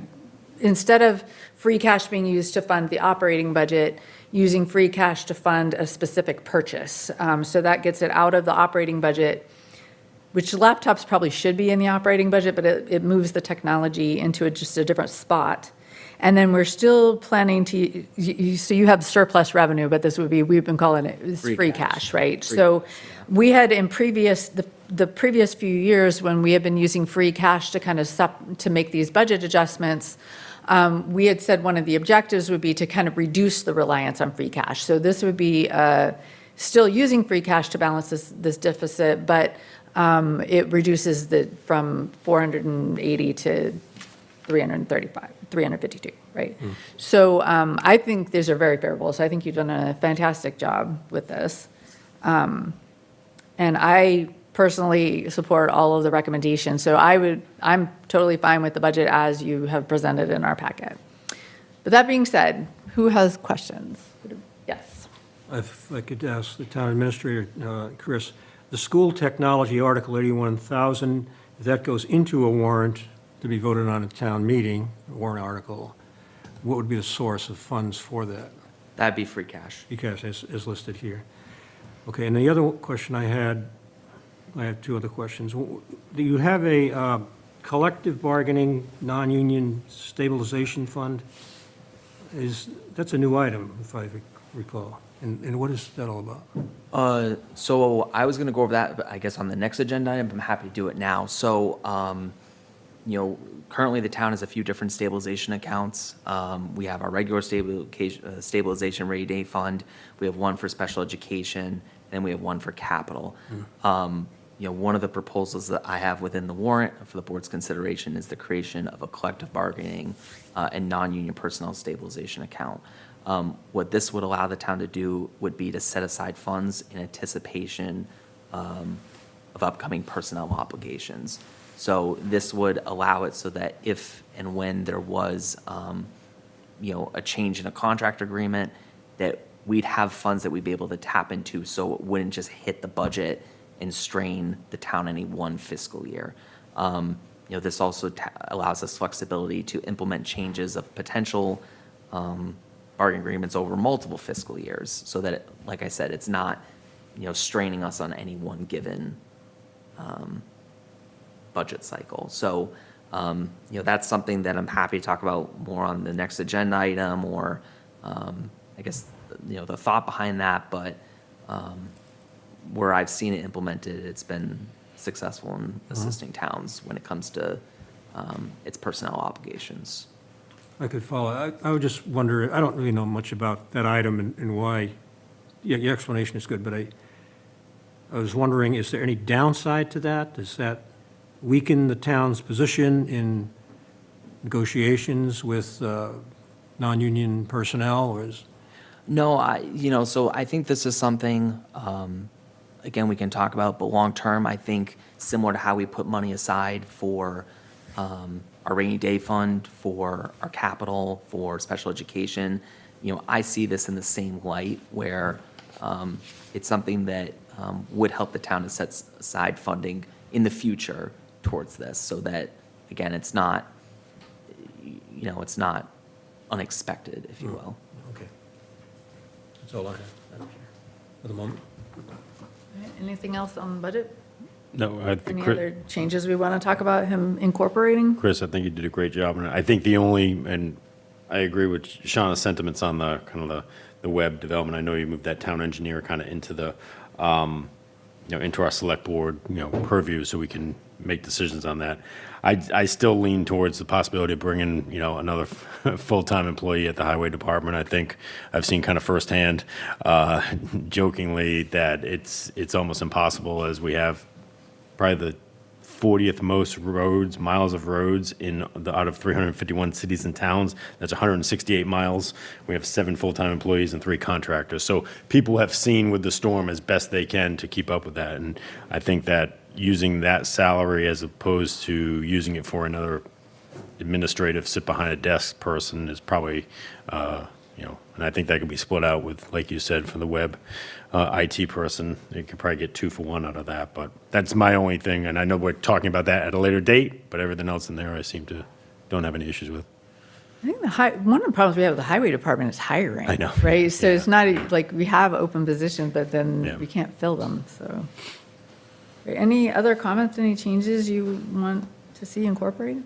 Instead of free cash being used to fund the operating budget, using free cash to fund a specific purchase. So that gets it out of the operating budget, which laptops probably should be in the operating budget, but it moves the technology into just a different spot. And then we're still planning to, so you have surplus revenue, but this would be, we've been calling it free cash, right? So we had in the previous few years when we have been using free cash to kind of to make these budget adjustments, we had said one of the objectives would be to kind of reduce the reliance on free cash. So this would be still using free cash to balance this deficit, but it reduces from 480 to 352, right? So I think these are very favorable. So I think you've done a fantastic job with this. And I personally support all of the recommendations. So I'm totally fine with the budget as you have presented in our packet. But that being said, who has questions? Yes. If I could ask the town administrator, Chris, the school technology Article 81,000, if that goes into a warrant to be voted on at town meeting, a warrant article, what would be the source of funds for that? That'd be free cash. Because as listed here. Okay, and the other question I had two other questions. Do you have a collective bargaining, non-union stabilization fund? That's a new item, if I recall. And what is that all about? So I was going to go over that, but I guess on the next agenda item, I'm happy to do it now. So, currently the town has a few different stabilization accounts. We have our regular stabilization rainy day fund. We have one for special education, and we have one for capital. One of the proposals that I have within the warrant for the board's consideration is the creation of a collective bargaining and non-union personnel stabilization account. What this would allow the town to do would be to set aside funds in anticipation of upcoming personnel obligations. So this would allow it so that if and when there was, a change in a contract agreement, that we'd have funds that we'd be able to tap into so it wouldn't just hit the budget and strain the town any one fiscal year. This also allows us flexibility to implement changes of potential bargaining agreements over multiple fiscal years so that, like I said, it's not, straining us on any one given budget cycle. So, that's something that I'm happy to talk about more on the next agenda item or, I guess, the thought behind that, but where I've seen it implemented, it's been successful in assisting towns when it comes to its personnel obligations. I could follow. I would just wonder, I don't really know much about that item and why. Yeah, your explanation is good, but I was wondering, is there any downside to that? Does that weaken the town's position in negotiations with non-union personnel, or is? No, so I think this is something, again, we can talk about, but long-term, I think similar to how we put money aside for our rainy day fund, for our capital, for special education, I see this in the same light where it's something that would help the town to set aside funding in the future towards this so that, again, it's not, it's not unexpected, if you will. Okay. That's all I have, Madam Chair, for the moment. Anything else on the budget? No, I think Any other changes we want to talk about him incorporating? Chris, I think you did a great job. And I think and I agree with Shauna's sentiments on the kind of the web development. I know you moved that town engineer kind of into the, into our select board, purview so we can make decisions on that. I still lean towards the possibility of bringing, another full-time employee at the highway department. I think I've seen kind of firsthand, jokingly, that it's almost impossible as we have probably the 40th most miles of roads out of 351 cities and towns. That's 168 miles. We have 7 full-time employees and 3 contractors. So people have seen with the storm as best they can to keep up with that. And I think that using that salary as opposed to using it for another administrative sit-behind-a-desk person is probably, and I think that could be split out with, like you said, for the web IT person. You could probably get 2 for 1 out of that, but that's my only thing. And I know we're talking about that at a later date, but everything else in there I don't have any issues with. I think one of the problems we have with the highway department is hiring. I know. Right? So it's not like we have open positions, but then Yeah. we can't fill them, so. Any other comments, any changes you want to see incorporated?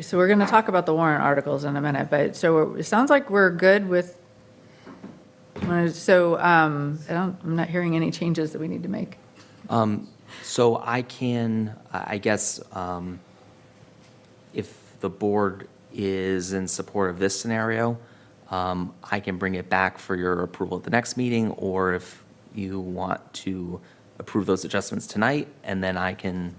So we're going to talk about the warrant articles in a minute, but so it sounds like we're good with, so I'm not hearing any changes that we need to make. So I can, I guess, if the board is in support of this scenario, I can bring it back for your approval at the next meeting, or if you want to approve those adjustments tonight, and then I can,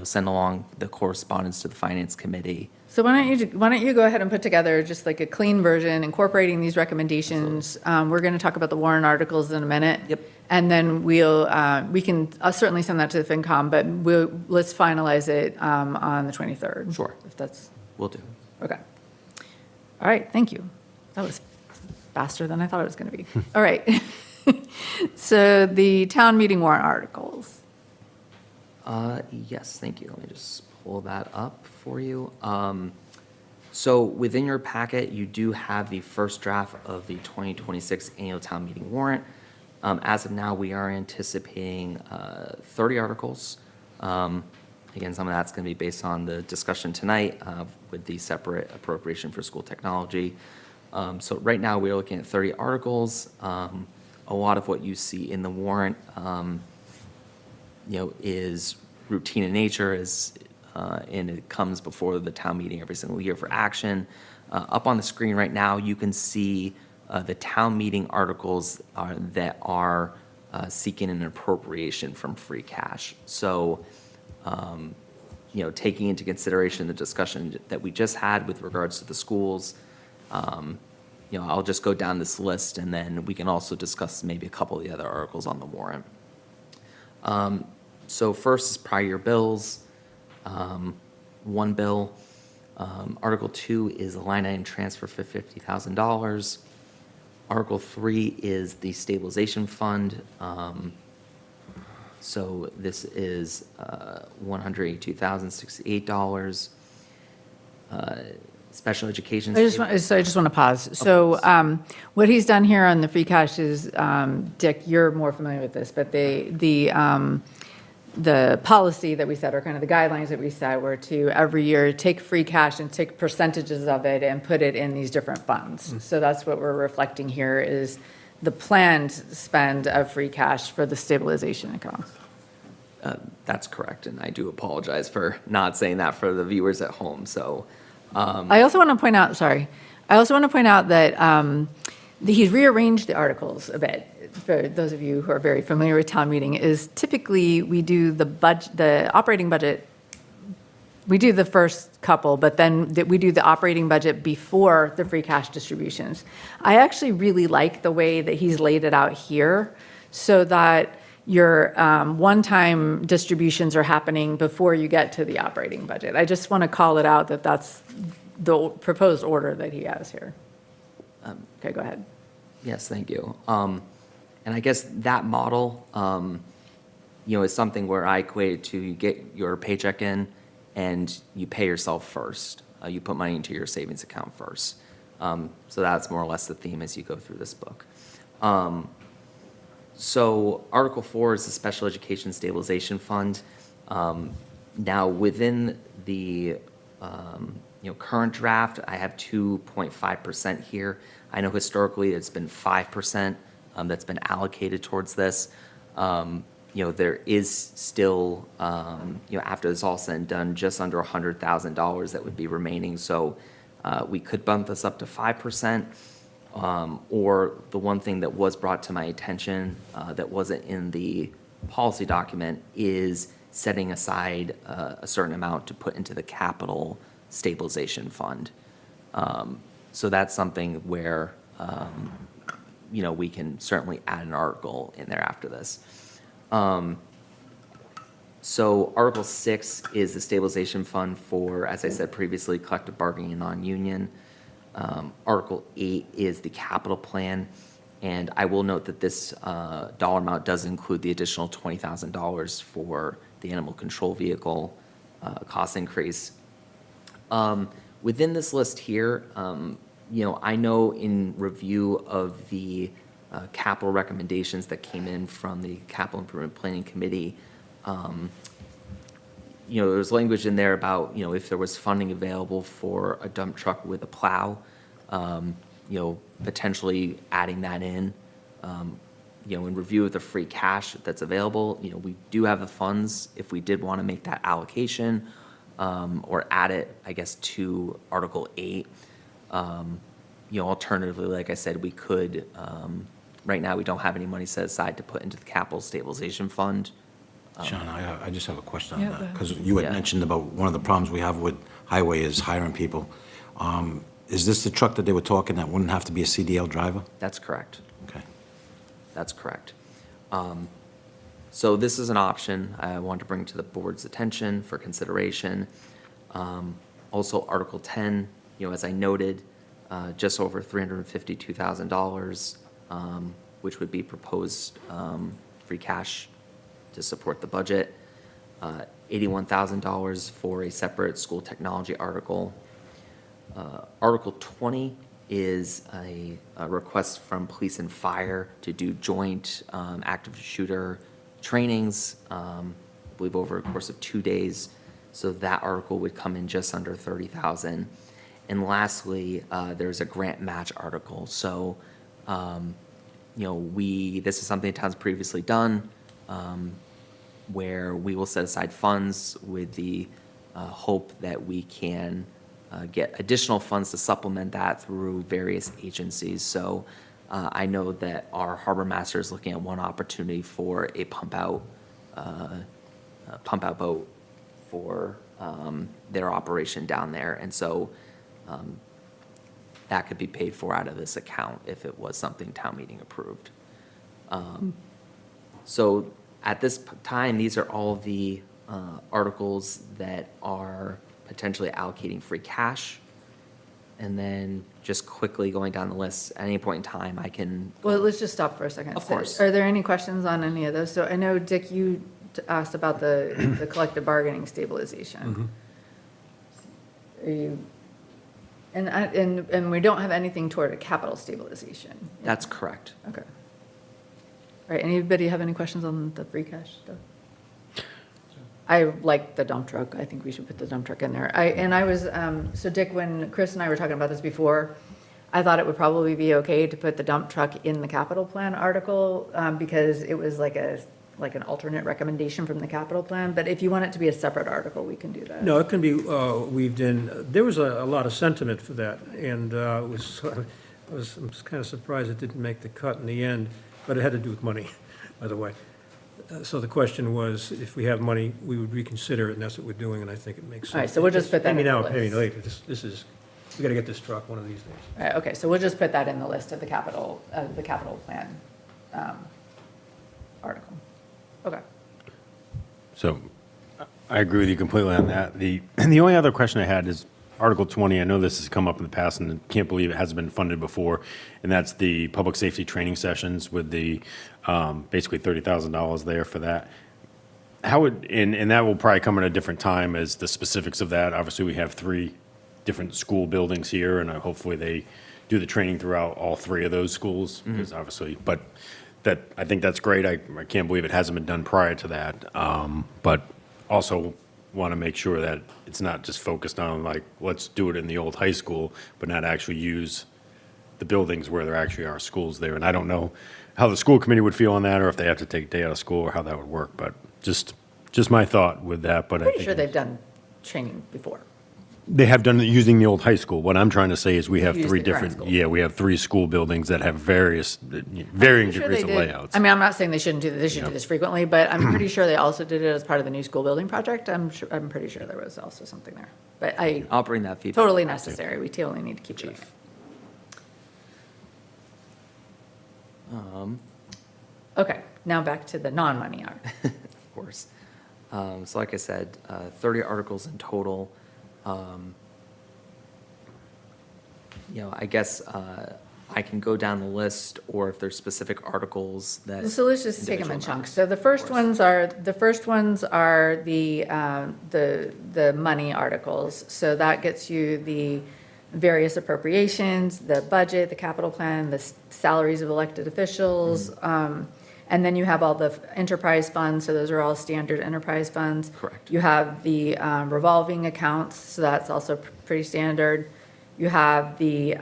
send along the correspondence to the Finance Committee. So why don't you go ahead and put together just like a clean version incorporating these recommendations? We're going to talk about the warrant articles in a minute. Yep. And then we can, I'll certainly send that to the FinCom, but let's finalize it on the 23rd. Sure. If that's, Will do. okay. All right, thank you. That was faster than I thought it was going to be. All right. So the town meeting warrant articles. Yes, thank you. Let me just pull that up for you. So within your packet, you do have the first draft of the 2026 annual town meeting warrant. As of now, we are anticipating 30 articles. Again, some of that's going to be based on the discussion tonight with the separate appropriation for school technology. So right now, we are looking at 30 articles. A lot of what you see in the warrant is routine in nature, and it comes before the town meeting every single year for action. Up on the screen right now, you can see the town meeting articles that are seeking an appropriation from free cash. So, taking into consideration the discussion that we just had with regards to the schools, I'll just go down this list, and then we can also discuss maybe a couple of the other articles on the warrant. So first is prior year bills. One bill. Article 2 is a line item transfer for $50,000. Article 3 is the stabilization fund. So this is $182,068. Special education. I just want to pause. So what he's done here on the free cash is, Dick, you're more familiar with this, but the policy that we set, or kind of the guidelines that we set, were to every year take free cash and take percentages of it and put it in these different funds. So that's what we're reflecting here is the planned spend of free cash for the stabilization account. That's correct, and I do apologize for not saying that for the viewers at home. So. I also want to point out, that he's rearranged the articles a bit. For those of you who are very familiar with town meeting, is typically we do the operating budget, we do the first couple, but then we do the operating budget before the free cash distributions. I actually really like the way that he's laid it out here, so that your one-time distributions are happening before you get to the operating budget. I just want to call it out that that's the proposed order that he has here. Okay, go ahead. Yes, thank you. And I guess that model, is something where I equate it to you get your paycheck in and you pay yourself first. You put money into your savings account first. So that's more or less the theme as you go through this book. So Article 4 is the Special Education Stabilization Fund. Now, within the current draft, I have 2.5% here. I know historically it's been 5% that's been allocated towards this. There is still, after this all said and done, just under $100,000 that would be remaining. So we could bump this up to 5%. Or the one thing that was brought to my attention that wasn't in the policy document is setting aside a certain amount to put into the capital stabilization fund. So that's something where, we can certainly add an article in there after this. So Article 6 is the stabilization fund for, as I said previously, collective bargaining and non-union. Article 8 is the capital plan, and I will note that this dollar amount does include the additional $20,000 for the animal control vehicle cost increase. Within this list here, I know in review of the capital recommendations that came in from the Capital Improvement Planning Committee, there's language in there about, if there was funding available for a dump truck with a plow, potentially adding that in. In review of the free cash that's available, we do have the funds if we did want to make that allocation or add it, I guess, to Article 8. Alternatively, like I said, we could, right now, we don't have any money set aside to put into the capital stabilization fund. Sean, I just have a question Yeah, on go that, ahead. because you had Yeah. mentioned about one of the problems we have with highway is hiring people. Is this the truck that they were talking that wouldn't have to be a CDL driver? That's correct. Okay. That's correct. So this is an option I want to bring to the board's attention for consideration. Also, Article 10, as I noted, just over $352,000, which would be proposed free cash to support the budget. $81,000 for a separate school technology article. Article 20 is a request from police and fire to do joint active shooter trainings, I believe over a course of 2 days. So that article would come in just under 30,000. And lastly, there's a grant match article. So, this is something the town's previously done, where we will set aside funds with the hope that we can get additional funds to supplement that through various agencies. So I know that our harbor master is looking at one opportunity for a pump out boat for their operation down there. And so that could be paid for out of this account if it was something town meeting approved. So at this time, these are all the articles that are potentially allocating free cash. And then just quickly going down the list, at any point in time, I can. Well, let's just stop for a second. Of So, course. Are there any questions on any of those? So I know, Dick, you asked about the collective bargaining stabilization. Are you, and we don't have anything toward a capital stabilization. That's correct. Okay. All right, anybody have any questions on the free cash stuff? I like the dump truck. I think we should put the dump truck in there. So Dick, when Chris and I were talking about this before, I thought it would probably be okay to put the dump truck in the capital plan article, because it was like an alternate recommendation from the capital plan. But if you want it to be a separate article, we can do that. No, it can be weaved in. There was a lot of sentiment for that, and I was kind of surprised it didn't make the cut in the end, but it had to do with money, by the way. So the question was, if we have money, we would reconsider it, and that's what we're doing, and I think it makes sense. All right, so we'll just put that Pay me in the now, pay me list. later. This is, we got to get this truck one of these days. All right, okay, so we'll just put that in the list of the capital plan article. Okay. So I agree with you completely on that. The only other question I had is Article 20. I know this has come up in the past, and I can't believe it hasn't been funded before, and that's the public safety training sessions with the basically $30,000 there for that. How would, and that will probably come at a different time as the specifics of that. Obviously, we have 3 different school buildings here, and hopefully they do the training throughout all 3 of those schools, because obviously, but that, I think that's great. I can't believe it hasn't been done prior to that. But also want to make sure that it's not just focused on like, let's do it in the old high school, but not actually use the buildings where there actually are schools there. And I don't know how the school committee would feel on that, or if they have to take a day out of school, or how that would work, but just my thought with that. But I Pretty think sure they've done training before. they have done it using the old high school. What I'm trying to say is we have Use 3 the current different, school. we have 3 school buildings that have varying Sure degrees they of did. layouts. I mean, I'm not saying they shouldn't do this, they should do this frequently, but I'm pretty sure they also did it as part of the new school building project. I'm pretty sure there was also something there. But I'll bring that feedback. totally necessary. We totally need to keep doing it. Okay, now back to the non-money art. Of course. So like I said, 30 articles in total. I guess I can go down the list, or if there's specific articles that. So let's just take them in individual chunks. So the first ones are the money articles. So that gets you the various appropriations, the budget, the capital plan, the salaries of elected officials, and then you have all the enterprise funds, so those are all standard enterprise funds. Correct. You have the revolving accounts, so that's also pretty standard. You have the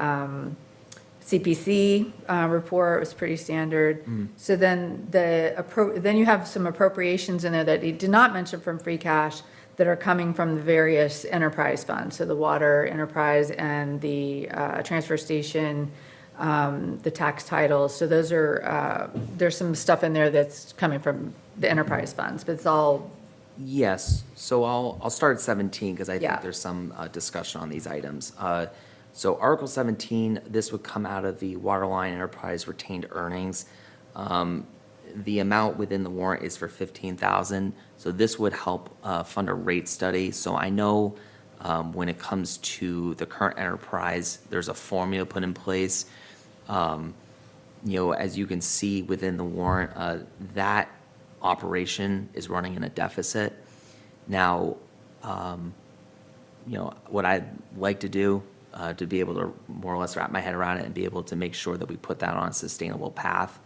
CPC report was pretty standard. So then then you have some appropriations in there that he did not mention from free cash that are coming from the various enterprise funds, so the water enterprise and the transfer station, the tax titles. So those are, there's some stuff in there that's coming from the enterprise funds, but it's all, Yes, so I'll start at 17, because I Yeah. think there's some discussion on these items. So Article 17, this would come out of the Waterline Enterprise retained earnings. The amount within the warrant is for 15,000, so this would help fund a rate study. So I know when it comes to the current enterprise, there's a formula put in place. As you can see within the warrant, that operation is running in a deficit. Now, what I'd like to do to be able to more or less wrap my head around it and be able to make sure that we put that on a sustainable path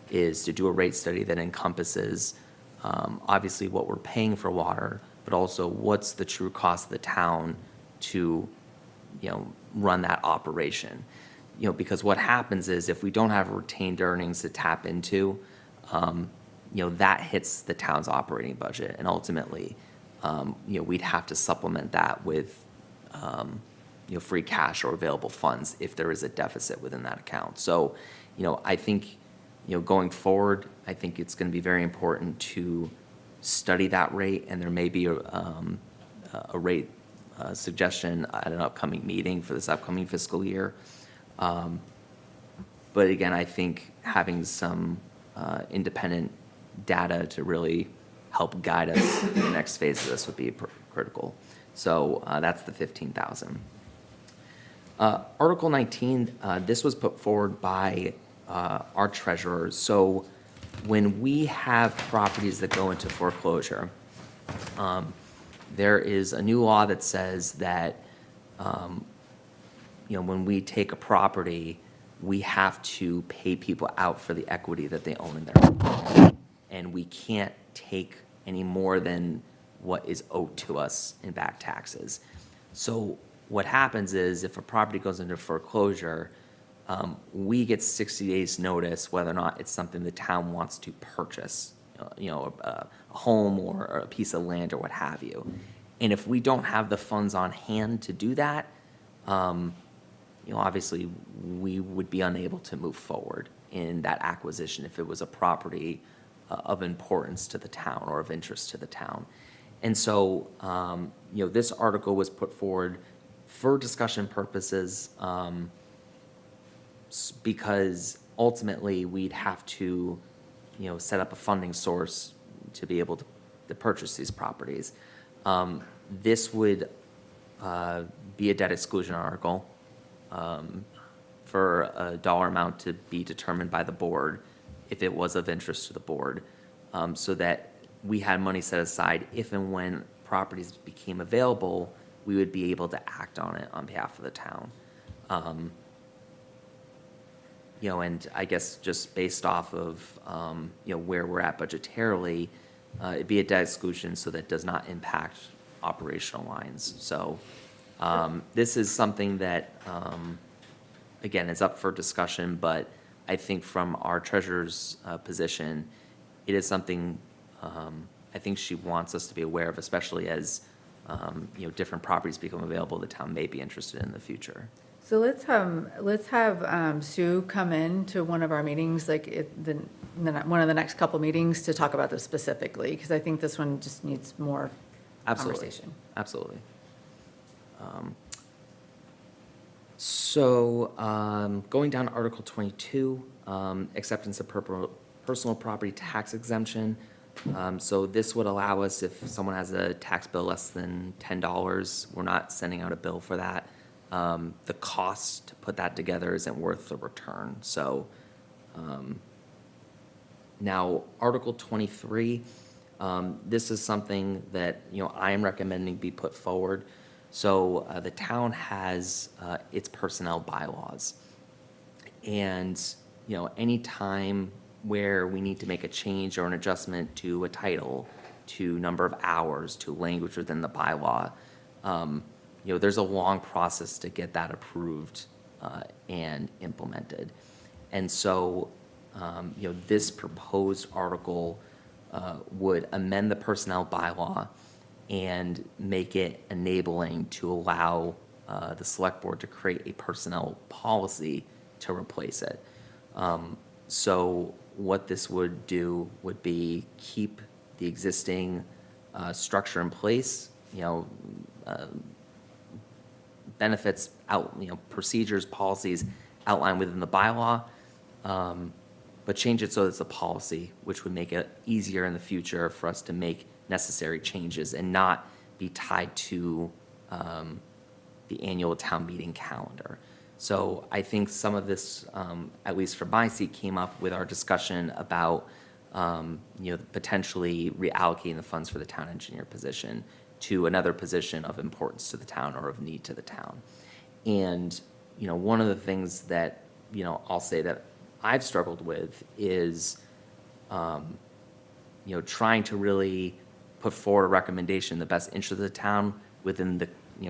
is to do a rate study that encompasses obviously what we're paying for water, but also what's the true cost of the town to run that operation. Because what happens is if we don't have retained earnings to tap into, that hits the town's operating budget, and ultimately, we'd have to supplement that with, free cash or available funds if there is a deficit within that account. So, I think, going forward, I think it's going to be very important to study that rate, and there may be a rate suggestion at an upcoming meeting for this upcoming fiscal year. But again, I think having some independent data to really help guide us in the next phase of this would be critical. So that's the 15,000. Article 19, this was put forward by our treasurers. So when we have properties that go into foreclosure, there is a new law that says that when we take a property, we have to pay people out for the equity that they own in their property. And we can't take any more than what is owed to us in back taxes. So what happens is if a property goes into foreclosure, we get 60 days notice whether or not it's something the town wants to purchase, a home or a piece of land or what have you. And if we don't have the funds on hand to do that, obviously we would be unable to move forward in that acquisition if it was a property of importance to the town or of interest to the town. And so, this article was put forward for discussion purposes because ultimately we'd have to, set up a funding source to be able to purchase these properties. This would be a debt exclusion article for a dollar amount to be determined by the board if it was of interest to the board, so that we had money set aside if and when properties became available, we would be able to act on it on behalf of the town. And I guess just based off of, where we're at budgetarily, it'd be a debt exclusion so that does not impact operational lines. So this is something that, again, is up for discussion, but I think from our treasurer's position, it is something I think she wants us to be aware of, especially as different properties become available, the town may be interested in the future. so let's have Sue come in to one of our meetings, like one of the next couple meetings to talk about this specifically, because I think this one just needs more conversation. Absolutely. So going down to Article 22, acceptance of personal property tax exemption. So this would allow us, if someone has a tax bill less than $10, we're not sending out a bill for that. The cost to put that together isn't worth the return. So now Article 23, this is something that I am recommending be put forward. So the town has its personnel bylaws, and any time where we need to make a change or an adjustment to a title, to number of hours, to language within the bylaw, there's a long process to get that approved and implemented. And so, this proposed article would amend the personnel bylaw and make it enabling to allow the select board to create a personnel policy to replace it. So what this would do would be keep the existing structure in place, benefits out, procedures, policies outlined within the bylaw, but change it so it's a policy, which would make it easier in the future for us to make necessary changes and not be tied to the annual town meeting calendar. So I think some of this, at least from my seat, came up with our discussion about, potentially reallocating the funds for the town engineer position to another position of importance to the town or of need to the town. And, one of the things that, I'll say that I've struggled with is, trying to really put forward a recommendation in the best interest of the town within the,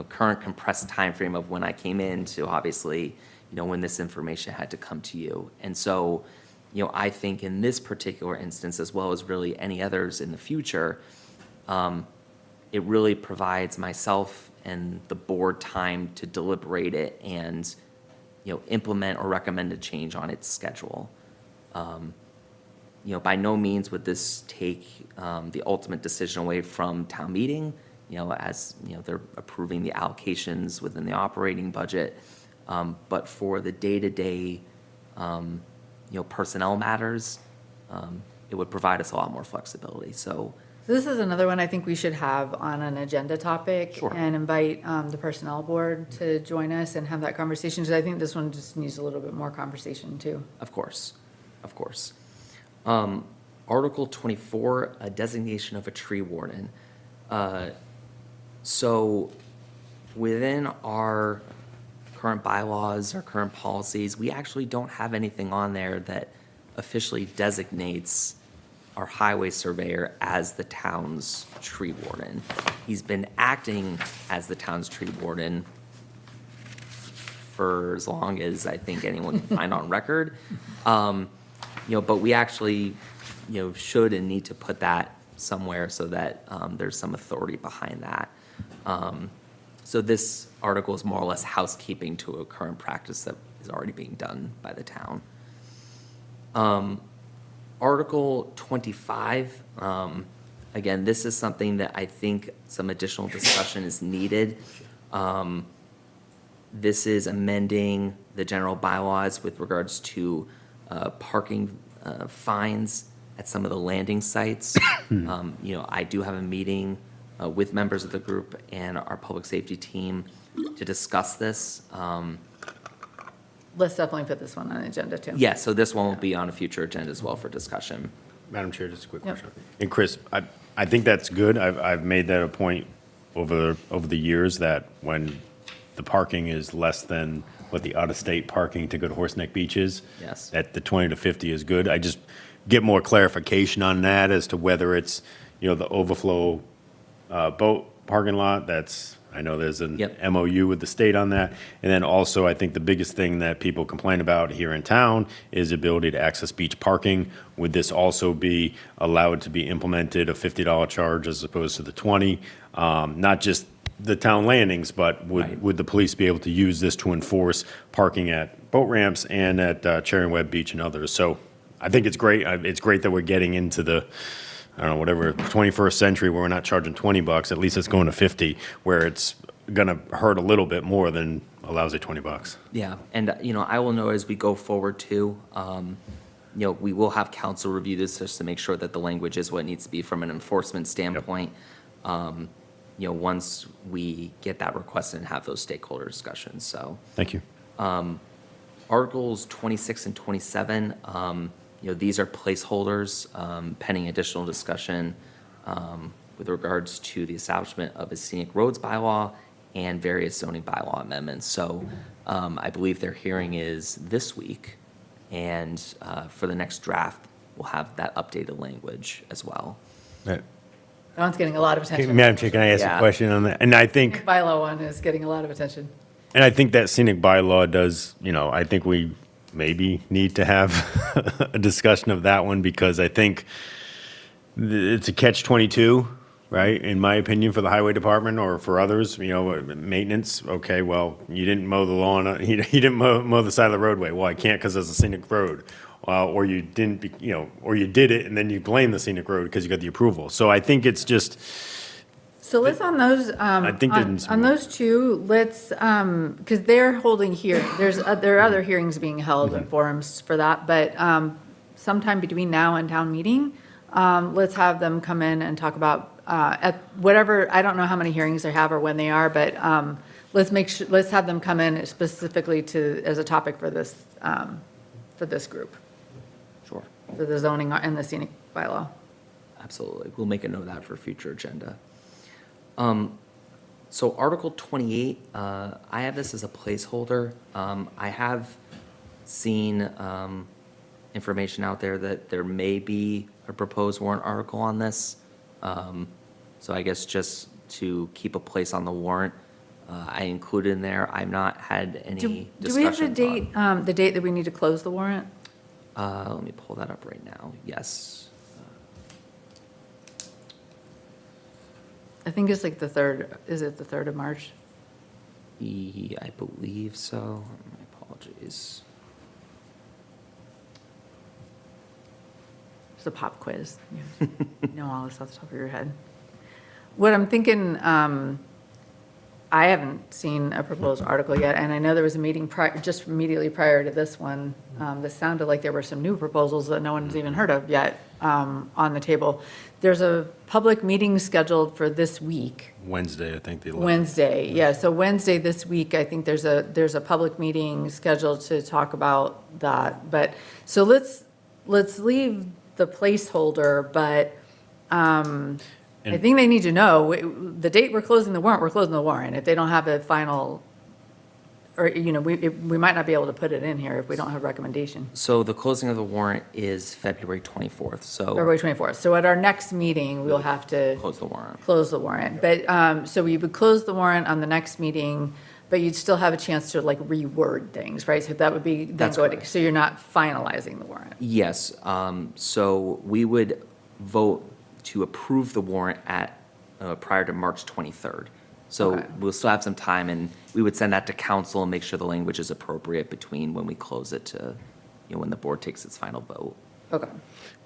current compressed timeframe of when I came in to obviously, when this information had to come to you. And so, I think in this particular instance, as well as really any others in the future, it really provides myself and the board time to deliberate it and, implement or recommend a change on its schedule. By no means would this take the ultimate decision away from town meeting, as, they're approving the allocations within the operating budget. But for the day-to-day, personnel matters, it would provide us a lot more flexibility. So This is another one I think we should have on an agenda topic. Sure. And invite the personnel board to join us and have that conversation, because I think this one just needs a little bit more conversation too. Of course, of course. Article 24, a designation of a tree warden. So within our current bylaws, our current policies, we actually don't have anything on there that officially designates our highway surveyor as the town's tree warden. He's been acting as the town's tree warden for as long as I think anyone can find on record. But we actually, should and need to put that somewhere so that there's some authority behind that. So this article is more or less housekeeping to a current practice that is already being done by the town. Article 25, again, this is something that I think some additional discussion is needed. This is amending the general bylaws with regards to parking fines at some of the landing sites. I do have a meeting with members of the group and our public safety team to discuss this. Let's definitely put this one on the agenda too. Yeah, so this one will be on a future agenda as well for discussion. Madam Chair, just a quick Yep. question. And Chris, I think that's good. I've made that a point over the years that when the parking is less than what the out-of-state parking to go to Horseneck Beach is, Yes. that the 20 to 50 is good. I just get more clarification on that as to whether it's, the overflow boat parking lot. I know there's an Yep. MOU with the state on that. And then also, I think the biggest thing that people complain about here in town is the ability to access beach parking. Would this also be allowed to be implemented, a $50 charge as opposed to the 20? Not just the town landings, but Right. would the police be able to use this to enforce parking at boat ramps and at Cherry and Webb Beach and others? So I think it's great. It's great that we're getting into the, 21st century where we're not charging $20. At least it's going to 50, where it's going to hurt a little bit more than a lousy $20. Yeah, and, I will know as we go forward too, we will have council review this just to make sure that the language is what it needs to be from an enforcement standpoint. Once we get that request and have those stakeholder discussions, so. Thank you. Articles 26 and 27, these are placeholders pending additional discussion with regards to the establishment of a scenic roads bylaw and various zoning bylaw amendments. So I believe their hearing is this week, and for the next draft, we'll have that updated language as well. That one's getting a lot of attention. Madam Chair, can I ask Yeah. a question on that? And I think Bylaw one is getting a lot of attention. that scenic bylaw does, I think we maybe need to have a discussion of that one, because I think it's a catch-22 right? In my opinion, for the highway department or for others, maintenance, okay, well, you didn't mow the lawn, you didn't mow the side of the roadway. Well, I can't because there's a scenic road. Or you didn't, or you did it and then you blame the scenic road because you got the approval. So I think it's just, So let's on those, I think there needs to on be- those two, let's, because they're holding here, there are other hearings being held and forums for that, but sometime between now and town meeting, let's have them come in and talk about, at whatever, I don't know how many hearings they have or when they are, but let's have them come in specifically as a topic for this group, Sure, for the zoning and the scenic bylaw. absolutely. We'll make a note of that for a future agenda. So Article 28, I have this as a placeholder. I have seen information out there that there may be a proposed warrant article on this. So I guess just to keep a place on the warrant, I included in there. I've not had any Do we have discussions on. the date that we need to close the warrant? Let me pull that up right now. Yes. I think it's like the 3rd, is it the 3rd of March? I believe so. My apologies. It's a pop quiz. You know all this off the top of your head. What I'm thinking, I haven't seen a proposed article yet, and I know there was a meeting just immediately prior to this one. That sounded like there were some new proposals that no one's even heard of yet on the table. There's a public meeting scheduled for this week. Wednesday, I think, the 11th. Wednesday, yeah, so Wednesday this week, I think there's a public meeting scheduled to talk about that. But, so let's leave the placeholder, but I think they need to know, the date we're closing the warrant. If they don't have a final, or, we might not be able to put it in here if we don't have recommendation. So the closing of the warrant is February 24th, so. February 24th. So at our next meeting, we'll have to Close the warrant. close the warrant. But, so we would close the warrant on the next meeting, but you'd still have a chance to like reword things, right? So that would be, then That's go, correct. so you're not finalizing the warrant. Yes, so we would vote to approve the warrant prior to March 23rd. So Okay. we'll still have some time, and we would send that to council and make sure the language is appropriate between when we close it to, when the board takes its final vote. Okay.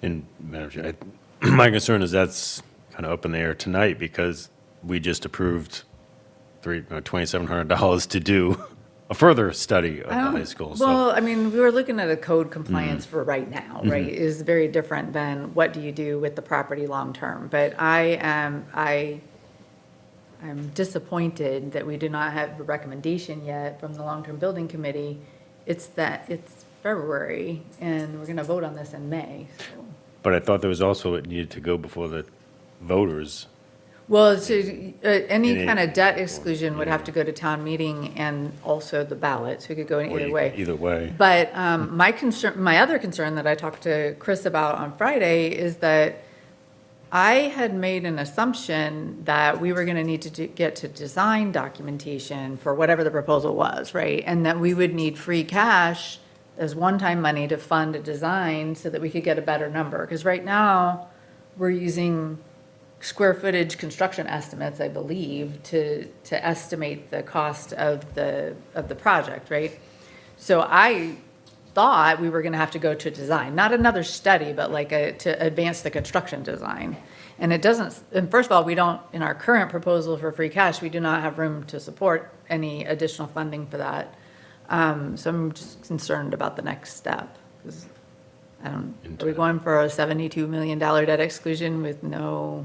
And Madam Chair, my concern is that's kind of up in the air tonight because we just approved $2,700 to do a further study of the high school. So Well, I mean, we were looking at a code compliance for right now, right? Is very different than what do you do with the property long-term? But I'm disappointed that we do not have a recommendation yet from the long-term building committee. It's February, and we're gonna vote on this in May, so. But I thought there was also, it needed to go before the voters. Well, so, any In kind a- of debt exclusion would have to go to town meeting and also the ballot, so it could go in or either you- way. Either way. But my other concern that I talked to Chris about on Friday is that I had made an assumption that we were gonna need to get to design documentation for whatever the proposal was, right? And that we would need free cash as one-time money to fund a design so that we could get a better number. Because right now, we're using square footage construction estimates, I believe, to estimate the cost of the project, right? So I thought we were gonna have to go to design, not another study, but like to advance the construction design. And it doesn't, and first of all, we don't, in our current proposal for free cash, we do not have room to support any additional funding for that. So I'm just concerned about the next step, 'cause are we going for a $72 million debt exclusion with no,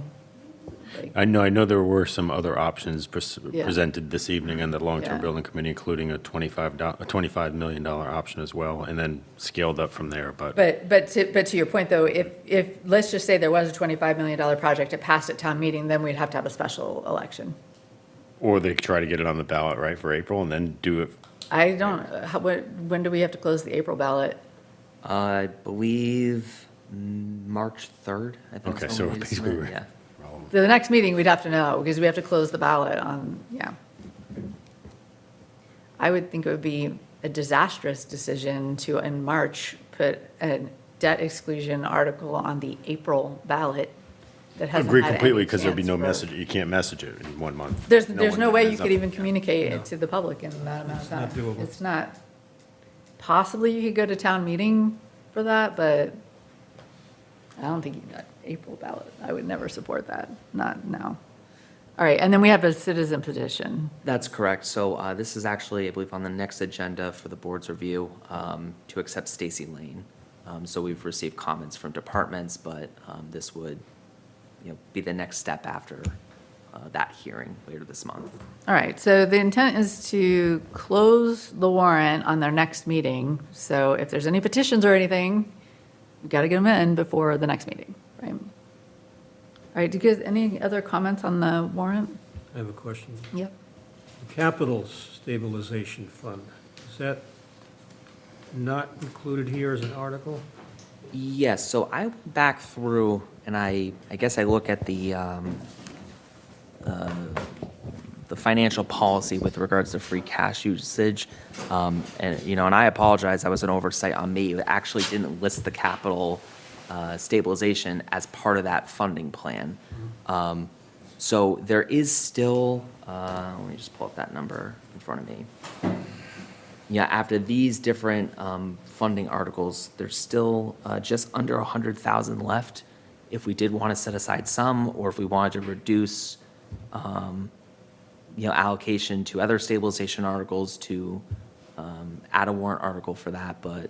I know there were some other options Yeah. presented this evening in the Yeah. long-term building committee, including a $25 million option as well, and then scaled up from there, but. But to your point, though, if, let's just say there was a $25 million project, it passed at town meeting, then we'd have to have a special election. Or they could try to get it on the ballot, right, for April, and then do it. I don't, when do we have to close the April ballot? I believe March 3rd, I think. Okay, is so when we basically submit, we're- yeah. The next meeting, we'd have to know, because we have to close the ballot on, yeah. I would think it would be a disastrous decision to, in March, put a debt exclusion article on the April ballot. that hasn't Agree had any completely, because there'd be chance no for- message, you can't message it in 1 month. There's one no way you has could nothing. even communicate it to the public in that amount of time. not doable. It's not, possibly you could go to town meeting for that, but I don't think you got April ballot. I would never support that, not now. All right, and then we have a citizen petition. That's correct. So this is actually, I believe, on the next agenda for the board's review to accept Stacy Lane. So we've received comments from departments, but this would, be the next step after that hearing later this month. All right, so the intent is to close the warrant on their next meeting. So if there's any petitions or anything, we've got to get them in before the next meeting, right? All right, do you guys, any other comments on the warrant? I have a question. Yep. The Capital Stabilization Fund, is that not included here as an article? Yes, so I went back through and I guess I look at the financial policy with regards to free cash usage. And I apologize, that was an oversight on me. It actually didn't list the capital stabilization as part of that funding plan. So there is still, let me just pull up that number in front of me. Yeah, after these different funding articles, there's still just under 100,000 left if we did want to set aside some, or if we wanted to reduce, allocation to other stabilization articles to add a warrant article for that, but.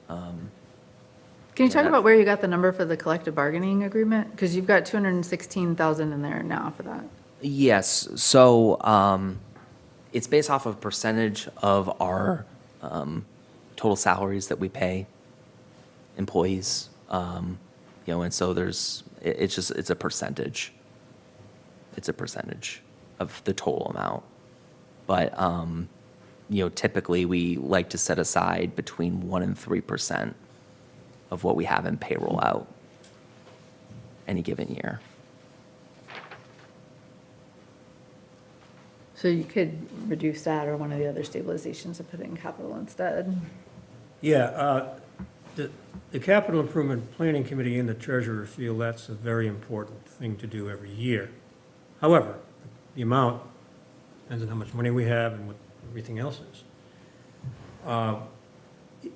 Can you talk about where you got the number for the collective bargaining agreement? Because you've got 216,000 in there now for that. Yes, so it's based off of percentage of our total salaries that we pay employees. And so it's a percentage. It's a percentage of the total amount. But, typically we like to set aside between 1% and 3% of what we have in payroll out any given year. So you could reduce that or one of the other stabilizations and put it in capital instead. Yeah, the Capital Improvement Planning Committee and the treasurer feel that's a very important thing to do every year. However, the amount depends on how much money we have and what everything else is.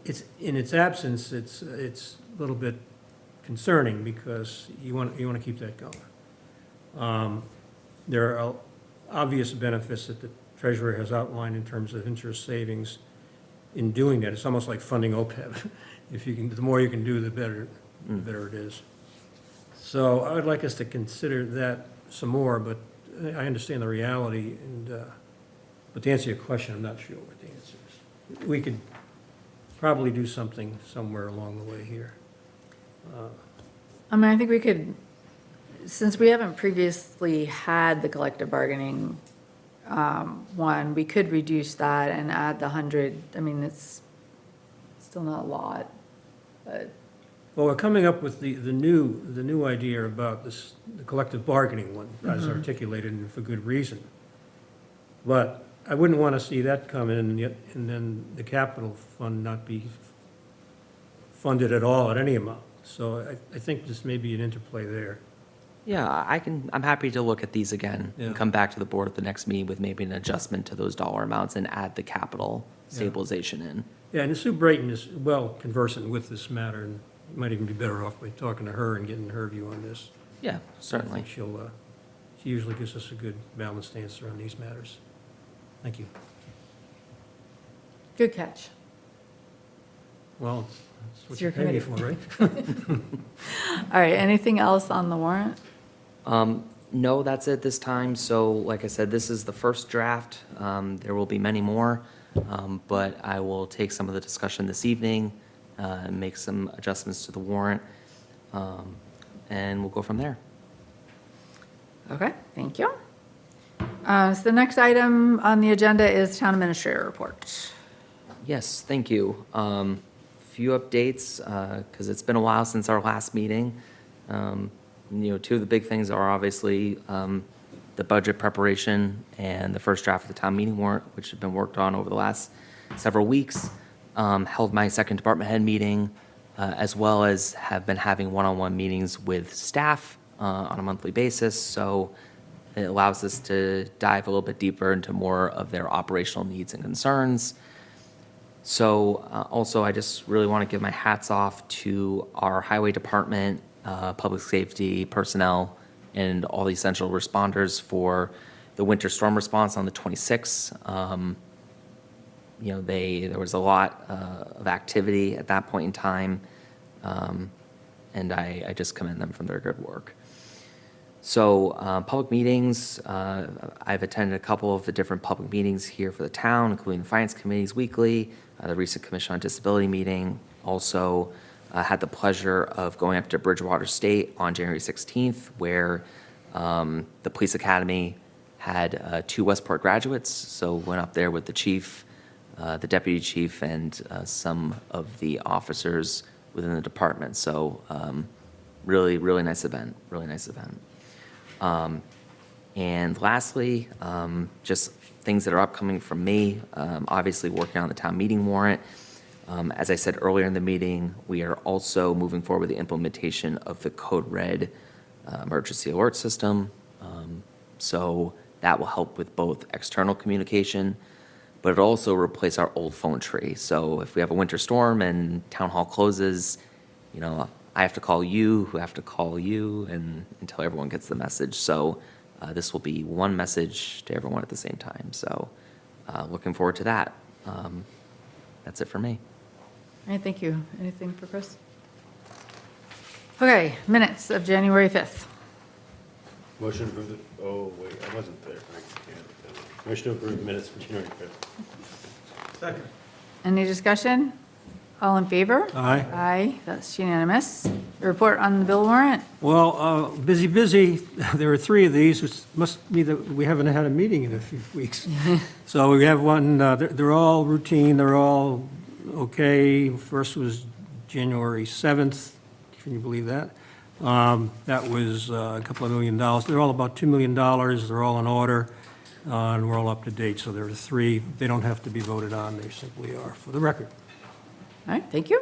It's, in its absence, it's a little bit concerning because you want to keep that going. There are obvious benefits that the treasurer has outlined in terms of interest savings in doing that. It's almost like funding OPEB. If you can, the more you can do, the better it is. So I would like us to consider that some more, but I understand the reality, and but to answer your question, I'm not sure what the answer is. We could probably do something somewhere along the way here. I think we could, since we haven't previously had the collective bargaining one, we could reduce that and add the 100. It's still not a lot, but. Well, we're coming up with the new idea about this, the collective bargaining one, as articulated and for good reason. But I wouldn't want to see that come in and then the capital fund not be funded at all at any amount. So I think this may be an interplay there. Yeah, I'm happy to look at these again Yeah. and come back to the board at the next meeting with maybe an adjustment to those dollar amounts and add the capital stabilization in. Yeah, and Sue Brayton is well conversant with this matter, and you might even be better off by talking to her and getting her view on this. Yeah, I certainly. think she usually gives us a good balanced answer on these matters. Thank you. Good catch. Well, that's what It's you your pay me for, committee. right? All right, anything else on the warrant? No, that's it this time. So like I said, this is the first draft. There will be many more, but I will take some of the discussion this evening, and make some adjustments to the warrant, and we'll go from there. Okay, thank you. So the next item on the agenda is town administrator report. Yes, thank you. Few updates, because it's been a while since our last meeting. Two of the big things are obviously the budget preparation and the first draft of the town meeting warrant, which have been worked on over the last several weeks. Held my second department head meeting, as well as have been having one-on-one meetings with staff on a monthly basis. So it allows us to dive a little bit deeper into more of their operational needs and concerns. So also, I just really want to give my hats off to our highway department, public safety personnel, and all the essential responders for the winter storm response on the 26th. There was a lot of activity at that point in time, and I just commend them for their good work. So public meetings, I've attended a couple of the different public meetings here for the town, including the Finance Committee's weekly, the recent Commission on Disability meeting. Also had the pleasure of going up to Bridgewater State on January 16th, where the Police Academy had 2 Westport graduates. So went up there with the chief, the deputy chief, and some of the officers within the department. So really, really nice event, really nice event. And lastly, just things that are upcoming from me, obviously working on the town meeting warrant. As I said earlier in the meeting, we are also moving forward with the implementation of the Code Red emergency alert system. So that will help with both external communication, but it'll also replace our old phone tree. So if we have a winter storm and town hall closes, I have to call you, who have to call you, and until everyone gets the message. So this will be one message to everyone at the same time. So looking forward to that. That's it for me. All right, thank you. Anything for Chris? Okay, minutes of January 5th. Motion to approve the, oh, wait, I wasn't there. I can't. Motion to approve the minutes for January 5th. Second. Any discussion? All in favor? Aye. Aye, that's unanimous. Report on the bill warrant? Well, busy. There are 3 of these, which must mean that we haven't had a meeting in a few weeks. So we have one, they're all routine, they're all okay. First was January 7th, can you believe that? That was a couple of $1 million. They're all about $2 million, they're all in order, and we're all up to date. So there are 3, they don't have to be voted on, they simply are, for the record. All right, thank you.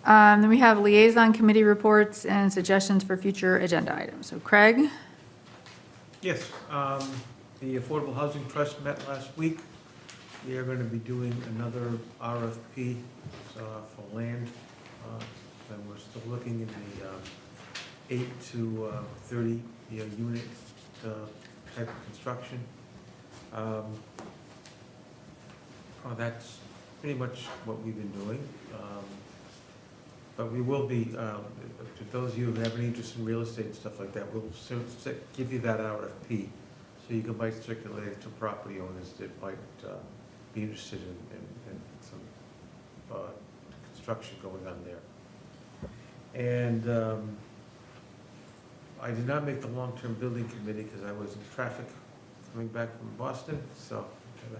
Then we have liaison committee reports and suggestions for future agenda items. So Craig? Yes, the Affordable Housing Trust met last week. We are going to be doing another RFP for land. And we're still looking in the 8 to 30 unit type of construction. That's pretty much what we've been doing. But we will be, to those of you who have any interest in real estate and stuff like that, we'll give you that RFP so you can might circulate it to property owners that might be interested in some construction going on there. And I did not make the long-term building committee because I was in traffic coming back from Boston, so I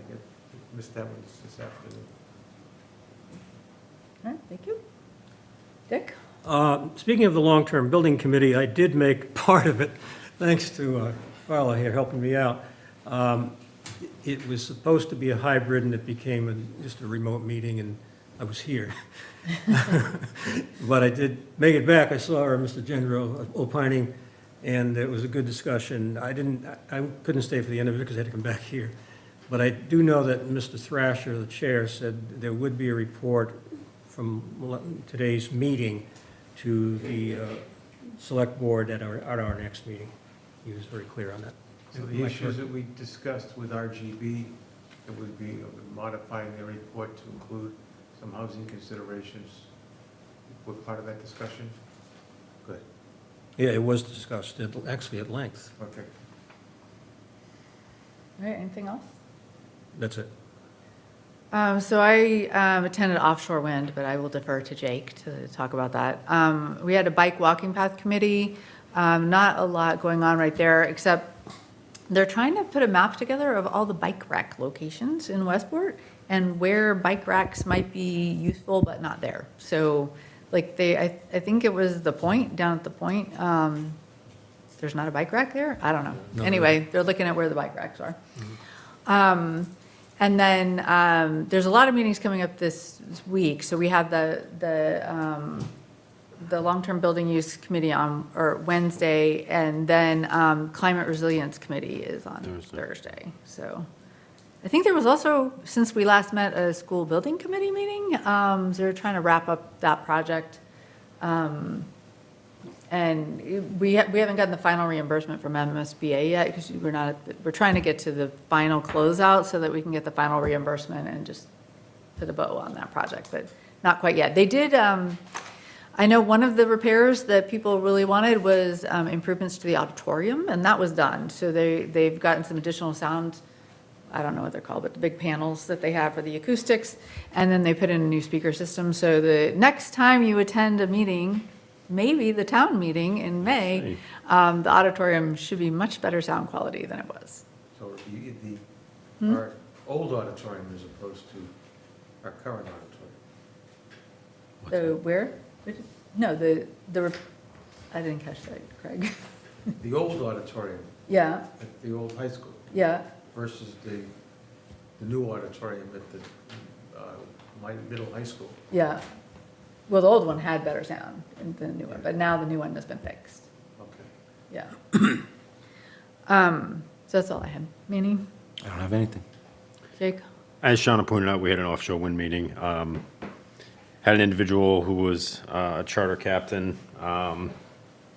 missed that one this afternoon. All right, thank you. Dick? Speaking of the long-term building committee, I did make part of it, thanks to Carla here helping me out. It was supposed to be a hybrid, and it became just a remote meeting, and I was here. But I did make it back. I saw Mr. Gendro opining, and it was a good discussion. I couldn't stay for the end of it because I had to come back here. But I do know that Mr. Thrasher, the chair, said there would be a report from today's meeting to the select board at our next meeting. He was very clear on that. So the issues that we discussed with RGB, it would be modifying the report to include some housing considerations. Were part of that discussion? Good. Yeah, it was discussed, actually at length. Okay. All right, anything else? That's it. So I attended Offshore Wind, but I will defer to Jake to talk about that. We had a bike walking path committee. Not a lot going on right there, except they're trying to put a map together of all the bike rack locations in Westport and where bike racks might be useful but not there. So like I think it was the Point, down at the Point. There's not a bike rack there? I don't know. No, Anyway, they're looking at where the bike racks are. And then there's a lot of meetings coming up this week. So we have the the Long-Term Building Use Committee on, or Wednesday, and then Climate Resilience Committee is on Thursday. So I think there was also, since we last met, a school building committee meeting. So they're trying to wrap up that project. And we haven't gotten the final reimbursement from MSBA yet, because we're trying to get to the final closeout so that we can get the final reimbursement and just put a bow on that project, but not quite yet. They did, I know one of the repairs that people really wanted was improvements to the auditorium, and that was done. So they've gotten some additional sound, I don't know what they're called, but the big panels that they have for the acoustics, and then they put in a new speaker system. So the next time you attend a meeting, maybe the town meeting in May, the auditorium should be much better sound quality than it was. So our old auditorium as opposed to our current auditorium. So where? No, I didn't catch that, Craig. The old auditorium Yeah, at the old high school yeah. versus the new auditorium at the my middle high school. Yeah. Well, the old one had better sound than the new one, but now the new one has been fixed. Okay. Yeah. So that's all I had. Manny, I don't have anything. Jake? As Shauna pointed out, we had an offshore wind meeting. Had an individual who was a charter captain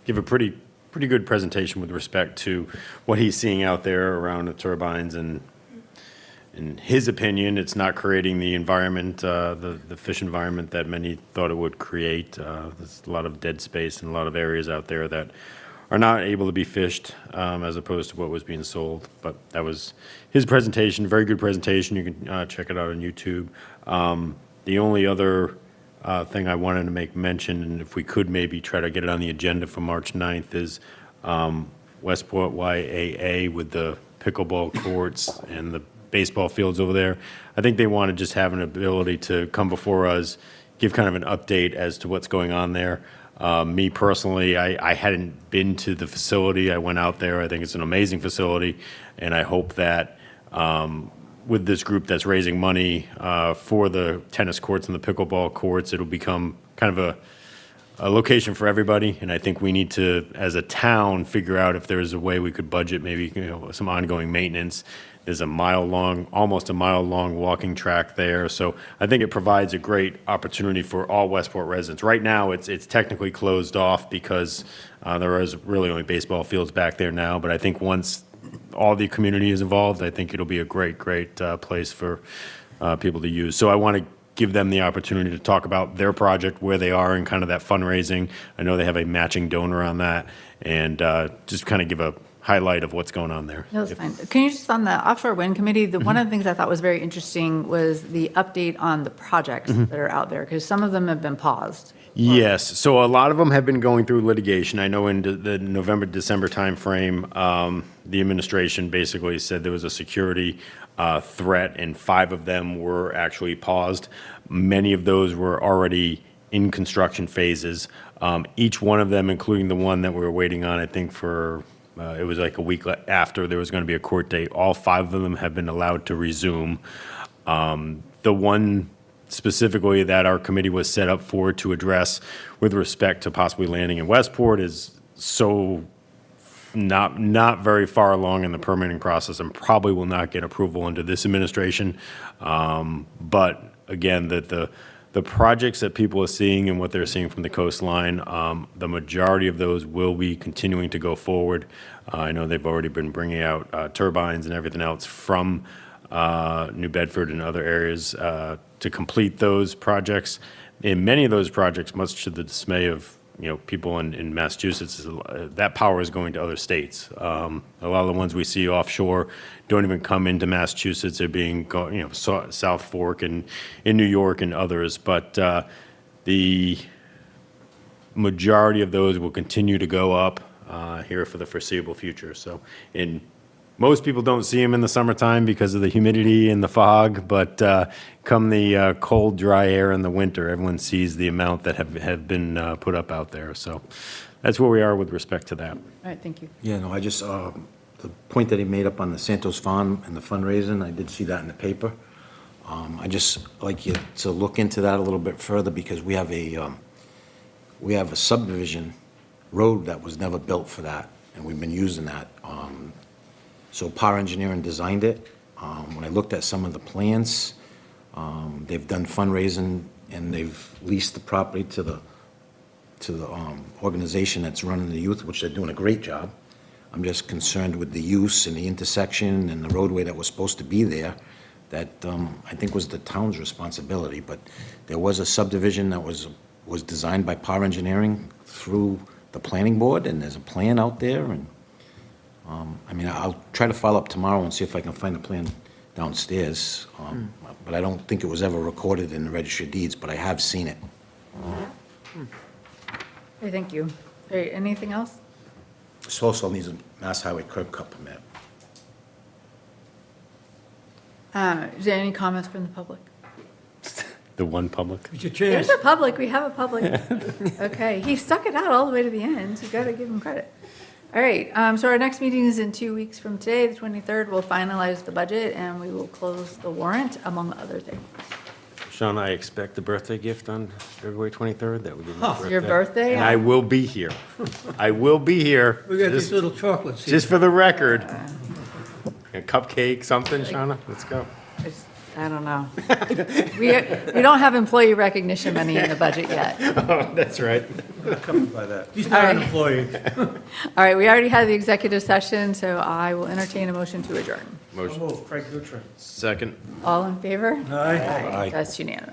give a pretty good presentation with respect to what he's seeing out there around the turbines, and in his opinion, it's not creating the environment, the fish environment that many thought it would create. There's a lot of dead space and a lot of areas out there that are not able to be fished, as opposed to what was being sold. But that was his presentation, very good presentation. You can check it out on YouTube. The only other thing I wanted to make mention, and if we could maybe try to get it on the agenda for March 9th, is Westport YAA with the pickleball courts and the baseball fields over there. I think they want to just have an ability to come before us, give kind of an update as to what's going on there. Me personally, I hadn't been to the facility. I went out there. I think it's an amazing facility, and I hope that with this group that's raising money for the tennis courts and the pickleball courts, it'll become kind of a location for everybody. And I think we need to, as a town, figure out if there's a way we could budget maybe some ongoing maintenance. There's almost a mile long walking track there. So I think it provides a great opportunity for all Westport residents. Right now, it's technically closed off because there is really only baseball fields back there now. But I think once all the community is involved, I think it'll be a great place for people to use. So I want to give them the opportunity to talk about their project, where they are, and kind of that fundraising. I know they have a matching donor on that, and just kind of give a highlight of what's going on there. No, that's fine. Can you just, on the offshore wind committee, one of the things I thought was very interesting was the update on the projects that are out there, because some of them have been paused. Yes, so a lot of them have been going through litigation. I know in the November, December timeframe, the administration basically said there was a security threat, and 5 of them were actually paused. Many of those were already in construction phases. Each one of them, including the one that we were waiting on, I think for, it was like a week after there was going to be a court date, all 5 of them have been allowed to resume. The one specifically that our committee was set up for to address with respect to possibly landing in Westport is so not very far along in the permitting process, and probably will not get approval under this administration. But again, the projects that people are seeing and what they're seeing from the coastline, the majority of those will be continuing to go forward. I know they've already been bringing out turbines and everything else from New Bedford and other areas to complete those projects. In many of those projects, much to the dismay of people in Massachusetts, that power is going to other states. A lot of the ones we see offshore don't even come into Massachusetts. They're being South Fork and in New York and others. But the majority of those will continue to go up here for the foreseeable future. So most people don't see them in the summertime because of the humidity and the fog, but come the cold, dry air in the winter, everyone sees the amount that have been put up out there. So that's where we are with respect to that. All right, thank you. Yeah, no, I just, the point that he made up on the Santos Farm and the fundraising, I did see that in the paper. I just like you to look into that a little bit further, because we have we have a subdivision road that was never built for that, and we've been using that. So Power Engineering designed it. When I looked at some of the plans, they've done fundraising, and they've leased the property to the organization that's running the youth, which they're doing a great job. I'm just concerned with the use and the intersection and the roadway that was supposed to be there, that I think was the town's responsibility. But there was a subdivision that was designed by Power Engineering through the planning board, and there's a plan out there, and I mean, I'll try to follow up tomorrow and see if I can find the plan downstairs. But I don't think it was ever recorded in the Registry of Deeds, but I have seen it. Okay, thank you. All right, anything else? This also needs a Mass Highway curb cut permit. Is there any comments from the public? The one public. It's your There's chance. a public, we have a public. Okay, he stuck it out all the way to the end, you gotta give him credit. All right, so our next meeting is in 2 weeks from today, the 23rd. We'll finalize the budget and we will close the warrant, among other things. Sean, I expect a birthday gift on February 23rd. That would be my birthday. Your birthday? And I will be here. I will be here. We got these Just- little chocolates here. Just for the record. A cupcake, something, Shauna? Let's go. I don't know. We don't have employee recognition money in the budget yet. Oh, that's right. Covered by that. He's not an All right. employee. All right, we already had the executive session, so I will entertain a motion to adjourn. So moved. Craig Dutra. Second. All in favor? Aye. Aye. That's unanimous.